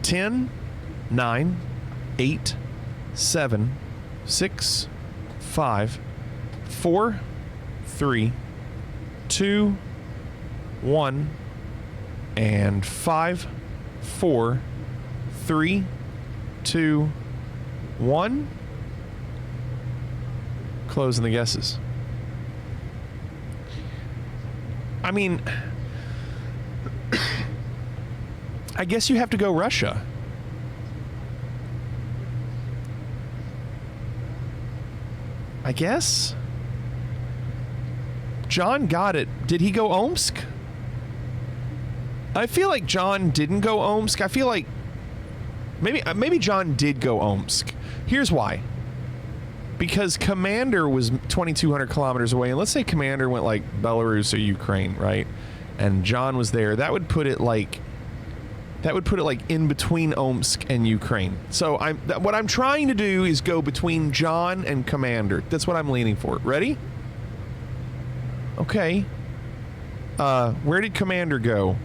10, 9, 8, 7, 6, 5, 4, 3, 2, 1, and 5, 4, 3, 2, 1. Closing the guesses. I mean, I guess you have to go Russia. I guess. John got it. Did he go Omsk? I feel like John didn't go Omsk. I feel like maybe John did go Omsk. Here's why. Because Commander was 2,200 kilometers away, and let's say Commander went like Belarus or Ukraine, right? And John was there. That would put it like in between Omsk and Ukraine. So what I'm trying to do is go between John and Commander. That's what I'm leaning for. Ready? Okay. Where did Commander go?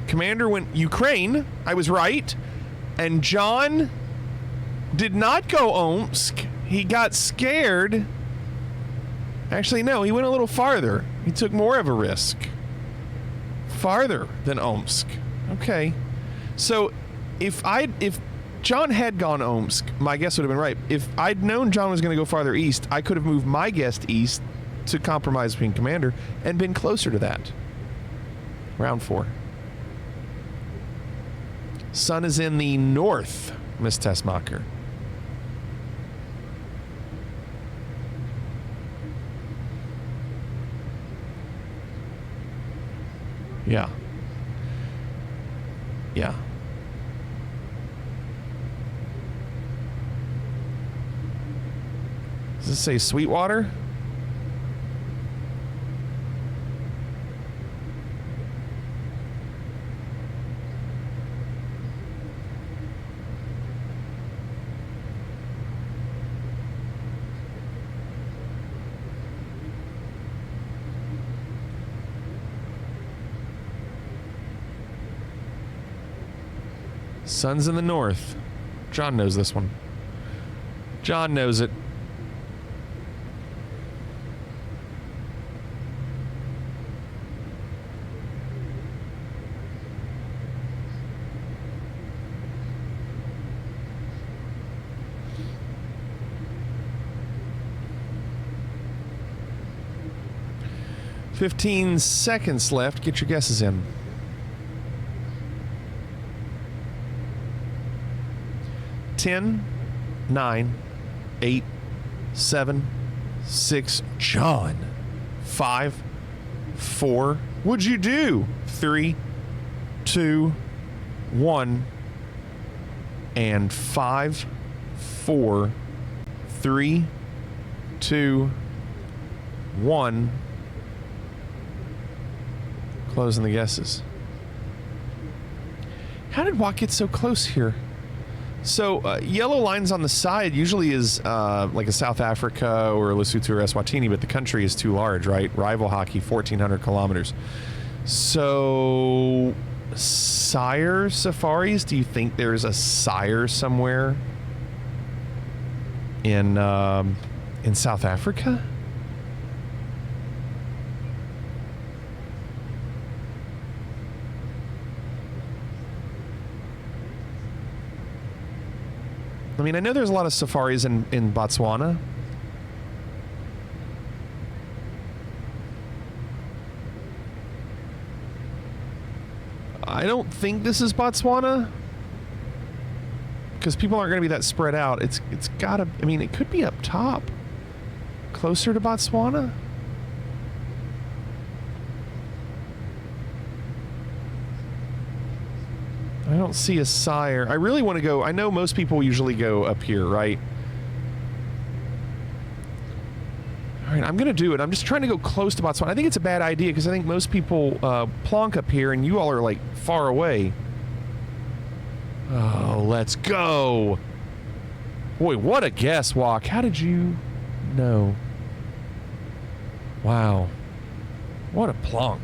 Commander went Ukraine. I was right. And John did not go Omsk. He got scared. Actually, no, he went a little farther. He took more of a risk. Farther than Omsk. Okay. So if John had gone Omsk, my guess would have been right. If I'd known John was going to go farther east, I could have moved my guess east to compromise between Commander and been closer to that. Round 4. Sun is in the north, Miss Tessmacher. Yeah. Yeah. Does this say Sweetwater? Sun's in the north. John knows this one. John knows it. "15 seconds left. Get your guesses in. 10, 9, 8, 7, 6. John. 5, 4. What'd you do? 3, 2, 1. And 5, 4, 3, 2, 1. Closing the guesses. How did Watt get so close here? So, yellow lines on the side usually is like a South Africa or Lesotho or Eswatini, but the country is too large, right? Rival hockey, 1,400 kilometers. So, Sire safaris? Do you think there's a Sire somewhere in South Africa? I mean, I know there's a lot of safaris in Botswana. I don't think this is Botswana, because people aren't going to be that spread out. It's gotta, I mean, it could be up top, closer to Botswana. I don't see a Sire. I really want to go. I know most people usually go up here, right? All right, I'm going to do it. I'm just trying to go close to Botswana. I think it's a bad idea because I think most people plonk up here and you all are like far away. Oh, let's go. Boy, what a guess, Walk. How did you know? Wow. What a plonk.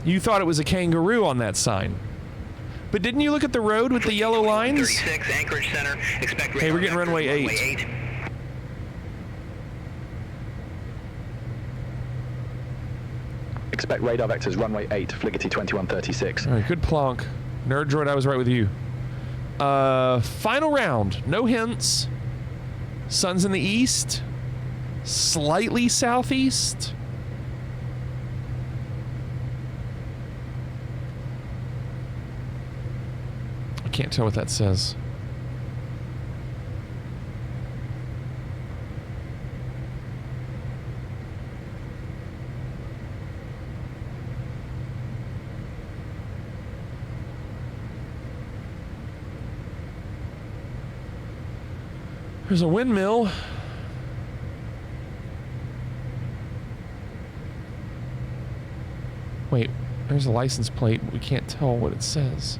You thought it was a kangaroo on that sign. But didn't you look at the road with the yellow lines? 36, Anchorage Center. Expect hey, we're getting runway 8. Expect radar vectors runway 8, Fligety 2136. All right, good plonk. Nerd Droid, I was right with you. Final round. No hints. Sun's in the east. Slightly southeast. Can't tell what that says. There's a windmill. Wait, there's a license plate. We can't tell what it says.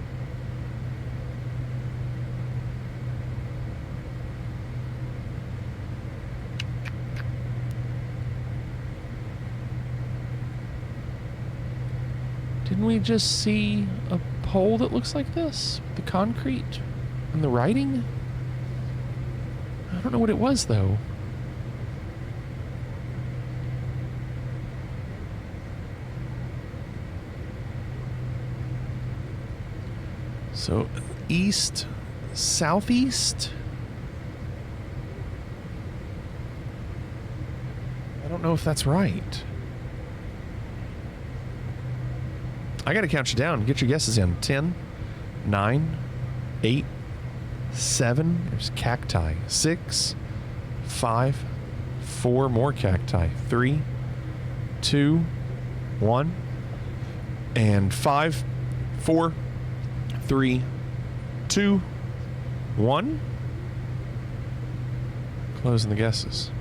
Didn't we just see a pole that looks like this? The concrete and the writing? I don't know what it was, though. So, east, southeast? I don't know if that's right. I gotta count you down. Get your guesses in. 10, 9, 8, 7. There's cacti. 6, 5, 4 more cacti. 3, 2, 1. And 5, 4, 3, 2, 1. Closing the guesses.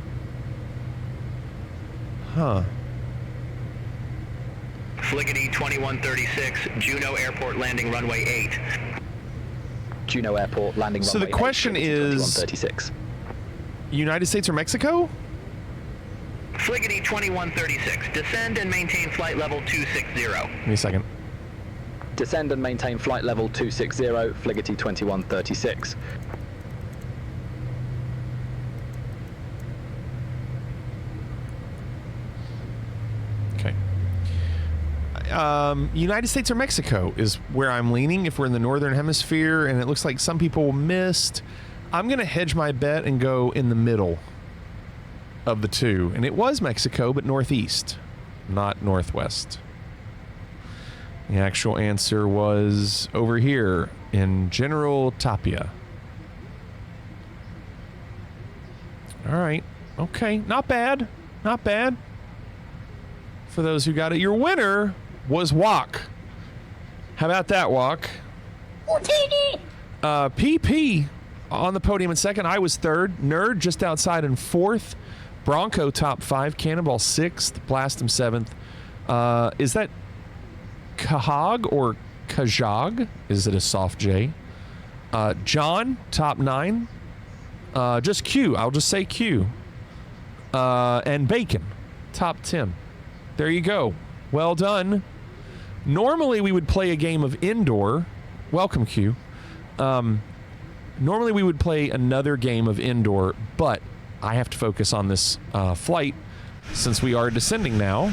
Huh. Fligety 2136, Juneau Airport landing runway 8. Juneau Airport landing runway 8. So the question is, 2136. United States or Mexico? Fligety 2136, descend and maintain flight level 260. Give me a second. Descend and maintain flight level 260, Fligety 2136. Okay. United States or Mexico is where I'm leaning if we're in the northern hemisphere, and it looks like some people missed. I'm going to hedge my bet and go in the middle of the two. And it was Mexico, but northeast, not northwest. The actual answer was over here in General Tapia. All right. Okay. Not bad. Not bad. For those who got it. Your winner was Walk. How about that, Walk? PP on the podium in second. I was third. Nerd just outside in fourth. Bronco top 5. Cannonball 6th. Blastum 7th. Is that Kahog or Kajog? Is it a soft J? John, top 9. Just Q. I'll just say Q. And Bacon, top 10. There you go. Well done. Normally we would play a game of indoor. Welcome, Q. Normally we would play another game of indoor, but I have to focus on this flight since we are descending now.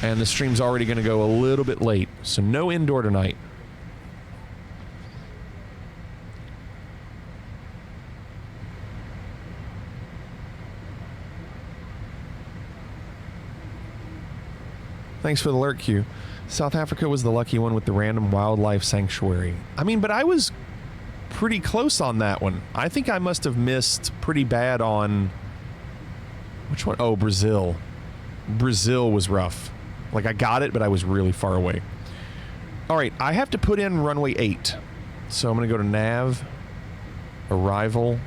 And the stream's already going to go a little bit late, so no indoor tonight. Thanks for the alert, Q. South Africa was the lucky one with the random wildlife sanctuary. I mean, but I was pretty close on that one. I think I must have missed pretty bad on... Which one? Oh, Brazil. Brazil was rough. Like, I got it, but I was really far away. All right, I have to put in runway 8. So I'm going to go to nav, arrival,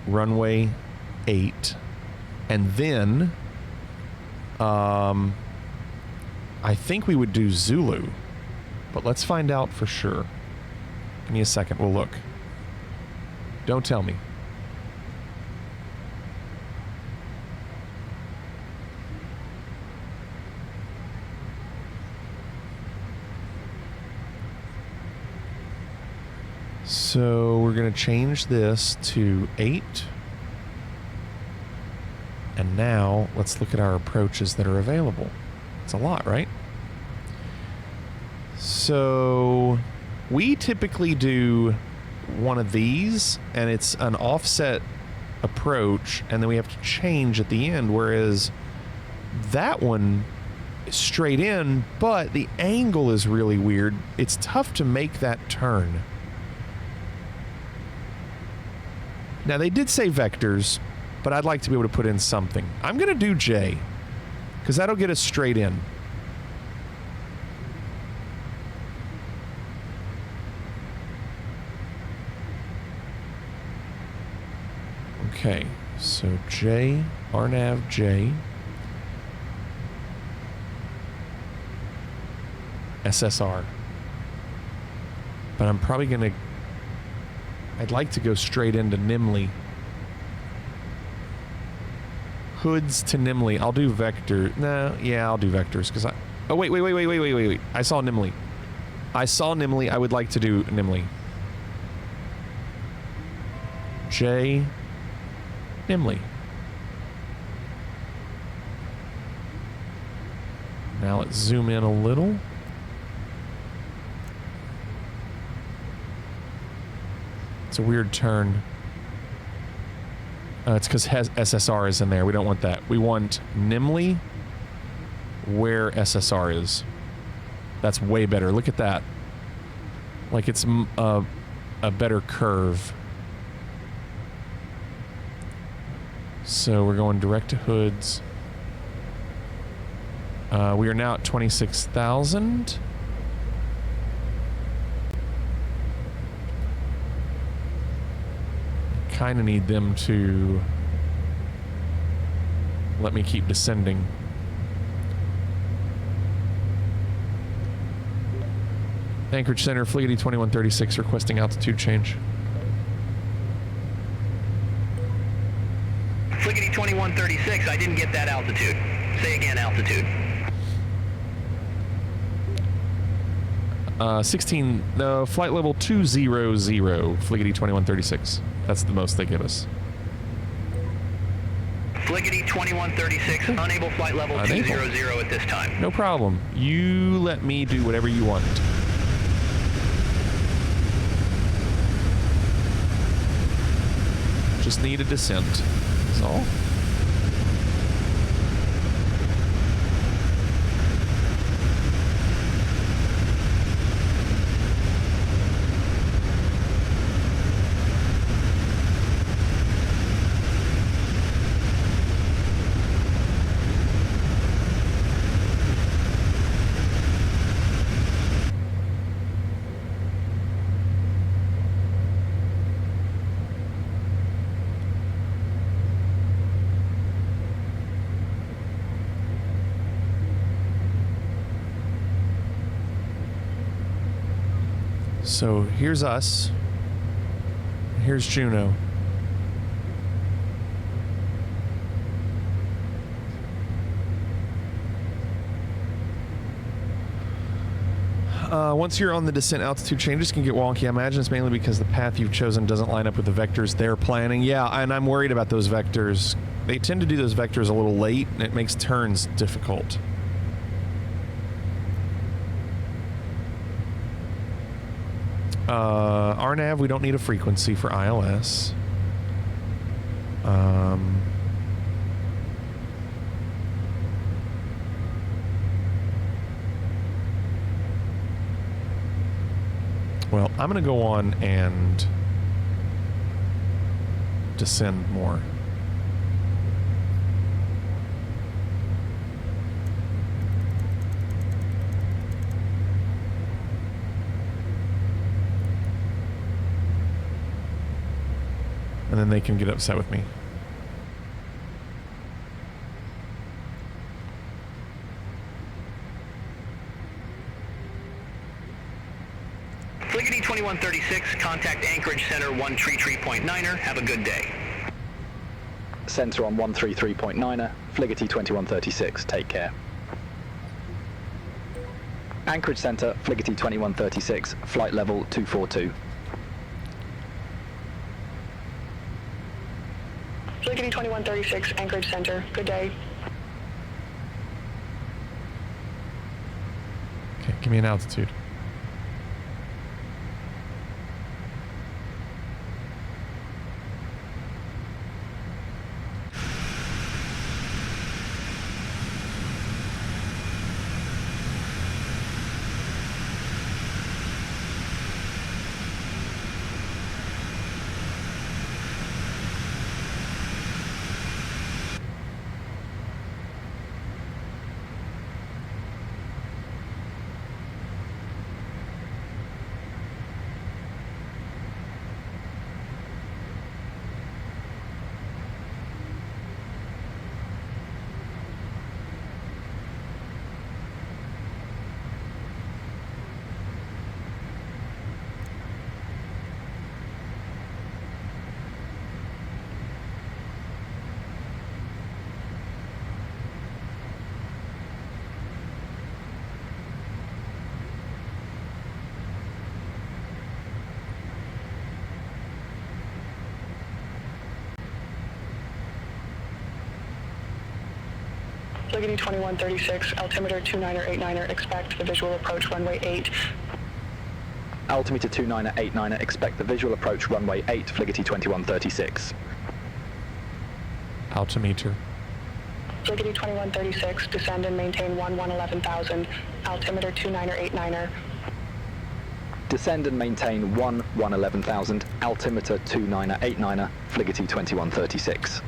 runway 8. And then, I think we would do Zulu. But let's find out for sure. Give me a second, we'll look. Don't tell me. So we're going to change this to 8. And now let's look at our approaches that are available. It's a lot, right? So we typically do one of these, and it's an offset approach, and then we have to change at the end, whereas that one is straight in, but the angle is really weird. It's tough to make that turn. Now, they did say vectors, but I'd like to be able to put in something. I'm going to do J, because that'll get us straight in. Okay, so J, RNAV, J. SSR. But I'm probably going to... I'd like to go straight into Nimley. Hoods to Nimley. I'll do vector. No, yeah, I'll do vectors because I... Oh, wait. I saw Nimley. I would like to do Nimley. J... Nimley. Now let's zoom in a little. It's a weird turn. It's because SSR is in there. We don't want that. We want Nimley where SSR is. That's way better. Look at that. Like it's a better curve. So we're going direct to hoods. We are now at 26,000. Kind of need them to let me keep descending. Anchorage Center, Fligety 2136 requesting altitude change. Fligety 2136, I didn't get that altitude. Say again, altitude. flight level 200, Fliggity 2136. That's the most they give us. Fliggity 2136, unable flight level 200 at this time. No problem. You let me do whatever you want. Just need a descent. That's all. So here's us. Here's Juneau. Once you're on the descent, altitude changes can get wonky. I imagine it's mainly because the path you've chosen doesn't line up with the vectors they're planning. Yeah, and I'm worried about those vectors. They tend to do those vectors a little late, and it makes turns difficult. RNAV, we don't need a frequency for ILS. Well, I'm going to go on and descend more. And then they can get upset with me. Fliggity 2136, contact Anchorage Center 133.9er. Have a good day. Center on 133.9er, Fliggity 2136, take care. Anchorage Center, Fliggity 2136, flight level 242. Fliggity 2136, Anchorage Center. Good day. Okay, give me an altitude. Fliggity 2136, altimeter 29er89er, expect the visual approach runway 8. Altimeter 29er89er, expect the visual approach runway 8, Fliggity 2136. Altimeter. Fliggity 2136, descend and maintain 11,000, altimeter 29er89er. Descend and maintain 11,000, altimeter 29er89er, Fliggity 2136.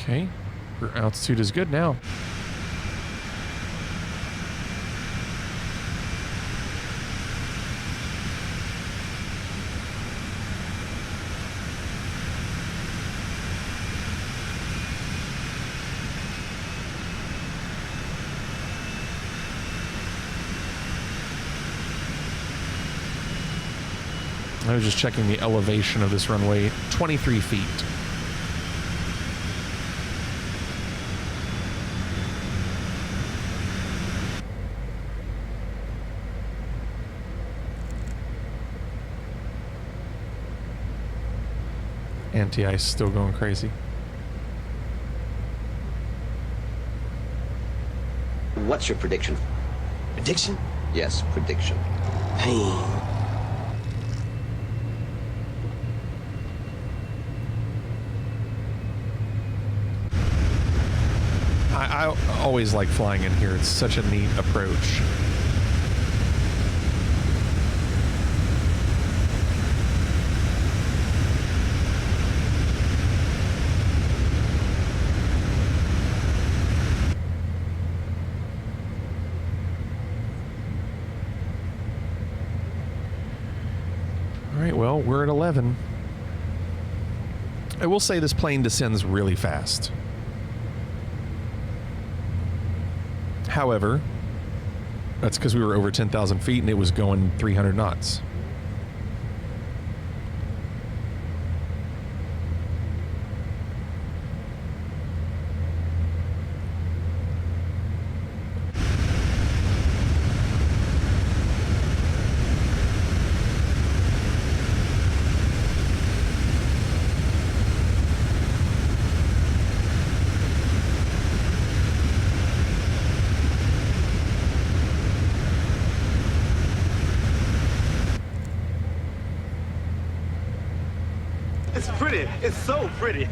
Okay, our altitude is good now. I was just checking the elevation of this runway. 23 feet. Anti-ice still going crazy. What's your prediction? Prediction? Yes, prediction. Pain. I always like flying in here. It's such a neat approach. All right, well, we're at 11. I will say this plane descends really fast. However, that's because we were over 10,000 feet and it was going 300 knots. It's pretty. It's so pretty.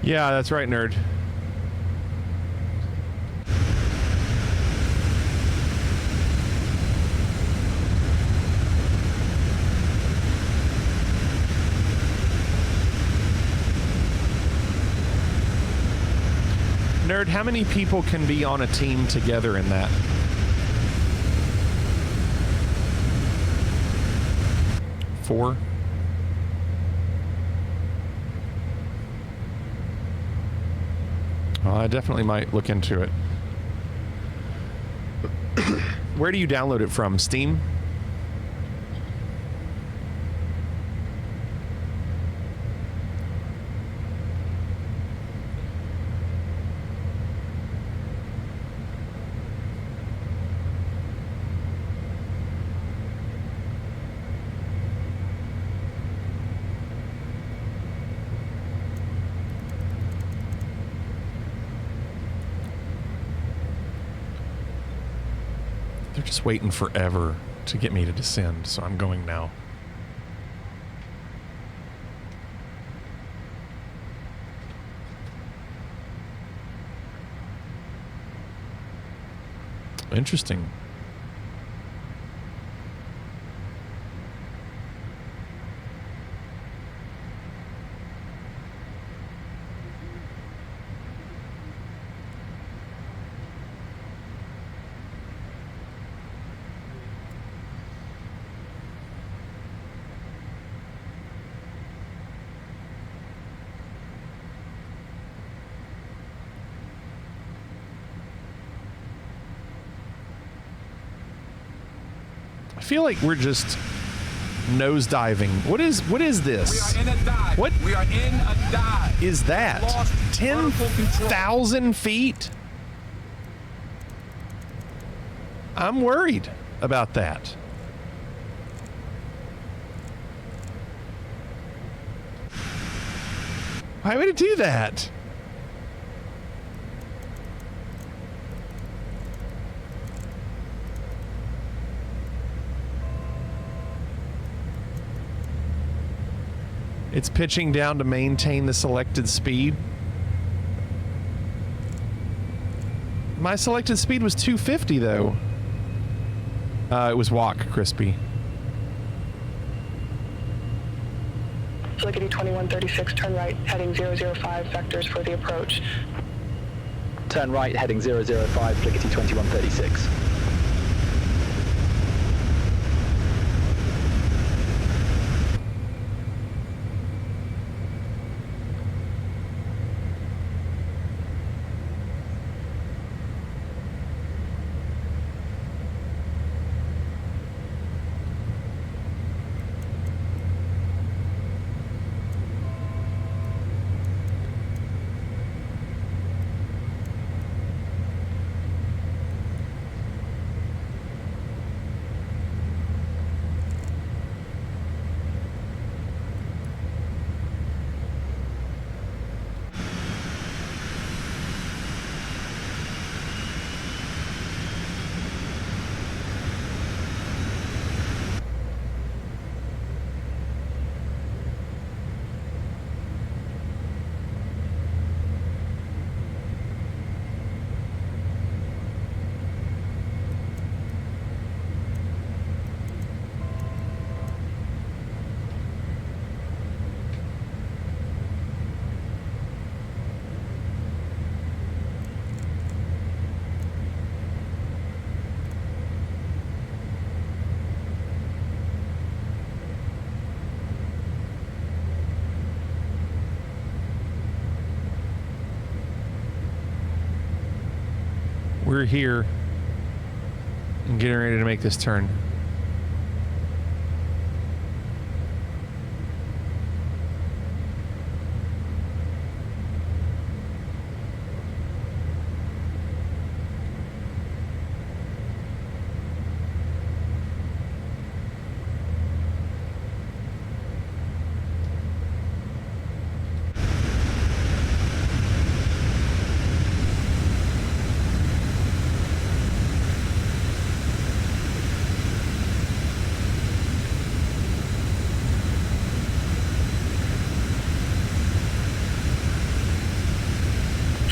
Yeah, that's right, nerd. Nerd, how many people can be on a team together in that? 4? Well, I definitely might look into it. Where do you download it from? Steam? They're just waiting forever to get me to descend, so I'm going now. Interesting. I feel like we're just nose diving. What is this? We are in a dive. What? We are in a dive. Is that 10,000 feet? I'm worried about that. Why would it do that? It's pitching down to maintain the selected speed. My selected speed was 250 though. It was walk, Crispy. Fliggity 2136, turn right, heading 005, vectors for the approach. Turn right, heading 005, Fliggity 2136. We're here and getting ready to make this turn.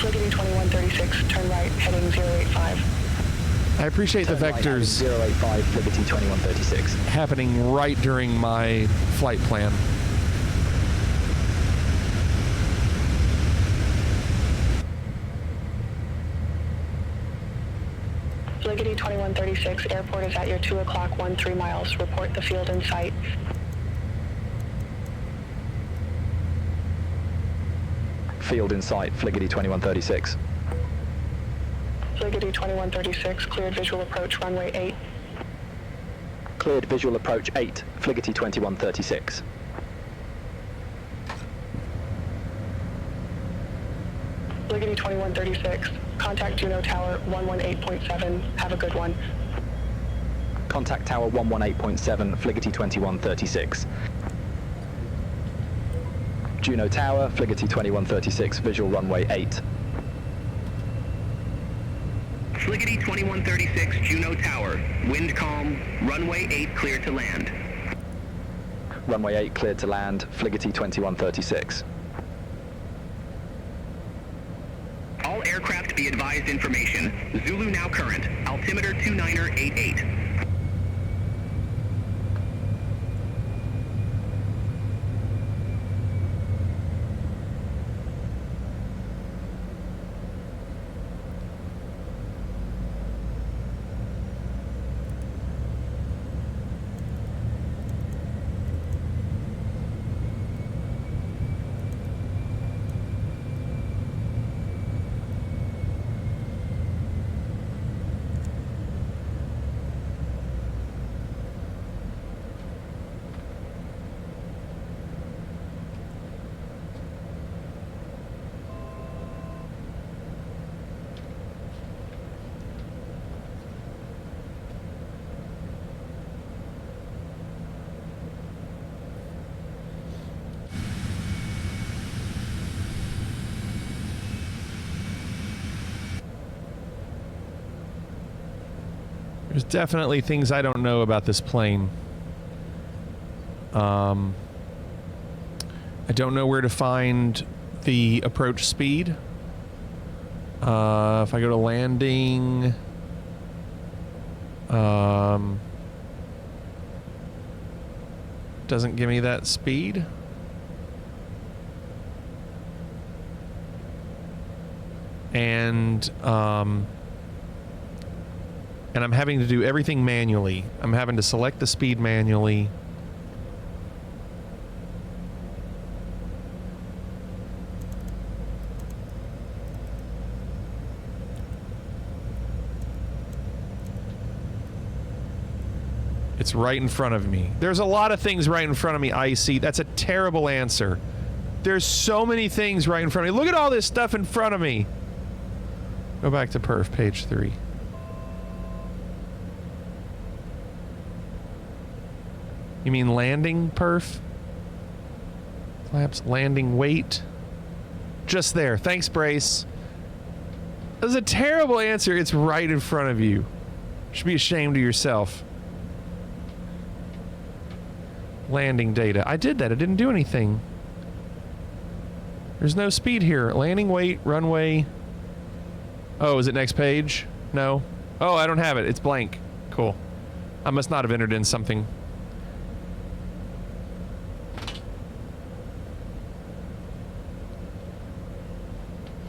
Fliggity 2136, turn right, heading 085. I appreciate the vectors 085, Fliggity 2136. happening right during my flight plan. Fliggity 2136, airport is at your 2 o'clock, 13 miles. Report the field in sight. Field in sight, Fliggity 2136. Fliggity 2136, cleared visual approach runway 8. Cleared visual approach 8, Fliggity 2136. Fliggity 2136, contact Juneau Tower 118.7. Have a good one. Contact Tower 118.7, Fliggity 2136. Juneau Tower, Fliggity 2136, visual runway 8. Fliggity 2136, Juneau Tower. Wind calm. Runway 8 clear to land. Runway 8 cleared to land, Fliggity 2136. All aircraft be advised information. Zulu now current. Altimeter 29er88. There's definitely things I don't know about this plane. I don't know where to find the approach speed. If I go to landing, doesn't give me that speed. And I'm having to do everything manually. I'm having to select the speed manually. It's right in front of me. There's a lot of things right in front of me, Icy. That's a terrible answer. There's so many things right in front of me. Look at all this stuff in front of me. Go back to perf, page 3. You mean landing, perf? Flaps, landing, weight. Just there. Thanks, Brace. That was a terrible answer. It's right in front of you. You should be ashamed of yourself. Landing data. I did that. It didn't do anything. There's no speed here. Landing weight, runway. Oh, is it next page? No. Oh, I don't have it. It's blank. Cool. I must not have entered in something.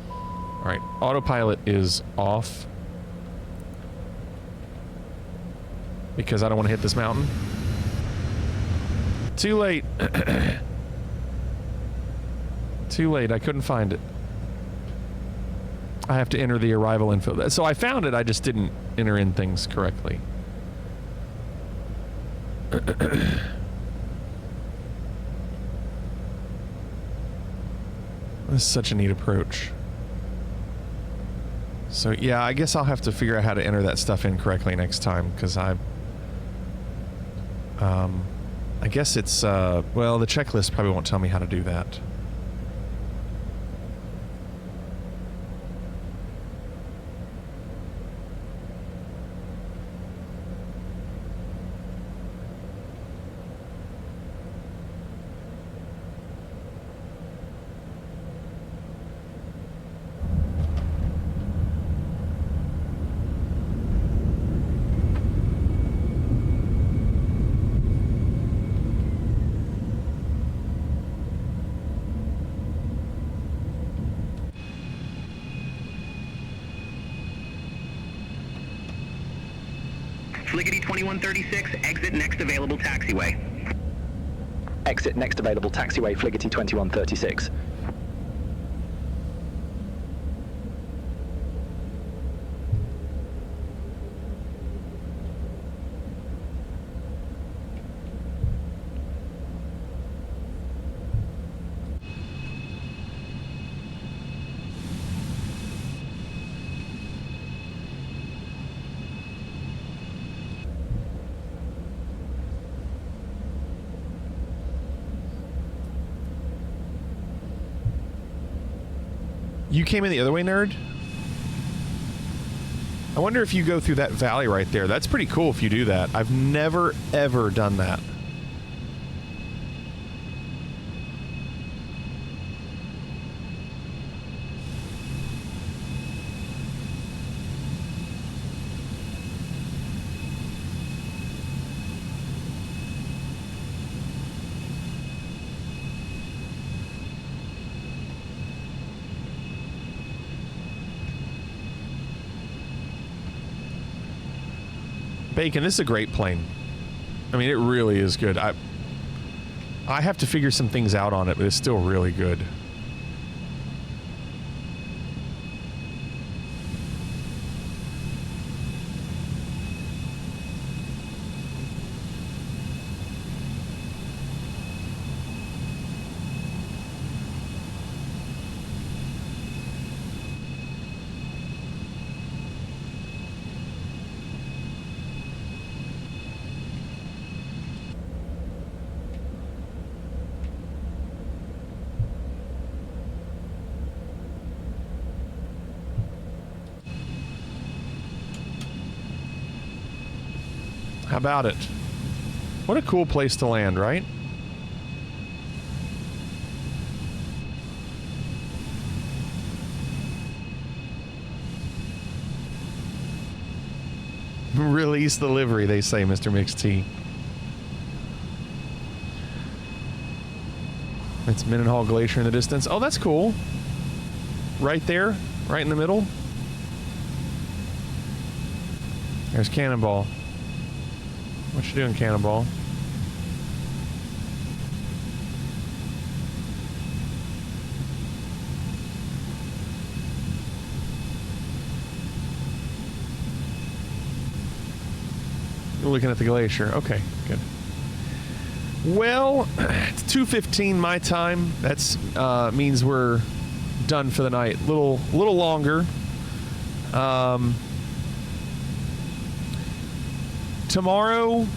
All right. Autopilot is off. Because I don't want to hit this mountain. Too late. Too late. I couldn't find it. I have to enter the arrival info. So I found it. I just didn't enter in things correctly. This is such a neat approach. So yeah, I guess I'll have to figure out how to enter that stuff in correctly next time, because I guess it's, well, the checklist probably won't tell me how to do that. Fliggity 2136, exit next available taxiway. Exit next available taxiway, Fliggity 2136. You came in the other way, nerd? I wonder if you go through that valley right there. That's pretty cool if you do that. I've never, ever done that. Bacon, this is a great plane. I mean, it really is good. I have to figure some things out on it, but it's still really good. How about it? What a cool place to land, right? Release the livery, they say, Mr. Mixed T. It's Mendenhall Glacier in the distance. Oh, that's cool. Right there, right in the middle. There's Cannonball. What you doing, Cannonball? You're looking at the glacier. Okay, good. Well, it's 2:15 my time. That's means we're done for the night. Little longer. Tomorrow,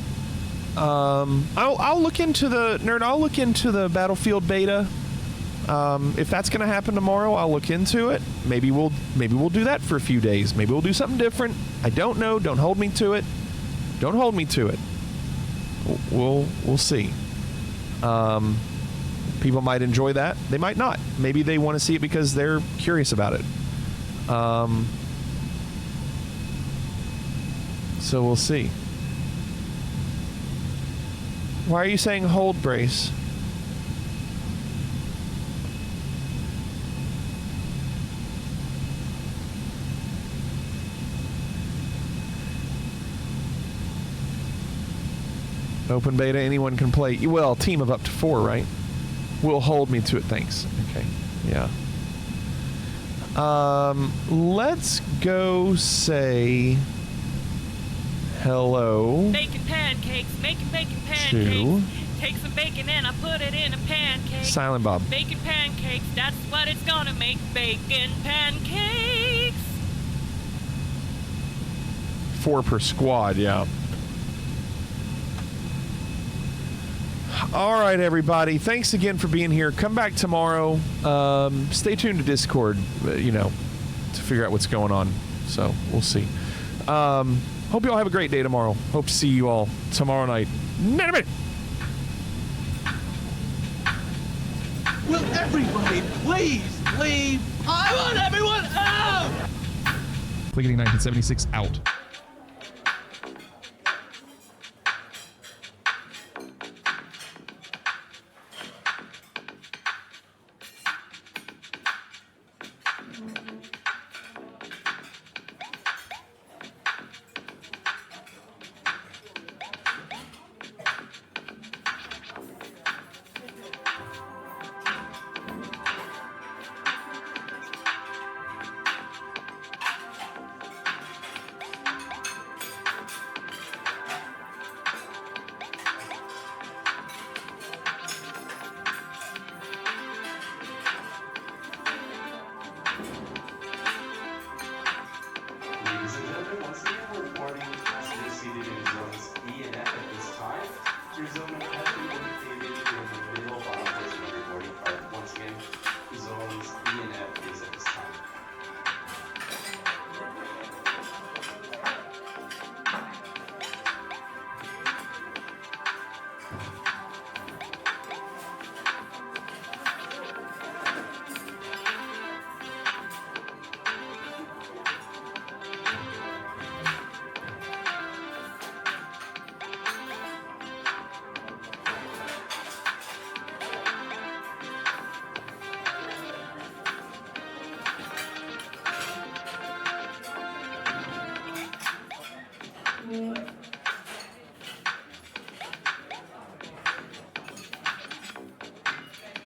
I'll look into the nerd. I'll look into the Battlefield beta. If that's going to happen tomorrow, I'll look into it. Maybe we'll do that for a few days. Maybe we'll do something different. I don't know. Don't hold me to it. Don't hold me to it. We'll see. People might enjoy that. They might not. Maybe they want to see it because they're curious about it. So we'll see. Why are you saying hold, Brace? Open beta, anyone can play. Well, team of up to 4, right? Will hold me to it, thanks. Okay, yeah. Let's go say hello. Bacon pancakes, making bacon pancakes. To Take some bacon and I put it in a pancake. Silent Bob. Bacon pancakes, that's what it's gonna make. Bacon pancakes. 4 per squad, yeah. All right, everybody. Thanks again for being here. Come back tomorrow. Stay tuned to Discord, to figure out what's going on. So we'll see. Hope you all have a great day tomorrow. Hope to see you all tomorrow night. Will everybody please leave? I want everyone out! Clickety 1976 out.